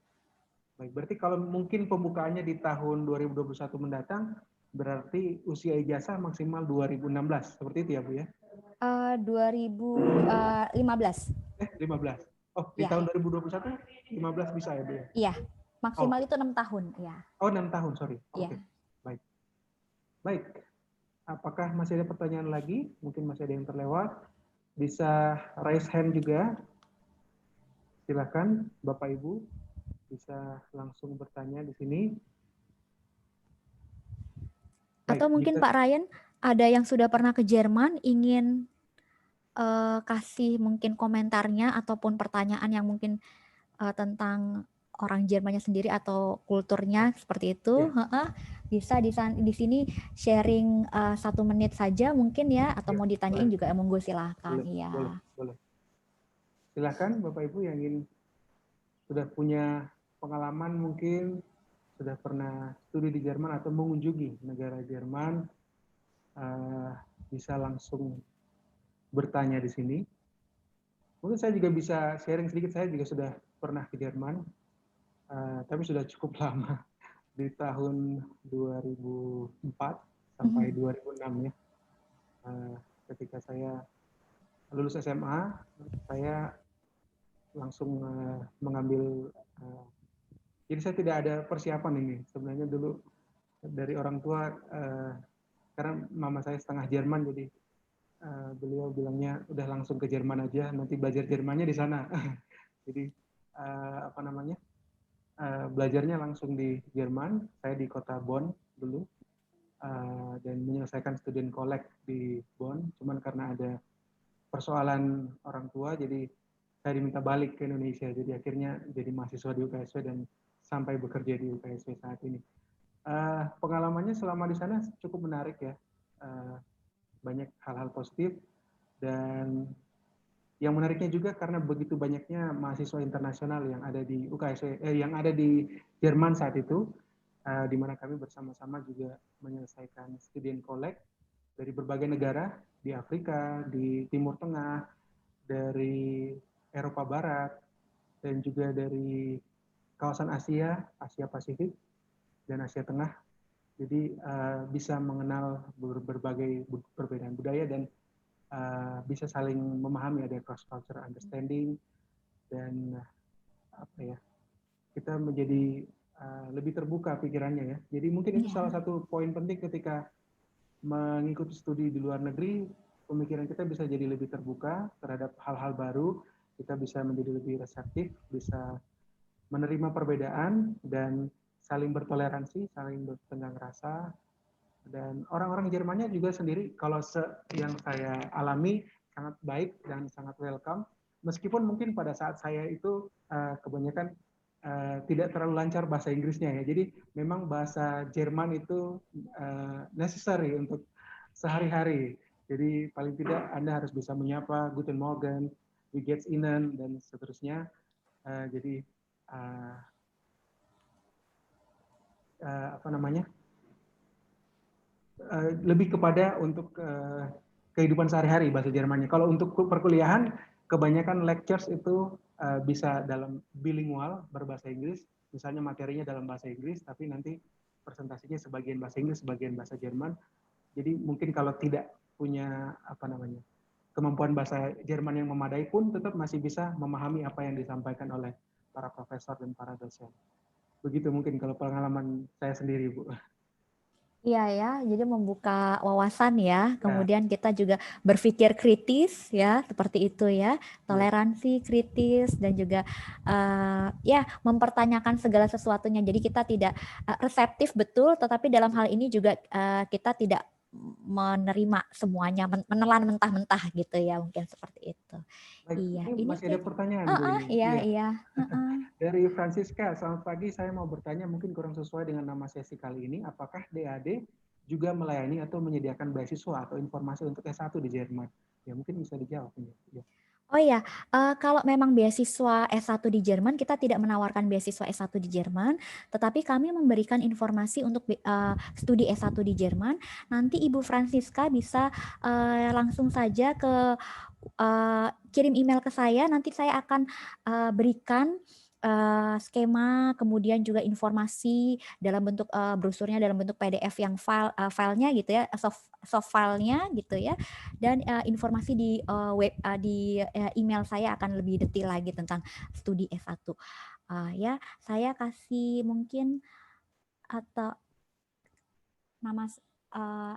Baik, berarti kalau mungkin pembukaannya di tahun 2021 mendatang, berarti usia ijazah maksimal 2016, seperti itu ya Bu ya? 2015. 15. Oh, di Ya, tahun 2021 15 bisa ya Bu ya? iya, maksimal itu 6 tahun ya. Oh, 6 tahun, sorry. Oke. Iya. Baik. Baik. Apakah masih ada pertanyaan lagi? Mungkin masih ada yang terlewat. Bisa raise hand juga. Silakan Bapak Ibu bisa langsung bertanya di sini. Baik, Atau mungkin Pak Ryan ada yang sudah pernah ke Jerman ingin kasih mungkin komentarnya ataupun pertanyaan yang mungkin tentang orang Jermannya sendiri atau kulturnya seperti itu, bisa di sini sharing 1 menit saja mungkin ya, atau mau ditanyain juga monggo silahkan. Iya. Boleh. Silakan Bapak Ibu yang ingin sudah punya pengalaman mungkin sudah pernah studi di Jerman atau mengunjungi negara Jerman, bisa langsung bertanya di sini. Mungkin saya juga bisa sharing sedikit, saya juga sudah pernah ke Jerman, tapi sudah cukup lama, di tahun 2004 sampai 2006 ya. Ketika saya lulus SMA, saya langsung mengambil, jadi saya tidak ada persiapan ini. Sebenarnya dulu dari orang tua, karena mama saya setengah Jerman, jadi beliau bilangnya udah langsung ke Jerman aja, nanti belajar Jermannya di sana. Jadi belajarnya langsung di Jerman. Saya di kota Bonn dulu, dan menyelesaikan student collect di Bonn. Cuman karena ada persoalan orang tua, jadi saya diminta balik ke Indonesia. Jadi akhirnya jadi mahasiswa di UKSW dan sampai bekerja di UKSW saat ini. Pengalamannya selama di sana cukup menarik ya. Banyak hal-hal positif, dan yang menariknya juga karena begitu banyaknya mahasiswa internasional yang ada di UKSW, yang ada di Jerman saat itu, di mana kami bersama-sama juga menyelesaikan student collect dari berbagai negara, di Afrika, di Timur Tengah, dari Eropa Barat, dan juga dari kawasan Asia, Asia Pasifik, dan Asia Tengah. Jadi bisa mengenal berbagai perbedaan budaya dan bisa saling memahami, ada cross cultural understanding, dan kita menjadi lebih terbuka pikirannya ya. Jadi mungkin itu salah satu poin penting ketika mengikuti studi di luar negeri, pemikiran kita bisa jadi lebih terbuka terhadap hal-hal baru, kita bisa menjadi lebih reseptif, bisa menerima perbedaan dan saling bertoleransi, saling bertenggang rasa. Dan orang-orang Jermannya juga sendiri, kalau yang saya alami, sangat baik dan sangat welcome. Meskipun mungkin pada saat saya itu kebanyakan tidak terlalu lancar bahasa Inggrisnya ya. Jadi memang bahasa Jerman itu necessary untuk sehari-hari. Jadi paling tidak Anda harus bisa menyapa Guten Morgen, Wie geht's Ihnen, dan seterusnya. Jadi apa namanya? Lebih kepada untuk kehidupan sehari-hari bahasa Jermannya. Kalau untuk perkuliahan, kebanyakan lectures itu bisa dalam bilingual berbahasa Inggris, misalnya materinya dalam bahasa Inggris, tapi nanti presentasinya sebagian bahasa Inggris, sebagian bahasa Jerman. Jadi mungkin kalau tidak punya apa namanya kemampuan bahasa Jerman yang memadai pun tetap masih bisa memahami apa yang disampaikan oleh para profesor dan para dosen. Begitu mungkin kalau pengalaman saya sendiri, Bu. Iya ya, jadi membuka wawasan ya, kemudian kita juga berpikir kritis ya, seperti itu ya, toleransi, kritis, dan juga ya mempertanyakan segala sesuatunya. Jadi kita tidak reseptif betul, tetapi dalam hal ini juga kita tidak menerima semuanya, menelan mentah-mentah gitu ya, mungkin seperti itu. Baik, Iya, ini ini masih ada pertanyaan Bu ini. iya. Dari Francisca, selamat pagi. Saya mau bertanya, mungkin kurang sesuai dengan nama sesi kali ini. Apakah DAD juga melayani atau menyediakan beasiswa atau informasi untuk S1 di Jerman? Ya mungkin bisa dijawab ini. Ya. Oh iya, kalau memang beasiswa S1 di Jerman, kita tidak menawarkan beasiswa S1 di Jerman, tetapi kami memberikan informasi untuk studi S1 di Jerman. Nanti Ibu Francisca bisa langsung saja ke kirim email ke saya, nanti saya akan berikan skema, kemudian juga informasi dalam bentuk brosurnya dalam bentuk PDF yang filenya gitu ya, soft filenya gitu ya, dan informasi di di email saya akan lebih detail lagi tentang studi S1. Ya, saya kasih mungkin atau nama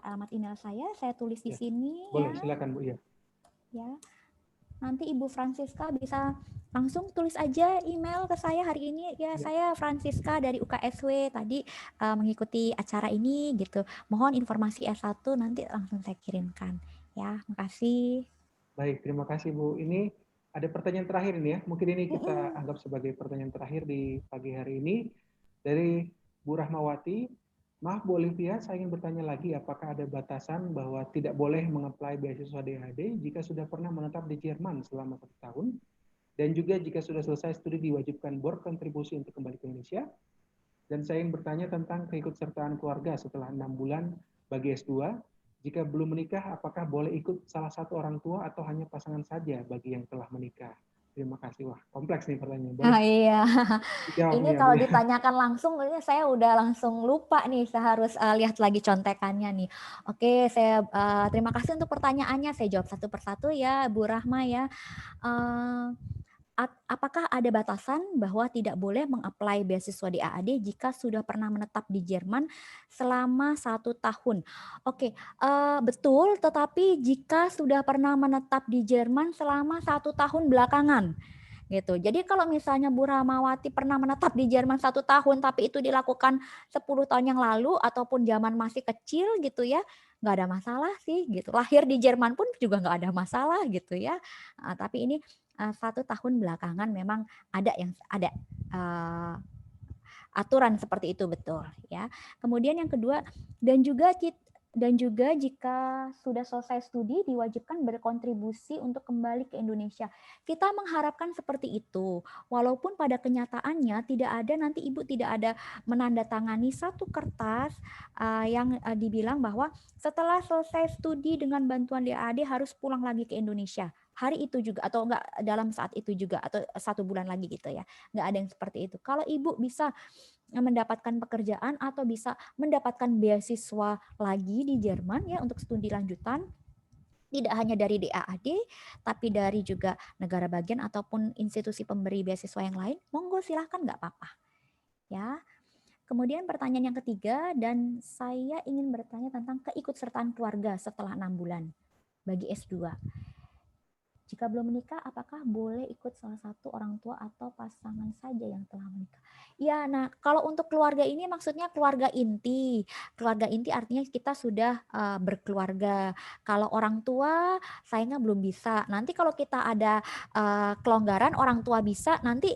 alamat email saya tulis di sini. Boleh, ya. silakan Bu. Ya. Nanti Ibu Francisca bisa langsung tulis aja email ke saya hari ini ya. Saya Francisca dari UKSW tadi mengikuti acara ini gitu. Mohon informasi S1 nanti langsung saya kirimkan ya. Makasih. Baik, terima kasih Bu. Ini ada pertanyaan terakhir ini ya. Mungkin ini kita anggap sebagai pertanyaan terakhir di pagi hari ini dari Bu Rahmawati. Maaf Bu Olivia, saya ingin bertanya lagi, apakah ada batasan bahwa tidak boleh mengapply beasiswa DAD jika sudah pernah menetap di Jerman selama 1 tahun, dan juga jika sudah selesai studi diwajibkan berkontribusi untuk kembali ke Indonesia? Dan saya ingin bertanya tentang keikutsertaan keluarga setelah 6 bulan bagi S2. Jika belum menikah, apakah boleh ikut salah satu orang tua atau hanya pasangan saja bagi yang telah menikah? Terima kasih. Wah, kompleks nih pertanyaan. Iya. Ini ya, kalau Bu. ditanyakan langsung, saya udah langsung lupa nih. Saya harus lihat lagi contekannya nih. Oke, saya terima kasih untuk pertanyaannya. Saya jawab satu persatu ya, Bu Rahma ya. Apakah ada batasan bahwa tidak boleh mengapply beasiswa di DAAD jika sudah pernah menetap di Jerman selama 1 tahun? Oke, betul, tetapi jika sudah pernah menetap di Jerman selama 1 tahun belakangan, gitu. Jadi kalau misalnya Bu Rahmawati pernah menetap di Jerman 1 tahun, tapi itu dilakukan 10 tahun yang lalu ataupun zaman masih kecil gitu ya, nggak ada masalah sih gitu. Lahir di Jerman pun juga nggak ada masalah gitu ya. Tapi ini 1 tahun belakangan memang ada aturan seperti itu, betul ya. Kemudian yang kedua, dan juga jika sudah selesai studi diwajibkan berkontribusi untuk kembali ke Indonesia. Kita mengharapkan seperti itu. Walaupun pada kenyataannya tidak ada, nanti Ibu tidak ada menandatangani satu kertas yang dibilang bahwa setelah selesai studi dengan bantuan DAAD harus pulang lagi ke Indonesia. Hari itu juga atau enggak dalam saat itu juga atau 1 bulan lagi gitu ya. Enggak ada yang seperti itu. Kalau Ibu bisa mendapatkan pekerjaan atau bisa mendapatkan beasiswa lagi di Jerman ya untuk studi lanjutan, tidak hanya dari DAAD tapi dari juga negara bagian ataupun institusi pemberi beasiswa yang lain, monggo silahkan, nggak apa-apa ya. Kemudian pertanyaan yang ketiga, dan saya ingin bertanya tentang keikutsertaan keluarga setelah 6 bulan bagi S2. Jika belum menikah, apakah boleh ikut salah satu orang tua atau pasangan saja yang telah menikah? Ya, nah kalau untuk keluarga ini maksudnya keluarga inti. Keluarga inti artinya kita sudah berkeluarga. Kalau orang tua sayangnya belum bisa. Nanti kalau kita ada kelonggaran orang tua bisa, nanti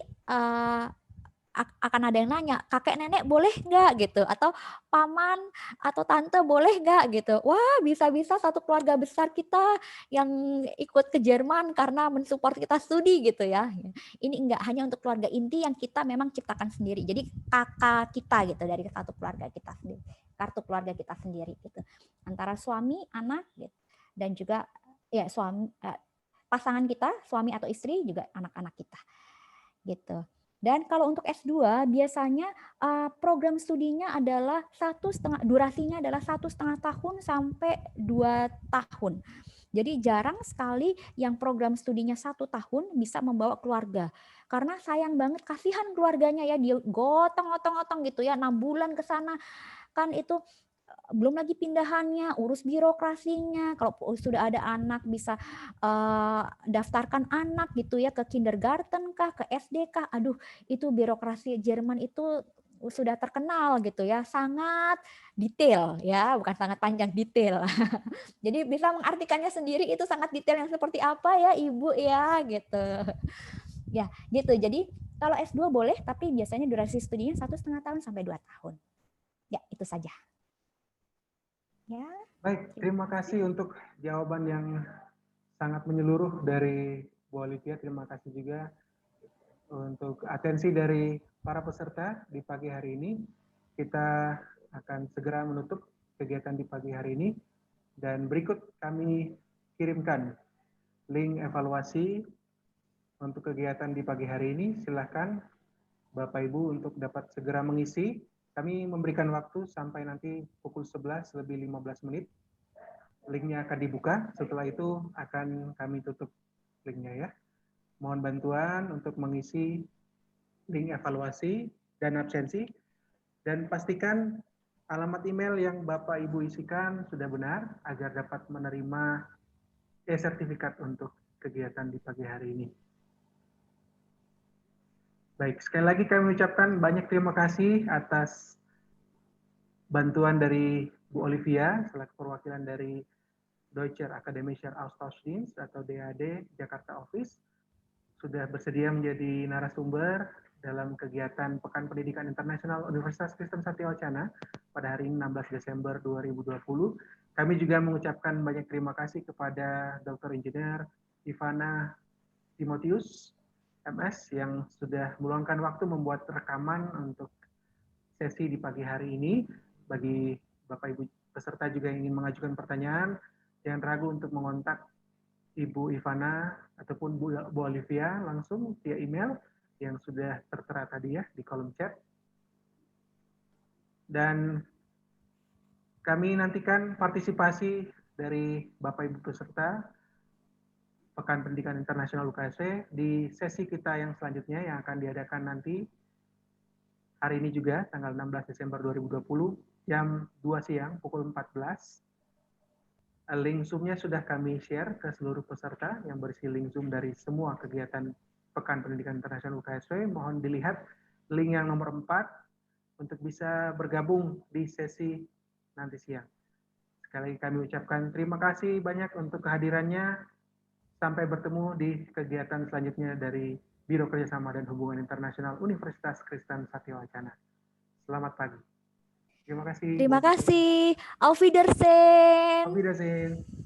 akan ada yang nanya, kakek nenek boleh nggak gitu, atau paman atau tante boleh nggak gitu. Wah, bisa-bisa satu keluarga besar kita yang ikut ke Jerman karena mensupport kita studi gitu ya. Ini enggak, hanya untuk keluarga inti yang kita memang ciptakan sendiri. Jadi kakak kita gitu dari satu keluarga kita sendiri, kartu keluarga kita sendiri gitu. Antara suami, anak gitu, dan juga ya suami pasangan kita, suami atau istri, juga anak-anak kita gitu. Dan kalau untuk S2 biasanya program studinya adalah durasinya adalah 1,5 tahun sampai 2 tahun. Jadi jarang sekali yang program studinya 1 tahun bisa membawa keluarga. Karena sayang banget, kasihan keluarganya ya, dia gotong-gotong gitu ya, 6 bulan ke sana kan itu belum lagi pindahannya, urus birokrasinya. Kalau sudah ada anak bisa daftarkan anak gitu ya ke kindergarten kah, ke SD kah. Aduh, itu birokrasi Jerman itu sudah terkenal gitu ya, sangat detail ya, bukan sangat panjang, detail. Jadi bisa mengartikannya sendiri itu sangat detail yang seperti apa ya Ibu ya gitu. Ya, gitu. Jadi kalau S2 boleh, tapi biasanya durasi studinya 1,5 tahun sampai 2 tahun. Ya, itu saja. Ya. Baik, terima kasih untuk jawaban yang sangat menyeluruh dari Bu Olivia. Terima kasih juga untuk atensi dari para peserta di pagi hari ini. Kita akan segera menutup kegiatan di pagi hari ini. Dan berikut kami kirimkan link evaluasi untuk kegiatan di pagi hari ini. Silahkan Bapak Ibu untuk dapat segera mengisi. Kami memberikan waktu sampai nanti pukul 11 lebih 15 menit. Linknya akan dibuka, setelah itu akan kami tutup linknya ya. Mohon bantuan untuk mengisi link evaluasi dan absensi, dan pastikan alamat email yang Bapak Ibu isikan sudah benar agar dapat menerima sertifikat untuk kegiatan di pagi hari ini. Baik, sekali lagi kami ucapkan banyak terima kasih atas bantuan dari Bu Olivia selaku perwakilan dari Deutscher Akademischer Austauschdienst atau DAD Jakarta Office sudah bersedia menjadi narasumber dalam kegiatan Pekan Pendidikan Internasional Universitas Kristen Satyawacana pada hari ini 16 Desember 2020. Kami juga mengucapkan banyak terima kasih kepada Dr. Engineer Ivana Timotius, MS, yang sudah meluangkan waktu membuat rekaman untuk sesi di pagi hari ini. Bagi Bapak Ibu peserta juga yang ingin mengajukan pertanyaan, jangan ragu untuk mengontak Ibu Ivana ataupun Bu Olivia langsung via email yang sudah tertera tadi ya di kolom chat. Dan kami nantikan partisipasi dari Bapak Ibu peserta Pekan Pendidikan Internasional UKSW di sesi kita yang selanjutnya yang akan diadakan nanti hari ini juga tanggal 16 Desember 2020 jam 2 siang pukul 14. Link Zoom-nya sudah kami share ke seluruh peserta yang berisi link Zoom dari semua kegiatan Pekan Pendidikan Internasional UKSW. Mohon dilihat link yang nomor 4 untuk bisa bergabung di sesi nanti siang. Sekali lagi kami ucapkan terima kasih banyak untuk kehadirannya. Sampai bertemu di kegiatan selanjutnya dari Biro Kerjasama dan Hubungan Internasional Universitas Kristen Satyawacana. Selamat pagi. Terima kasih. Terima kasih. Auf Wiedersehen. Auf Wiedersehen.